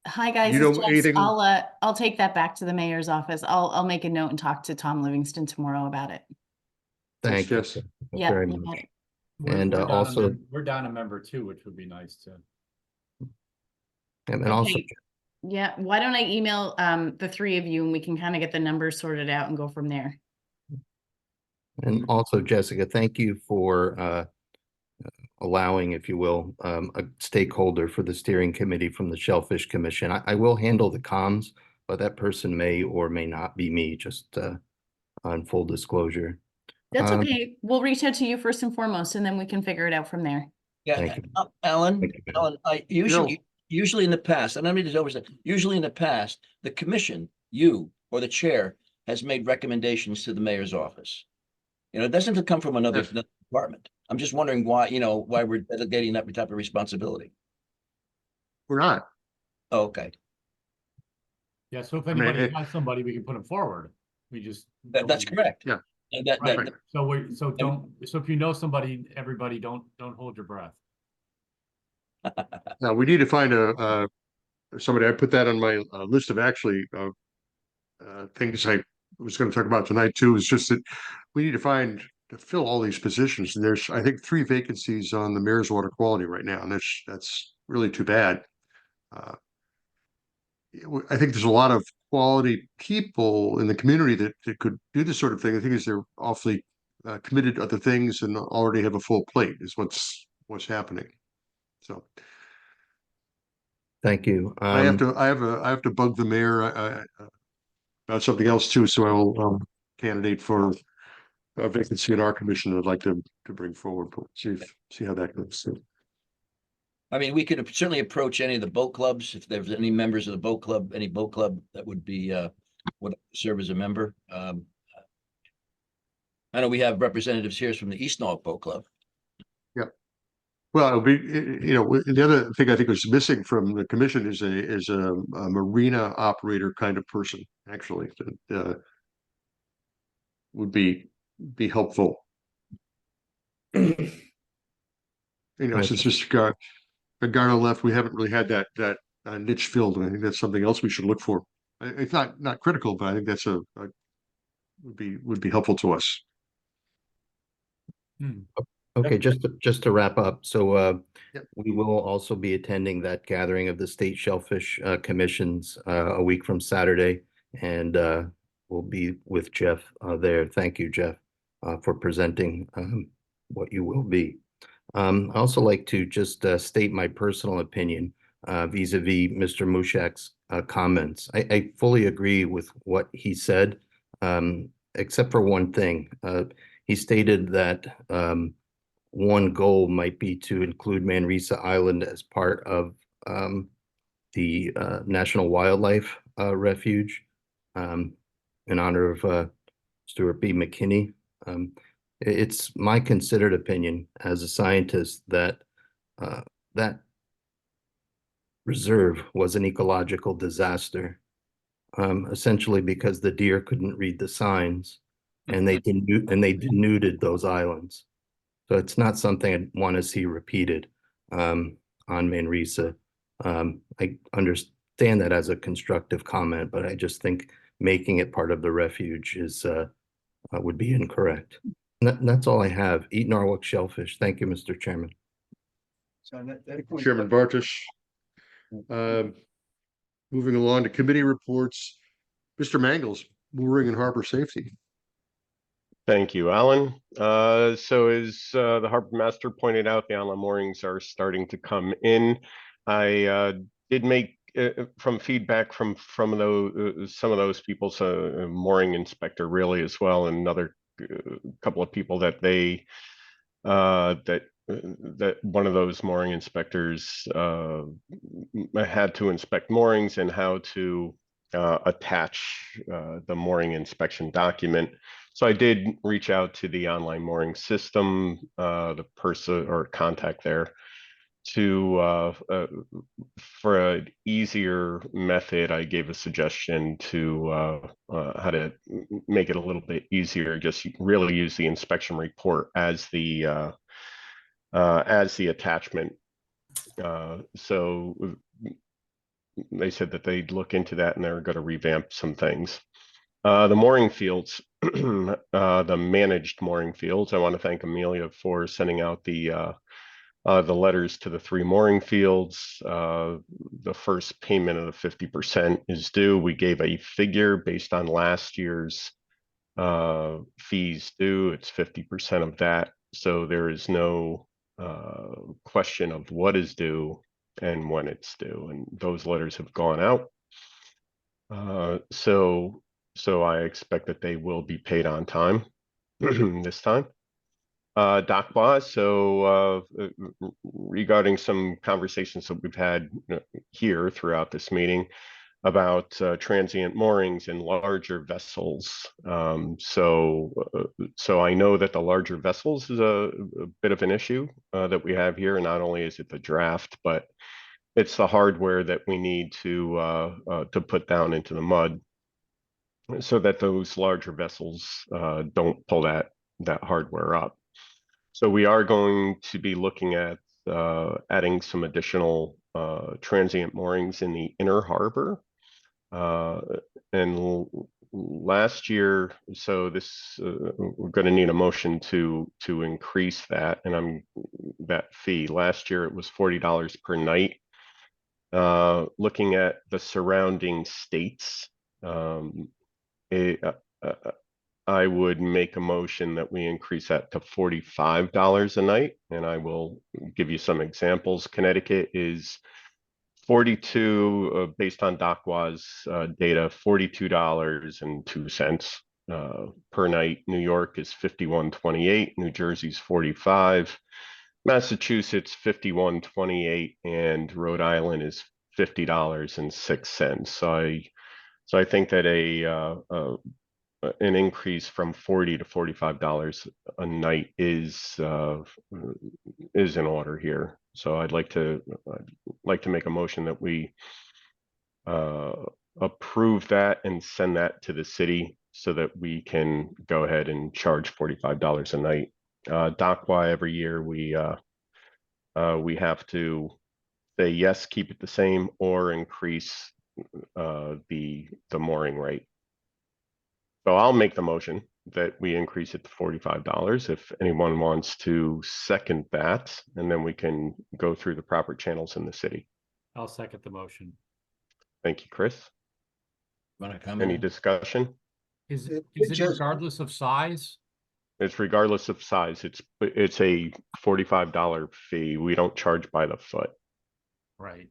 Hi guys, You know it's Jess. anything- I'll take that back to the mayor's office. I'll make a note and talk to Tom Livingston tomorrow about it. Thank you. Jess. Thank you Yeah, very you much. bet. And also, we're down a member too, which would be nice too. and also, Okay. Yeah, why don't I email the 3 of you and we can kind of get the numbers sorted out and go from there. And also, Jessica, thank you for allowing, if you will, a stakeholder for the steering committee from the Shellfish Commission. I will handle the comms, but that person may or may not be me, just on full disclosure. That's okay. We'll reach out to you first and foremost, and then we can figure it out from there. Yeah, Alan, I usually in the past, and I mean, usually in the past, the commission, you or the chair has made recommendations to the mayor's office. You know, it doesn't come from another department. I'm just wondering why, why we're delegating that type of responsibility. We're not. Oh, okay. Yeah, so if anybody has somebody, we can put them forward. We just That's correct. Yeah. And Right. So if you know somebody, everybody don't hold your breath. Now we need to find somebody. I put that on my list of actually things I was going to talk about tonight too. Is just that we need to fill all these positions. And there's, I think, 3 vacancies on the Mayor's Water Quality right now, and that's really too bad. I think there's a lot of quality people in the community that could do this sort of thing. The thing is, they're awfully committed to other things and already have a full plate. Is what's happening. So. Thank you. I have to bug the mayor about something else too. So I will candidate for a vacancy in our commission. I'd like to bring forward. But see how that goes. So. I mean, we could certainly approach any of the boat clubs if there's any members of the boat club, any boat club that would be would serve as a member. I know we have representatives here from the East Norfolk Boat Club. Yeah. Well, it'll be, the other thing I think was missing from the commission is a marina operator kind of person, actually, that would be helpful. Since Mr. Garno left, we haven't really had that niche filled, and I think that's something else we should look for. It's not critical, but I think that's would be helpful to us. Okay, just to wrap up, so Yep. we will also be attending that gathering of the state shellfish commissions a week from Saturday, and we'll be with Jeff there. Thank you, Jeff, for presenting what you will be. I also like to just state my personal opinion vis-a-vis Mr. Mushak's comments. I fully agree with what he said, except for one thing. He stated that one goal might be to include Manresa Island as part of the National Wildlife Refuge in honor of Stuart B. McKinney. It's my considered opinion as a scientist that that reserve was an ecological disaster, essentially because the deer couldn't read the signs, and they denuded those islands. So it's not something I'd want to see repeated on Manresa. I understand that as a constructive comment, but I just think making it part of the refuge is would be incorrect. That's all I have. Eat Norwalk shellfish. Thank you, Mr. Chairman. So Chairman Bartush. Moving along to committee reports, Mr. Mangles, mooring and harbor safety. Thank you, Alan. So as the harbor master pointed out, the online moorings are starting to come in. I did make from feedback from those some of those people, so a mooring inspector really as well, and another couple of people that they that one of those mooring inspectors had to inspect moorings and how to attach the mooring inspection document. So I did reach out to the online mooring system, the person or contact there, to for an easier method. I gave a suggestion to how to make it a little bit easier. Just really use the inspection report as the attachment. So they said that they'd look into that and they're going to revamp some things. The mooring fields, the managed mooring fields. I want to thank Amelia for sending out the letters to the 3 mooring fields. The first payment of the 50% is due. We gave a figure based on last year's fees due. It's 50% of that. So there is no question of what is due and when it's due. And those letters have gone out. So I expect that they will be paid on time this time. DOCWA, so regarding some conversations that we've had here throughout this meeting about transient moorings and larger vessels. So I know that the larger vessels is a bit of an issue that we have here. And not only is it the draft, but it's the hardware that we need to put down into the mud, so that those larger vessels don't pull that hardware up. So we are going to be looking at adding some additional transient moorings in the inner harbor. And last year, so this we're going to need a motion to increase that, and that fee. Last year it was $40 per night. Looking at the surrounding states, I would make a motion that we increase that to $45 a night, and I will give you some examples. Connecticut is 42 based on DOCWA's data, $42.02 per night. New York is $51.28. New Jersey's $45. Massachusetts $51.28, and Rhode Island is $50.06. So I think that an increase from $40 to $45 a night is in order here. So I'd like to make a motion that we approve that and send that to the city so that we can go ahead and charge $45 a night. DOCWA, every year we have to say yes, keep it the same, or increase the mooring rate. So I'll make the motion that we increase it to $45. If anyone wants to second that, and then we can go through the proper channels in the city. I'll second the motion. Thank you, Chris. Want to comment? Any discussion? Is It it just- regardless of size? It's regardless of size. It's a $45 fee. We don't charge by the foot. Right.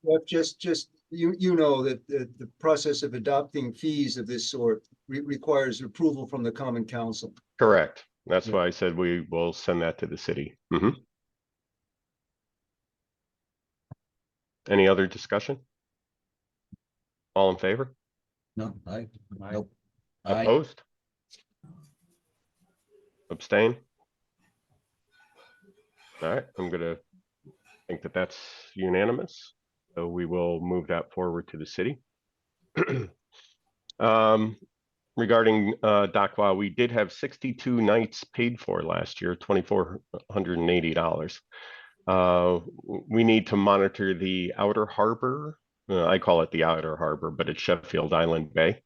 Well, just, you know that the process of adopting fees of this sort requires approval from the Common Council. Correct. That's why I said we will send that to the city. Any other discussion? All in favor? No, nope. Opposed? Abstain? All right, I'm gonna think that that's unanimous. So we will move that forward to the city. Regarding DACWA, we did have 62 nights paid for last year, $2,480. We need to monitor the outer harbor. I call it the outer harbor, but it's Sheffield Island Bay.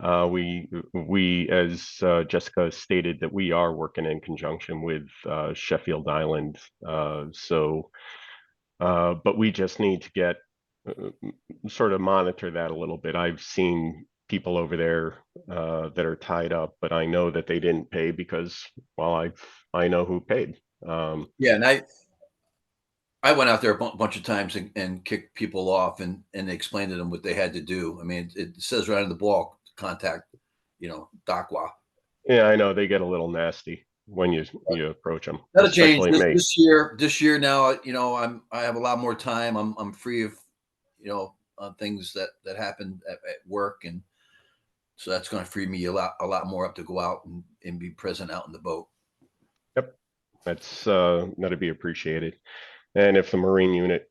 We as Jessica stated, that we are working in conjunction with Sheffield Island. But we just need to get sort of monitor that a little bit. I've seen people over there that are tied up, but I know that they didn't pay because, well, I know who paid. Yeah, and I went out there a bunch of times and kicked people off and explained to them what they had to do. I mean, it says right on the ball, contact, DACWA. Yeah, I know they get a little nasty when you approach them. That'll change especially me. this year. This year now, I have a lot more time. I'm free of, on things that happen at work, and so that's going to free me a lot more up to go out and be present out in the boat. Yep, that's that'd be appreciated. And if the Marine unit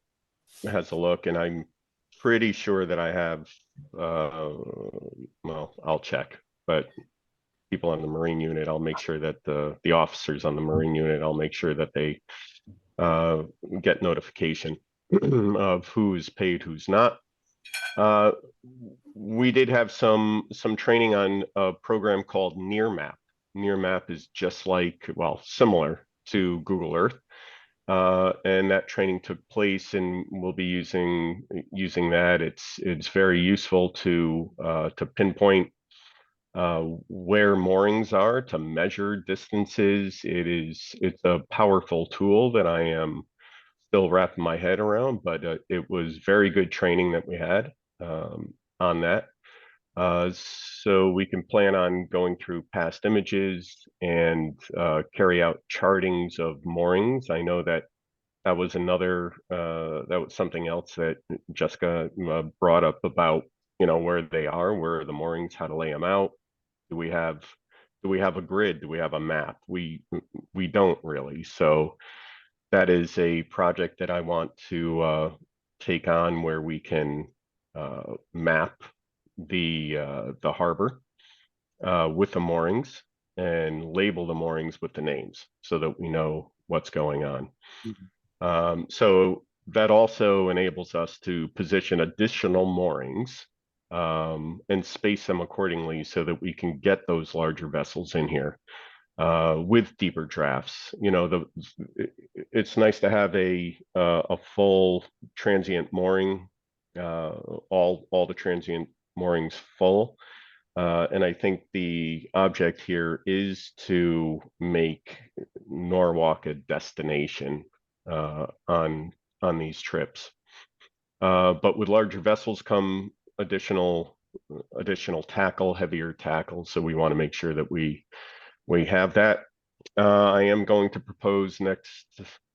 has a look, and I'm pretty sure that I have, well, I'll check, but people on the Marine unit, I'll make sure that the officers on the Marine unit, I'll make sure that they get notification of who's paid, who's not. We did have some training on a program called NearMap. NearMap is just like, well, similar to Google Earth. And that training took place, and we'll be using that. It's very useful to pinpoint where moorings are, to measure distances. It's a powerful tool that I am still wrapping my head around, but it was very good training that we had on that. So we can plan on going through past images and carry out chartings of moorings. I know that was that was something else that Jessica brought up about, where they are, where are the moorings, how to lay them out. Do we have a grid? Do we have a map? We don't really. So that is a project that I want to take on, where we can map the harbor with the moorings and label the moorings with the names so that we know what's going on. So that also enables us to position additional moorings and space them accordingly so that we can get those larger vessels in here with deeper drafts. It's nice to have a full transient mooring, all the transient moorings full. And I think the object here is to make Norwalk a destination on these trips. But with larger vessels come additional tackle, heavier tackle. So we want to make sure that we have that. I am going to propose next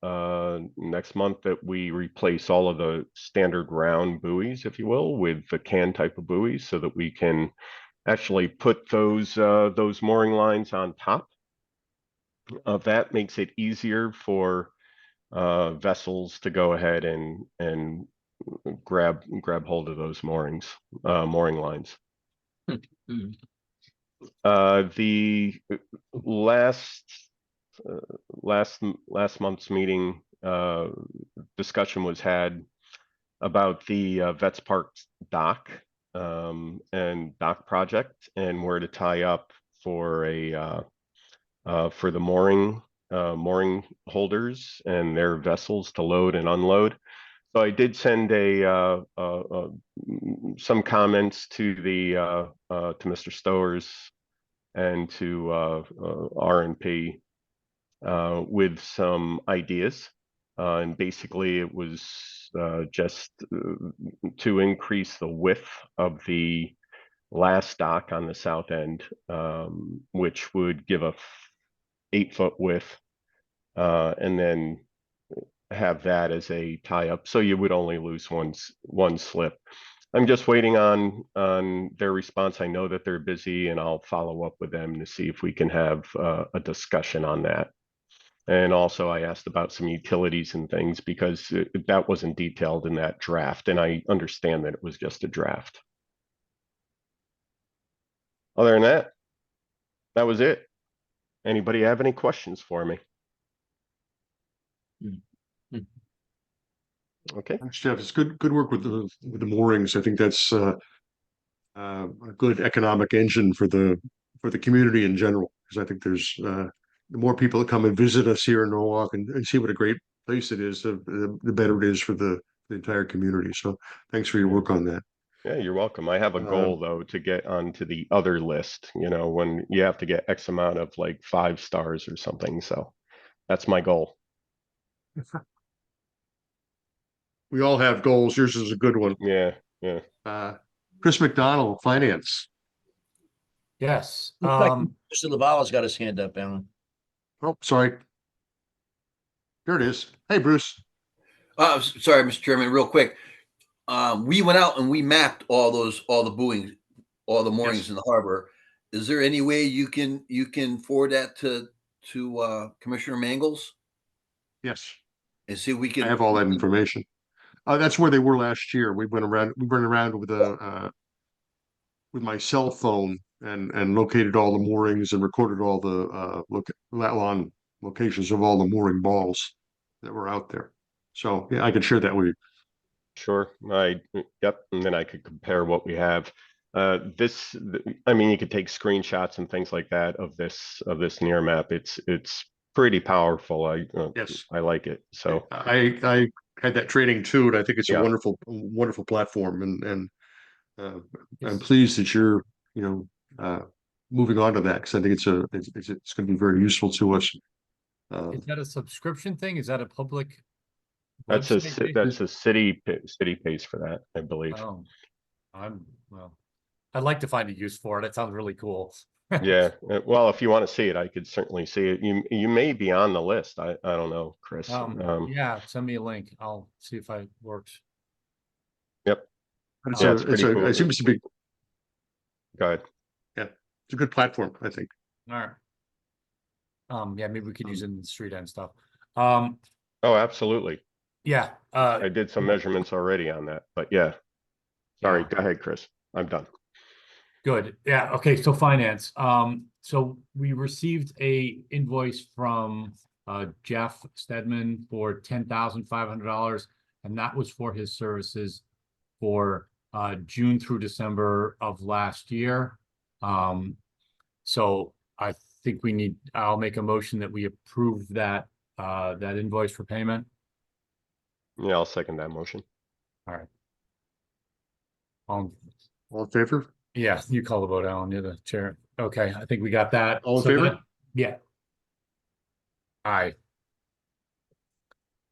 month that we replace all of the standard round buoys, if you will, with the can type of buoys, so that we can actually put those mooring lines on top. That makes it easier for vessels to go ahead and grab hold of those mooring lines. The last month's meeting, discussion was had about the Vets Park dock and dock project and where to tie up for for the mooring holders and their vessels to load and unload. So I did send some comments to to Mr. Stowers and to R&P with some ideas. And basically it was just to increase the width of the last dock on the south end, which would give a 8-foot width, and then have that as a tie-up, so you would only lose one slip. I'm just waiting on their response. I know that they're busy, and I'll follow up with them to see if we can have a discussion on that. And also I asked about some utilities and things because that wasn't detailed in that draft, and I understand that it was just a draft. Other than that, that was it. Anybody have any questions for me? Okay. Thanks, Jeff. It's good work with the moorings. I think that's a good economic engine for the community in general. Because I think there's the more people that come and visit us here in Norwalk and see what a great place it is, the better it is for the entire community. So thanks for your work on that. Yeah, you're welcome. I have a goal though to get onto the other list, you know, when you have to get X amount of like 5 stars or something. So that's my goal. We all have goals. Yours is a good one. Yeah, yeah. Chris McDonald, Finance. Yes. Looks like Mr. Lavala's got his hand up, Alan. Oh, sorry. There it is. Hey, Bruce. Sorry, Mr. Chairman, real quick. We went out and we mapped all the buoys, all the moorings in the harbor. Is there any way you can forward that to Commissioner Mangles? Yes. And see if we can. I have all that information. That's where they were last year. We went around with my cell phone and located all the moorings and recorded all the lat long locations of all the mooring balls that were out there. So yeah, I could share that with you. Sure. Yep. And then I could compare what we have. I mean, you could take screenshots and things like that of this near map. It's pretty powerful. Yes, I like it. So I had that training too, and I think it's a wonderful platform. And I'm pleased that you're moving on to that, because I think it's going to be very useful to us. Is that a subscription thing? Is that a public? That's a website? city pays for that, I believe. Oh, I'd like to find a use for it. It sounds really cool. Yeah. Well, if you want to see it, I could certainly see it. You may be on the list. I don't know, Chris. Yeah, send me a link. I'll see if it works. Yep. It seems to be. Go ahead. Yeah, it's a good platform, I think. All right. Yeah, maybe we could use it in the street end stuff. Oh, absolutely. Yeah. I did some measurements already on that, but yeah. Sorry, go ahead, Chris. I'm done. Good. Yeah. Okay. So finance. So we received a invoice from Jeff Stedman for $10,500, and that was for his services for June through December of last year. So I think I'll make a motion that we approve that invoice for payment. Yeah, I'll second that motion. All right. All in favor? Yeah, you call the vote, Alan. You're the chair. Okay, I think we got that. All in favor? Yeah. Aye.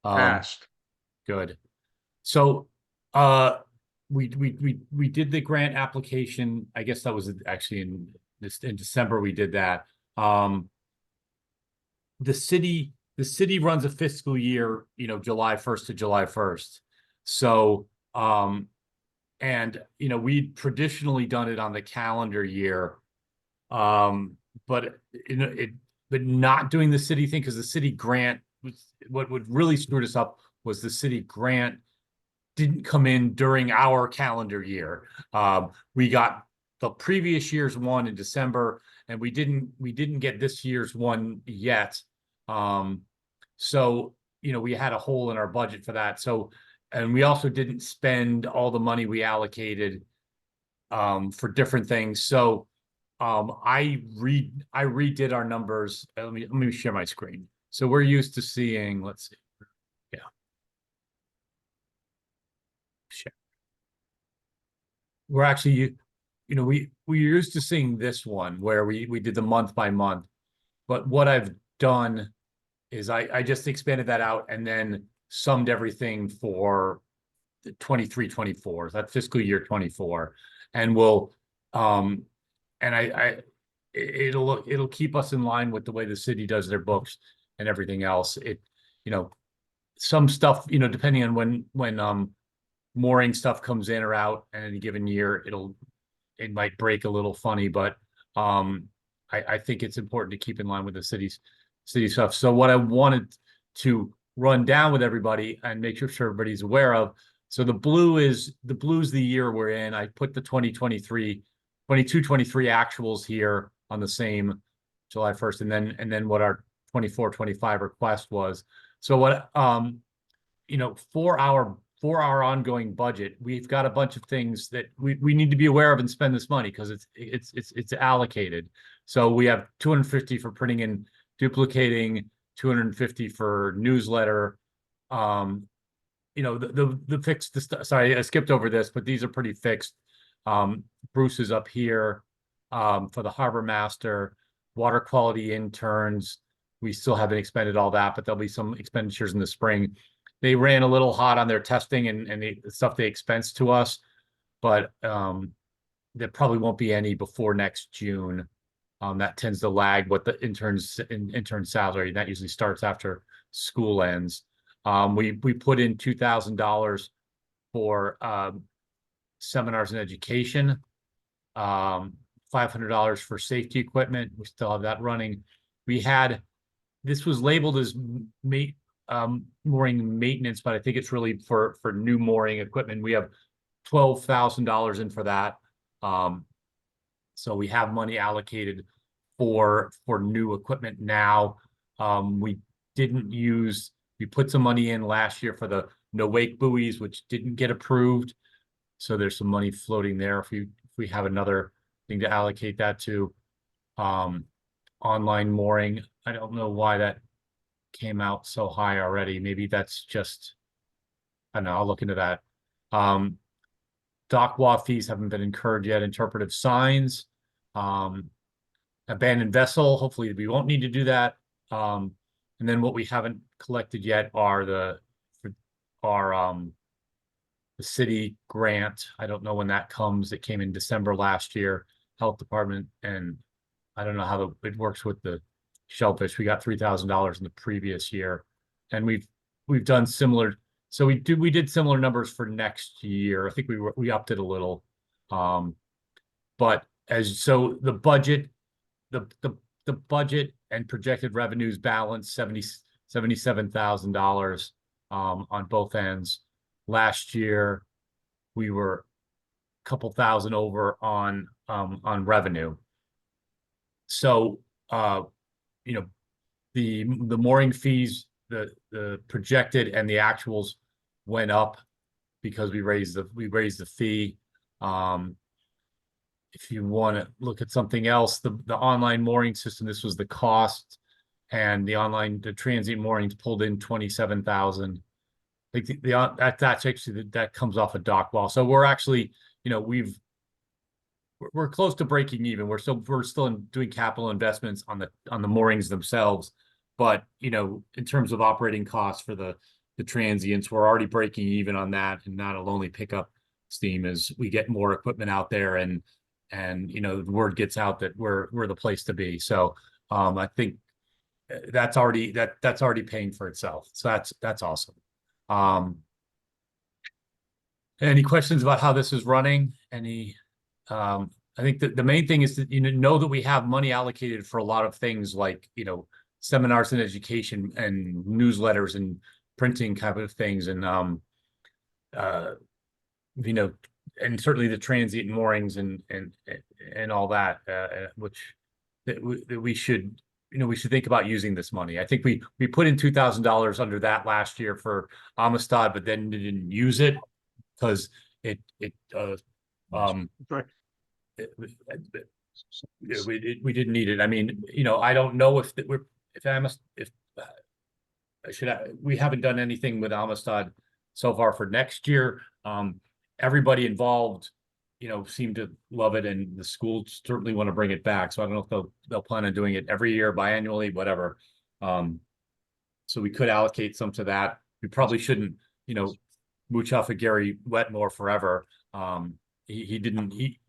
Passed. Good. So, we did the grant application. I guess that was actually in December we did that. The city runs a fiscal year, July 1st to July 1st. So, and we'd traditionally done it on the calendar year, but but not doing the city thing, because the city grant was what would really screwed us up. Was the city grant didn't come in during our calendar year. We got the previous year's one in December, and we didn't get this year's one yet. So you know, we had a hole in our budget for that. So, and we also didn't spend all the money we allocated for different things. So I redid our numbers. Let me share my screen. So we're used to seeing, let's see. Yeah. Share. We're actually, you know, we're used to seeing this one where we did the month by month. But what I've done is I just expanded that out and then summed everything for the 23-24, that fiscal year 24. And we'll and it'll keep us in line with the way the city does their books and everything else. It, you know, some stuff, you know, depending on when mooring stuff comes in or out in any given year, it might break a little funny, but I think it's important to keep in line with the city stuff. So what I wanted to run down with everybody and make sure everybody's aware of. So the blue's the year we're in. I put the 22-23 actuals here on the same July 1st, and then what our 24-25 request was. So what you know, for our ongoing budget, we've got a bunch of things that we need to be aware of and spend this money because it's allocated. So we have 250 for printing and duplicating, 250 for newsletter. You know, the fixed, sorry, I skipped over this, but these are pretty fixed. Bruce is up here for the harbor master, water quality interns. We still haven't expended all that, but there'll be some expenditures in the spring. They ran a little hot on their testing and the stuff they expensed to us, but there probably won't be any before next June. That tends to lag what the intern salary, that usually starts after school ends. We put in $2,000 for seminars and education, $500 for safety equipment. We still have that running. This was labeled as mooring maintenance, but I think it's really for new mooring equipment. We have $12,000 in for that. So we have money allocated for new equipment now. We put some money in last year for the no wake buoys, which didn't get approved. So there's some money floating there if we have another thing to allocate that to. Online mooring, I don't know why that came out so high already. Maybe that's just, I don't know, I'll look into that. Dock WA fees haven't been incurred yet. Interpretive signs, abandoned vessel, hopefully we won't need to do that. And then what we haven't collected yet are the city grant. I don't know when that comes. It came in December last year, health department, and I don't know how it works with the shellfish. We got $3,000 in the previous year, and we've done similar. So we did similar numbers for next year. I think we upped it a little, but the budget, the budget and projected revenues balance $77,000 on both ends. Last year we were a couple thousand over on revenue. So you know, the mooring fees, the projected and the actuals went up because we raised the fee. If you want to look at something else, the online mooring system, this was the cost, and the transient moorings pulled in 27,000. Like that's actually that comes off a dock wall. So we're actually, you know, we're close to breaking even. We're still doing capital investments on the moorings themselves, but you know, in terms of operating costs for the transients, we're already breaking even on that, and that'll only pick up steam as we get more equipment out there and you know, the word gets out that we're the place to be. So I think that's already paying for itself. So that's awesome. Any questions about how this is running? I think that the main thing is to know that we have money allocated for a lot of things like, you know, seminars and education and newsletters and printing kind of things, and you know, and certainly the transient moorings and all that, which we should we should think about using this money. I think we put in $2,000 under that last year for Amistad, but then didn't use it because Right. we didn't need it. I mean, I don't know if we haven't done anything with Amistad so far for next year. Everybody involved, seemed to love it, and the school certainly want to bring it back. So I don't know if they'll plan on doing it every year, biannually, whatever. So we could allocate some to that. We probably shouldn't, mooch off of Gary Wetmore forever. I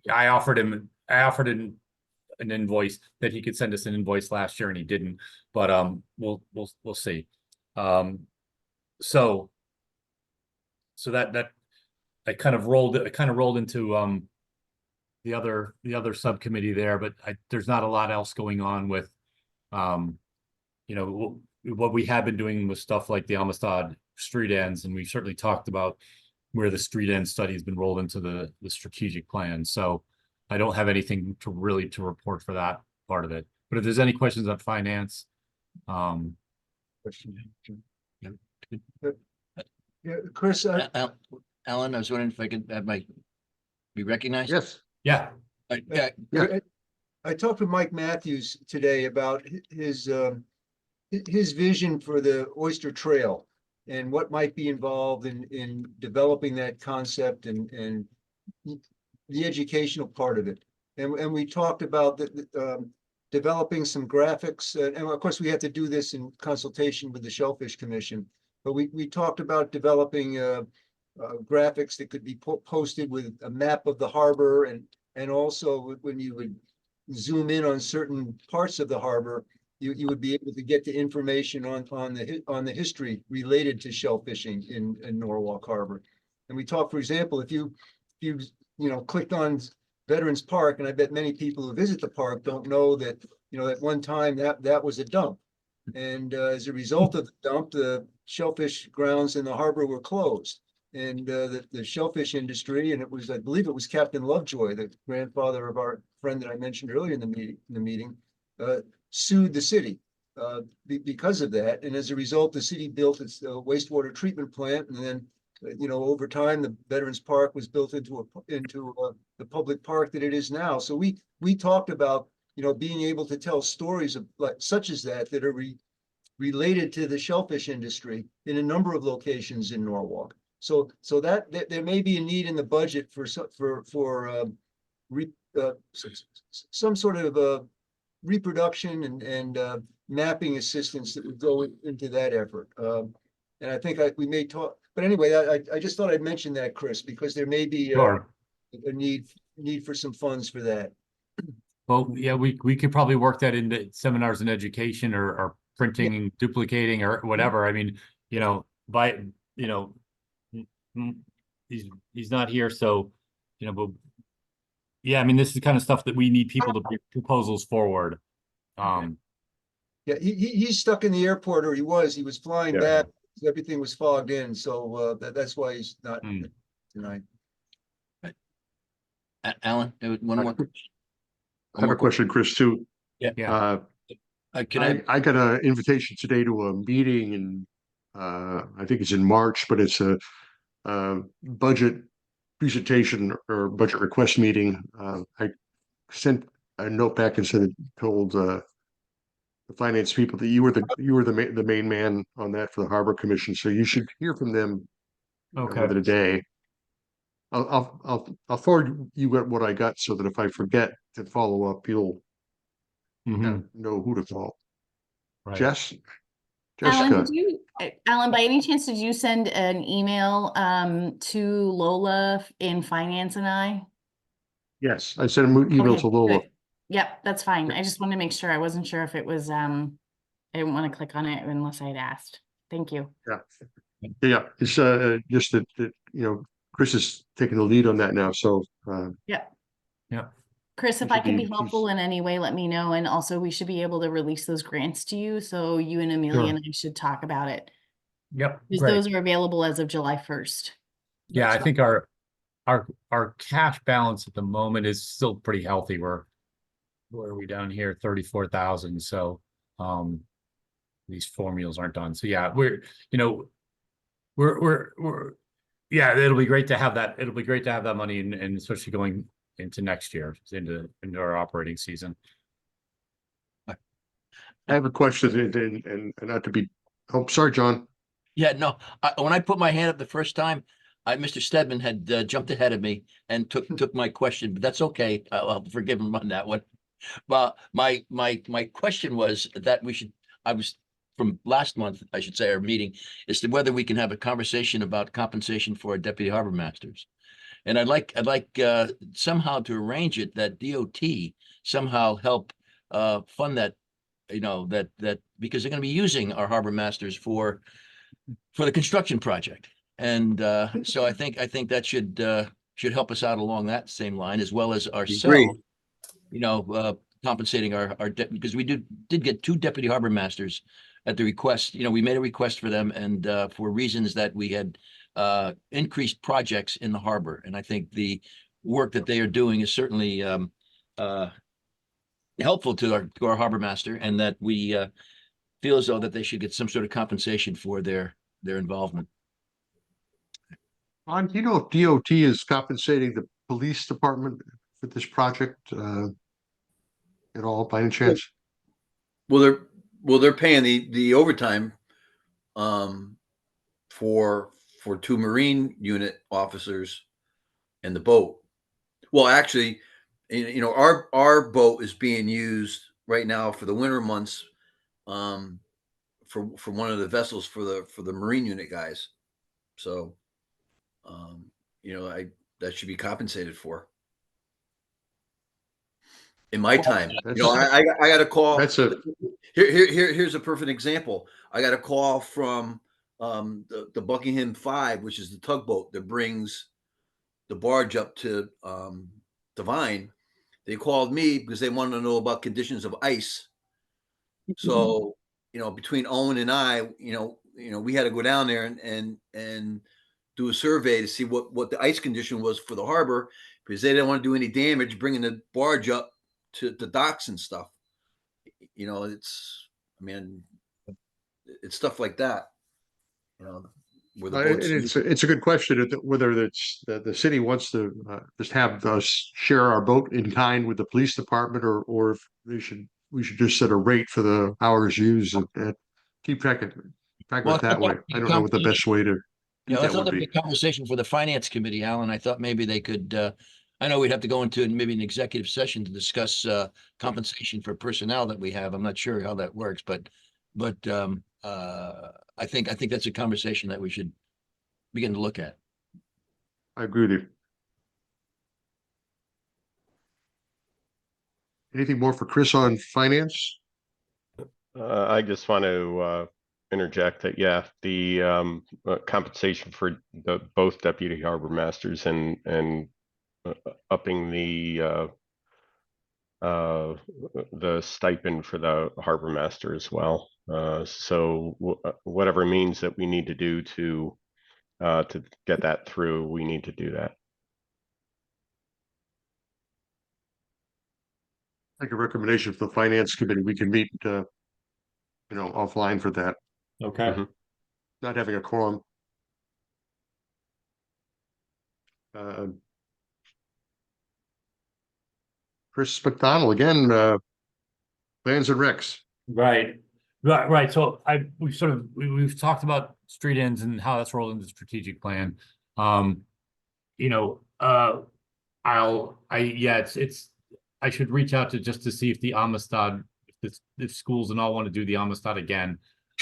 offered him an invoice that he could send us an invoice last year, and he didn't, but we'll see. So that I kind of rolled into the other subcommittee there, but there's not a lot else going on with what we have been doing with stuff like the Amistad street ends, and we certainly talked about where the street end study has been rolled into the strategic plan. So I don't have anything to report for that part of it. But if there's any questions on finance, Yeah, Chris, Alan, I was wondering if I could be recognized? Yes. Yeah. I talked with Mike Matthews today about his vision for the Oyster Trail and what might be involved in developing that concept and the educational part of it. And we talked about developing some graphics, and of course we have to do this in consultation with the Shellfish Commission. But we talked about developing graphics that could be posted with a map of the harbor, and also when you would zoom in on certain parts of the harbor, you would be able to get the information on the history related to shell fishing in Norwalk Harbor. And we talked, for example, if you clicked on Veterans Park, and I bet many people who visit the park don't know that at one time that was a dump. And as a result of the dump, the shellfish grounds in the harbor were closed. And the shellfish industry, and I believe it was Captain Lovejoy, the grandfather of our friend that I mentioned earlier in the meeting, sued the city because of that. And as a result, the city built its wastewater treatment plant, and then over time, the Veterans Park was built into the public park that it is now. So we talked about being able to tell stories of such as that are related to the shellfish industry in a number of locations in Norwalk. So that there may be a need in the budget for some sort of reproduction and mapping assistance that would go into that effort. And I think we may talk. But anyway, I just thought I'd mention that, Chris, because there may be a need for some funds for that. Well, yeah, we could probably work that into seminars and education or printing and duplicating or whatever. I mean, he's not here, so but yeah, I mean, this is the kind of stuff that we need people to bring proposals forward. Yeah, he's stuck in the airport, or he was flying back. Everything was fogged in, so that's why he's not tonight. Alan, one more. I have a question, Chris, too. Yeah. I got an invitation today to a meeting, and I think it's in March, but it's a budget presentation or budget request meeting. I sent a note back and told the finance people that you were the main man on that for the Harbor Commission, so you should hear from them within a day. I'll forward you what I got, so that if I forget to follow up, you'll know who to call. Right. Jessica. Alan, by any chance, did you send an email to Lola in finance and I? Yes, I sent an email to Lola. Good. Yep, that's fine. I just wanted to make sure. I wasn't sure if it was, I didn't want to click on it unless I had asked. Thank you. Yeah, it's just that Chris is taking the lead on that now, so yeah. Yeah. Chris, if I can be helpful in any way, let me know. And also, we should be able to release those grants to you. So you and Amelia and I should talk about it. Yep. Because those are available as of July 1st. Yeah, I think our cash balance at the moment is still pretty healthy. Where are we down here? 34,000. So these formulas aren't done. So yeah, we're yeah, it'll be great to have that. It'll be great to have that money, and especially going into next year, into our operating season. I have a question, and not to be. Oh, sorry, John. Yeah, no, when I put my hand up the first time, Mr. Stedman had jumped ahead of me and took my question, but that's okay. I'll forgive him on that one. But my question was that I was from last month, I should say, our meeting, is to whether we can have a conversation about compensation for our deputy harbor masters. And I'd like somehow to arrange it that DOT somehow help fund that, that because they're going to be using our harbor masters for the construction project. And so I think that should help us out along that same line, as well as ourselves, compensating our because we did get 2 deputy harbor masters at the request. We made a request for them, and for reasons that we had increased projects in the harbor. And I think the work that they are doing is certainly helpful to our harbor master, and that we feel as though that they should get some sort of compensation for their involvement. Do you know if DOT is compensating the police department for this project at all, by any chance? Well, they're paying the overtime for 2 Marine unit officers and the boat. Well, actually, our boat is being used right now for the winter months for one of the vessels for the Marine unit guys. So that should be compensated for. In my time, I got a call. Here's a perfect example. I got a call from the Buckingham 5, which is the tugboat that brings the barge up to Divine. They called me because they wanted to know about conditions of ice. So between Owen and I, we had to go down there and do a survey to see what the ice condition was for the harbor, because they didn't want to do any damage bringing the barge up to the docks and stuff. It's stuff like that. Where the boats It's a good question whether it's the city wants to just have us share our boat in kind with the police department, or if we should just set a rate for the hours used and keep track of it that way. I don't know what the best way to. That's another big conversation for the finance committee, Alan. I thought maybe they could. I know we'd have to go into maybe an executive session to discuss compensation for personnel that we have. I'm not sure how that works, but I think that's a conversation that we should begin to look at. I agree with you. Anything more for Chris on finance? I just want to interject that, yeah, the compensation for both deputy harbor masters and upping the stipend for the harbor master as well. So whatever means that we need to do to get that through, we need to do that. Make a recommendation for the finance committee. We can meet, offline for that. Okay. Not having a quorum. Chris McDonald again, plans and recs. Right. So we've talked about street ends and how that's rolled into the strategic plan. I should reach out just to see if the Amistad, if schools and all want to do the Amistad again,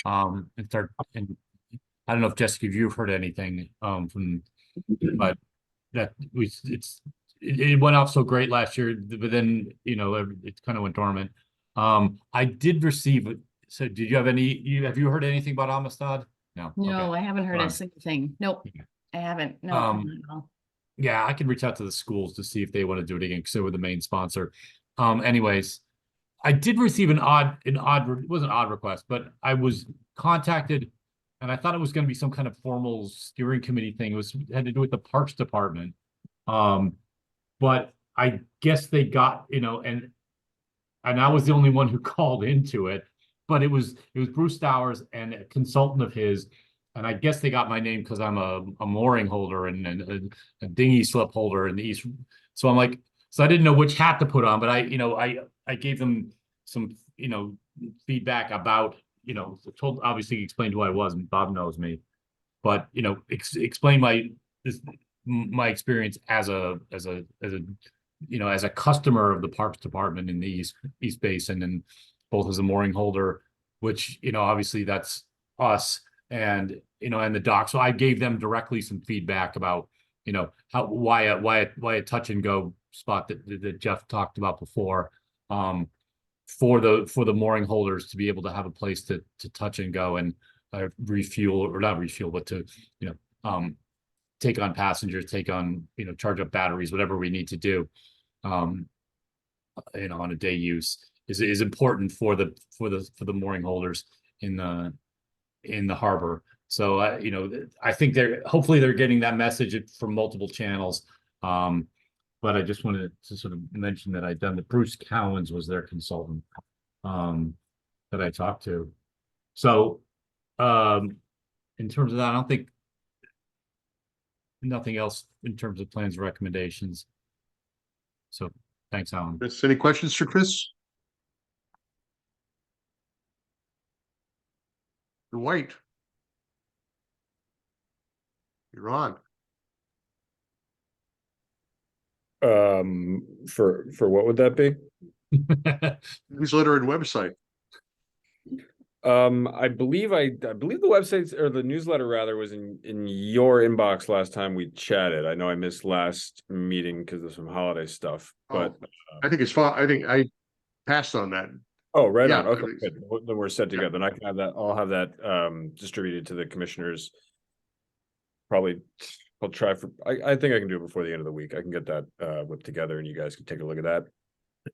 and I don't know if Jessica, if you've heard anything but that it went off so great last year, but then it kind of went dormant. I did receive it. So did you have have you heard anything about Amistad? No. No, Okay. I haven't heard a single thing. Nope, I haven't. No. Not at all. Yeah, I can reach out to the schools to see if they want to do it again, because they were the main sponsor. Anyways, I did receive it was an odd request, but I was contacted, and I thought it was going to be some kind of formal steering committee thing. It had to do with the Parks Department. But I guess they got, and I was the only one who called into it. but it was Bruce Stowers and a consultant of his. And I guess they got my name because I'm a mooring holder and a dinghy slip holder in the East. So I'm like, so I didn't know which hat to put on, but I gave them some, feedback about, obviously explained who I was, and Bob knows me, but, explain my experience as a customer of the Parks Department in the East Basin, and both as a mooring holder, which, obviously that's us, and and the dock. So I gave them directly some feedback about why a touch and go spot that Jeff talked about before, for the mooring holders to be able to have a place to touch and go and refuel, or not refuel, but to take on passengers, charge up batteries, whatever we need to do on a day use is important for the mooring holders in the harbor. So I think hopefully they're getting that message from multiple channels. But I just wanted to sort of mention that I'd done that. Bruce Cowens was their consultant that I talked to. So in terms of that, I don't think nothing else in terms of plans, recommendations. So thanks, Alan. Chris, any questions for Chris? White. You're on. For what would that be? Newsletter and website. I believe the website, or the newsletter rather, was in your inbox last time we chatted. I know I missed last meeting because of some holiday stuff, but I think it's fine. I think I passed on that. Oh, right Yeah, on. Okay, good. Then we're set together. And I can have that. I'll have that distributed to the commissioners. Probably, I'll try for. I think I can do it before the end of the week. I can get that whipped together, and you guys can take a look at that.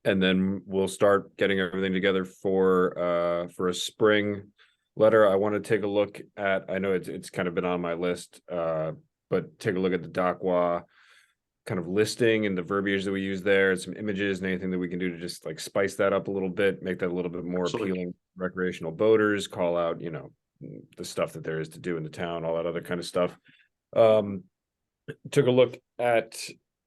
And then we'll start getting everything together for a spring letter. I want to take a look at. I know it's kind of been on my list, but take a look at the DACWA kind of listing and the verbiage that we use there, and some images and anything that we can do to just like spice that up a little bit, make that a little bit more appealing to recreational boaters, call out, the stuff that there is to do in the town, all that other kind of stuff. Took a look at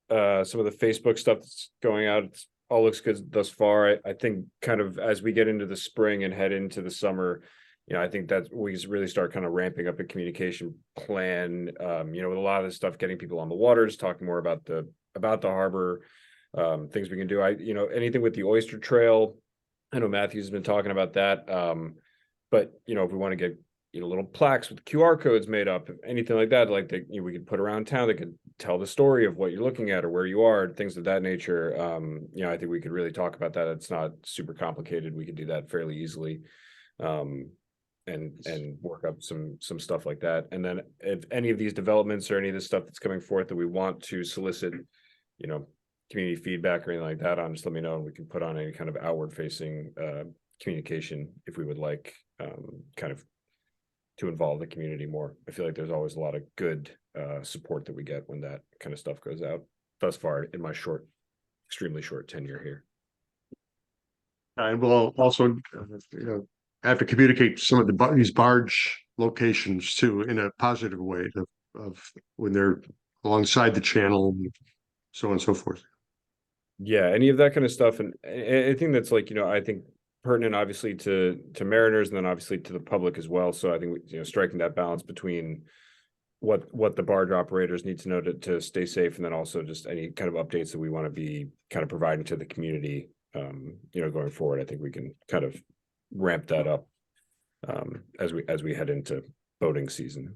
some of the Facebook stuff that's going out. It all looks good thus far. I think kind of as we get into the spring and head into the summer, I think that we really start kind of ramping up a communication plan, with a lot of this stuff, getting people on the waters, talking more about the harbor, things we can do. Anything with the Oyster Trail, I know Matthew's has been talking about that. But if we want to get, little plaques with QR codes made up, anything like that, we could put around town that could tell the story of what you're looking at or where you are, things of that nature. I think we could really talk about that. It's not super complicated. We could do that fairly easily. And work up some stuff like that. And then if any of these developments or any of this stuff that's coming forth that we want to solicit, community feedback or anything like that on, just let me know, and we can put on any kind of outward facing communication if we would like, kind of to involve the community more. I feel like there's always a lot of good support that we get when that kind of stuff goes out thus far in my extremely short tenure here. And we'll also, have to communicate some of these barge locations too in a positive way of when they're alongside the channel, and so on and so forth. Yeah, any of that kind of stuff, and anything that's I think pertinent, obviously to mariners, and then obviously to the public as well. So I think striking that balance between what the barge operators need to know to stay safe, and then also just any kind of updates that we want to be kind of providing to the community, going forward. I think we can kind of ramp that up as we head into boating season.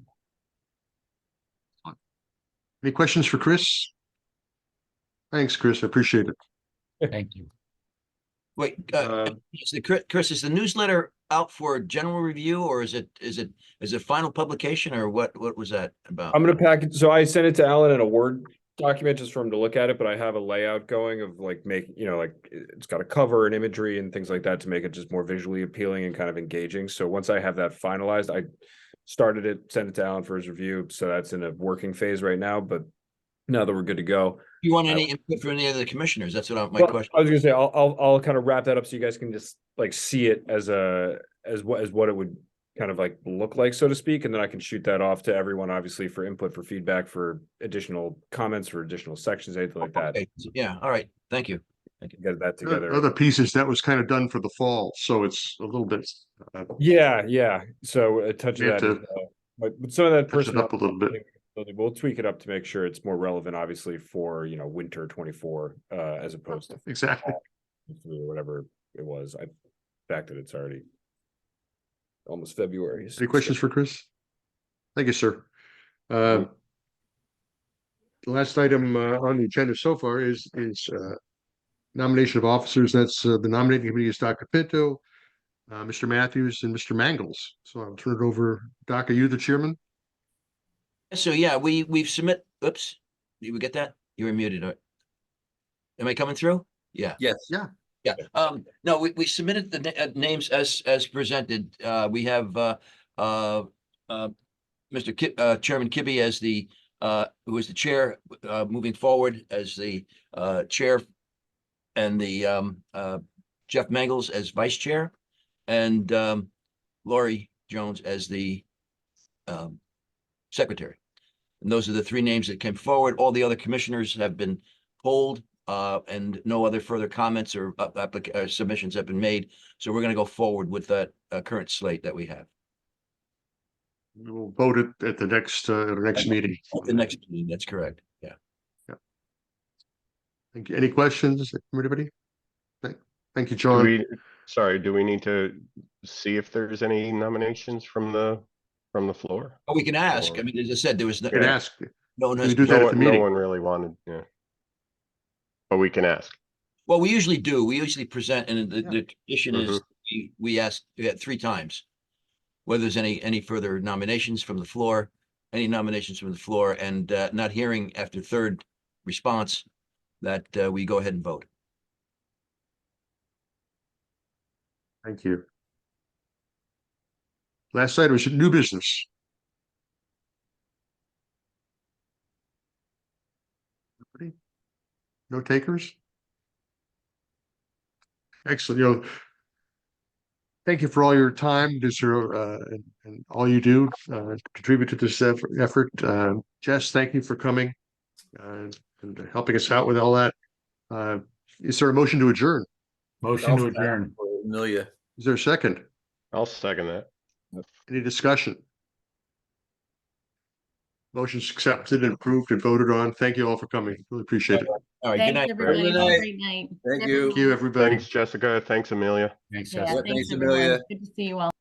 Any questions for Chris? Thanks, Chris. I appreciate it. Thank you. Wait, Chris, is the newsletter out for general review, or is it final publication, or what was that about? I'm going to package. So I sent it to Alan in a Word document just for him to look at it, but I have a layout going of it's got a cover and imagery and things like that to make it just more visually appealing and kind of engaging. So once I have that finalized, I started it, sent it to Alan for his review. So that's in a working phase right now, but now that we're good to go. You want any input from any of the commissioners? That's what my Well, question. I was gonna say, I'll kind of wrap that up so you guys can just like see it as what it would kind of like look like, so to speak, and then I can shoot that off to everyone, obviously, for input, for feedback, for additional comments, for additional sections, anything like that. Okay. Yeah, all right, thank you. Get that together. Other pieces that was kind of done for the fall, so it's a little bit. Yeah. So a touch of We have that, to but some of that touch it personnel, up a little bit. we'll tweak it up to make sure it's more relevant, obviously, for winter 24, as opposed to Exactly. or whatever it was. I fact that it's already almost February. Any questions for Chris? Thank you, sir. The last item on the agenda so far is nomination of officers. That's the nominating committee is Dr. Pinto, Mr. Matthews, and Mr. Mangles. So I'll turn it over. Doc, are you the chairman? So yeah, we've submit. Oops, did we get that? You were muted. Am I coming through? Yeah. Yes. Yeah. Yeah. No, we submitted the names as presented. We have Mr. Chairman Kibbe as the who is the chair, moving forward as the chair, and the Jeff Mangles as vice chair, and Lori Jones as the secretary. And those are the three names that came forward. All the other commissioners have been polled, and no other further comments or submissions have been made. So we're going to go forward with that current slate that we have. We will vote it at the next meeting. At the next meeting, that's correct. Yeah. Thank you. Any questions from anybody? Thank you, John. Do we need to see if there's any nominations from the floor? Oh, we can ask. I mean, as I said, there was no. You can ask. No one We has. do that at the No meeting. one really wanted, yeah. But we can ask. Well, we usually do. We usually present, and the tradition is Mm-hmm. we ask 3 times whether there's any further nominations from the floor, and not hearing after third response that we go ahead and vote. Thank you. Last item is new business. Nobody? No takers? Excellent. Thank you for all your time, and all you do to contribute to this effort. Jess, thank you for coming and helping us out with all that. Is there a motion to adjourn? Motion to adjourn. Amelia. Is there a second? I'll second that. Any discussion? Motion's accepted and approved and voted on. Thank you all for coming. Really appreciate it. All right. Thanks, everybody. Have a great night. Thank you. Thank you, everybody. Thanks, Jessica. Thanks, Amelia. Thanks, Yeah, Jessica. thanks, Amelia. everyone. Good to see you all.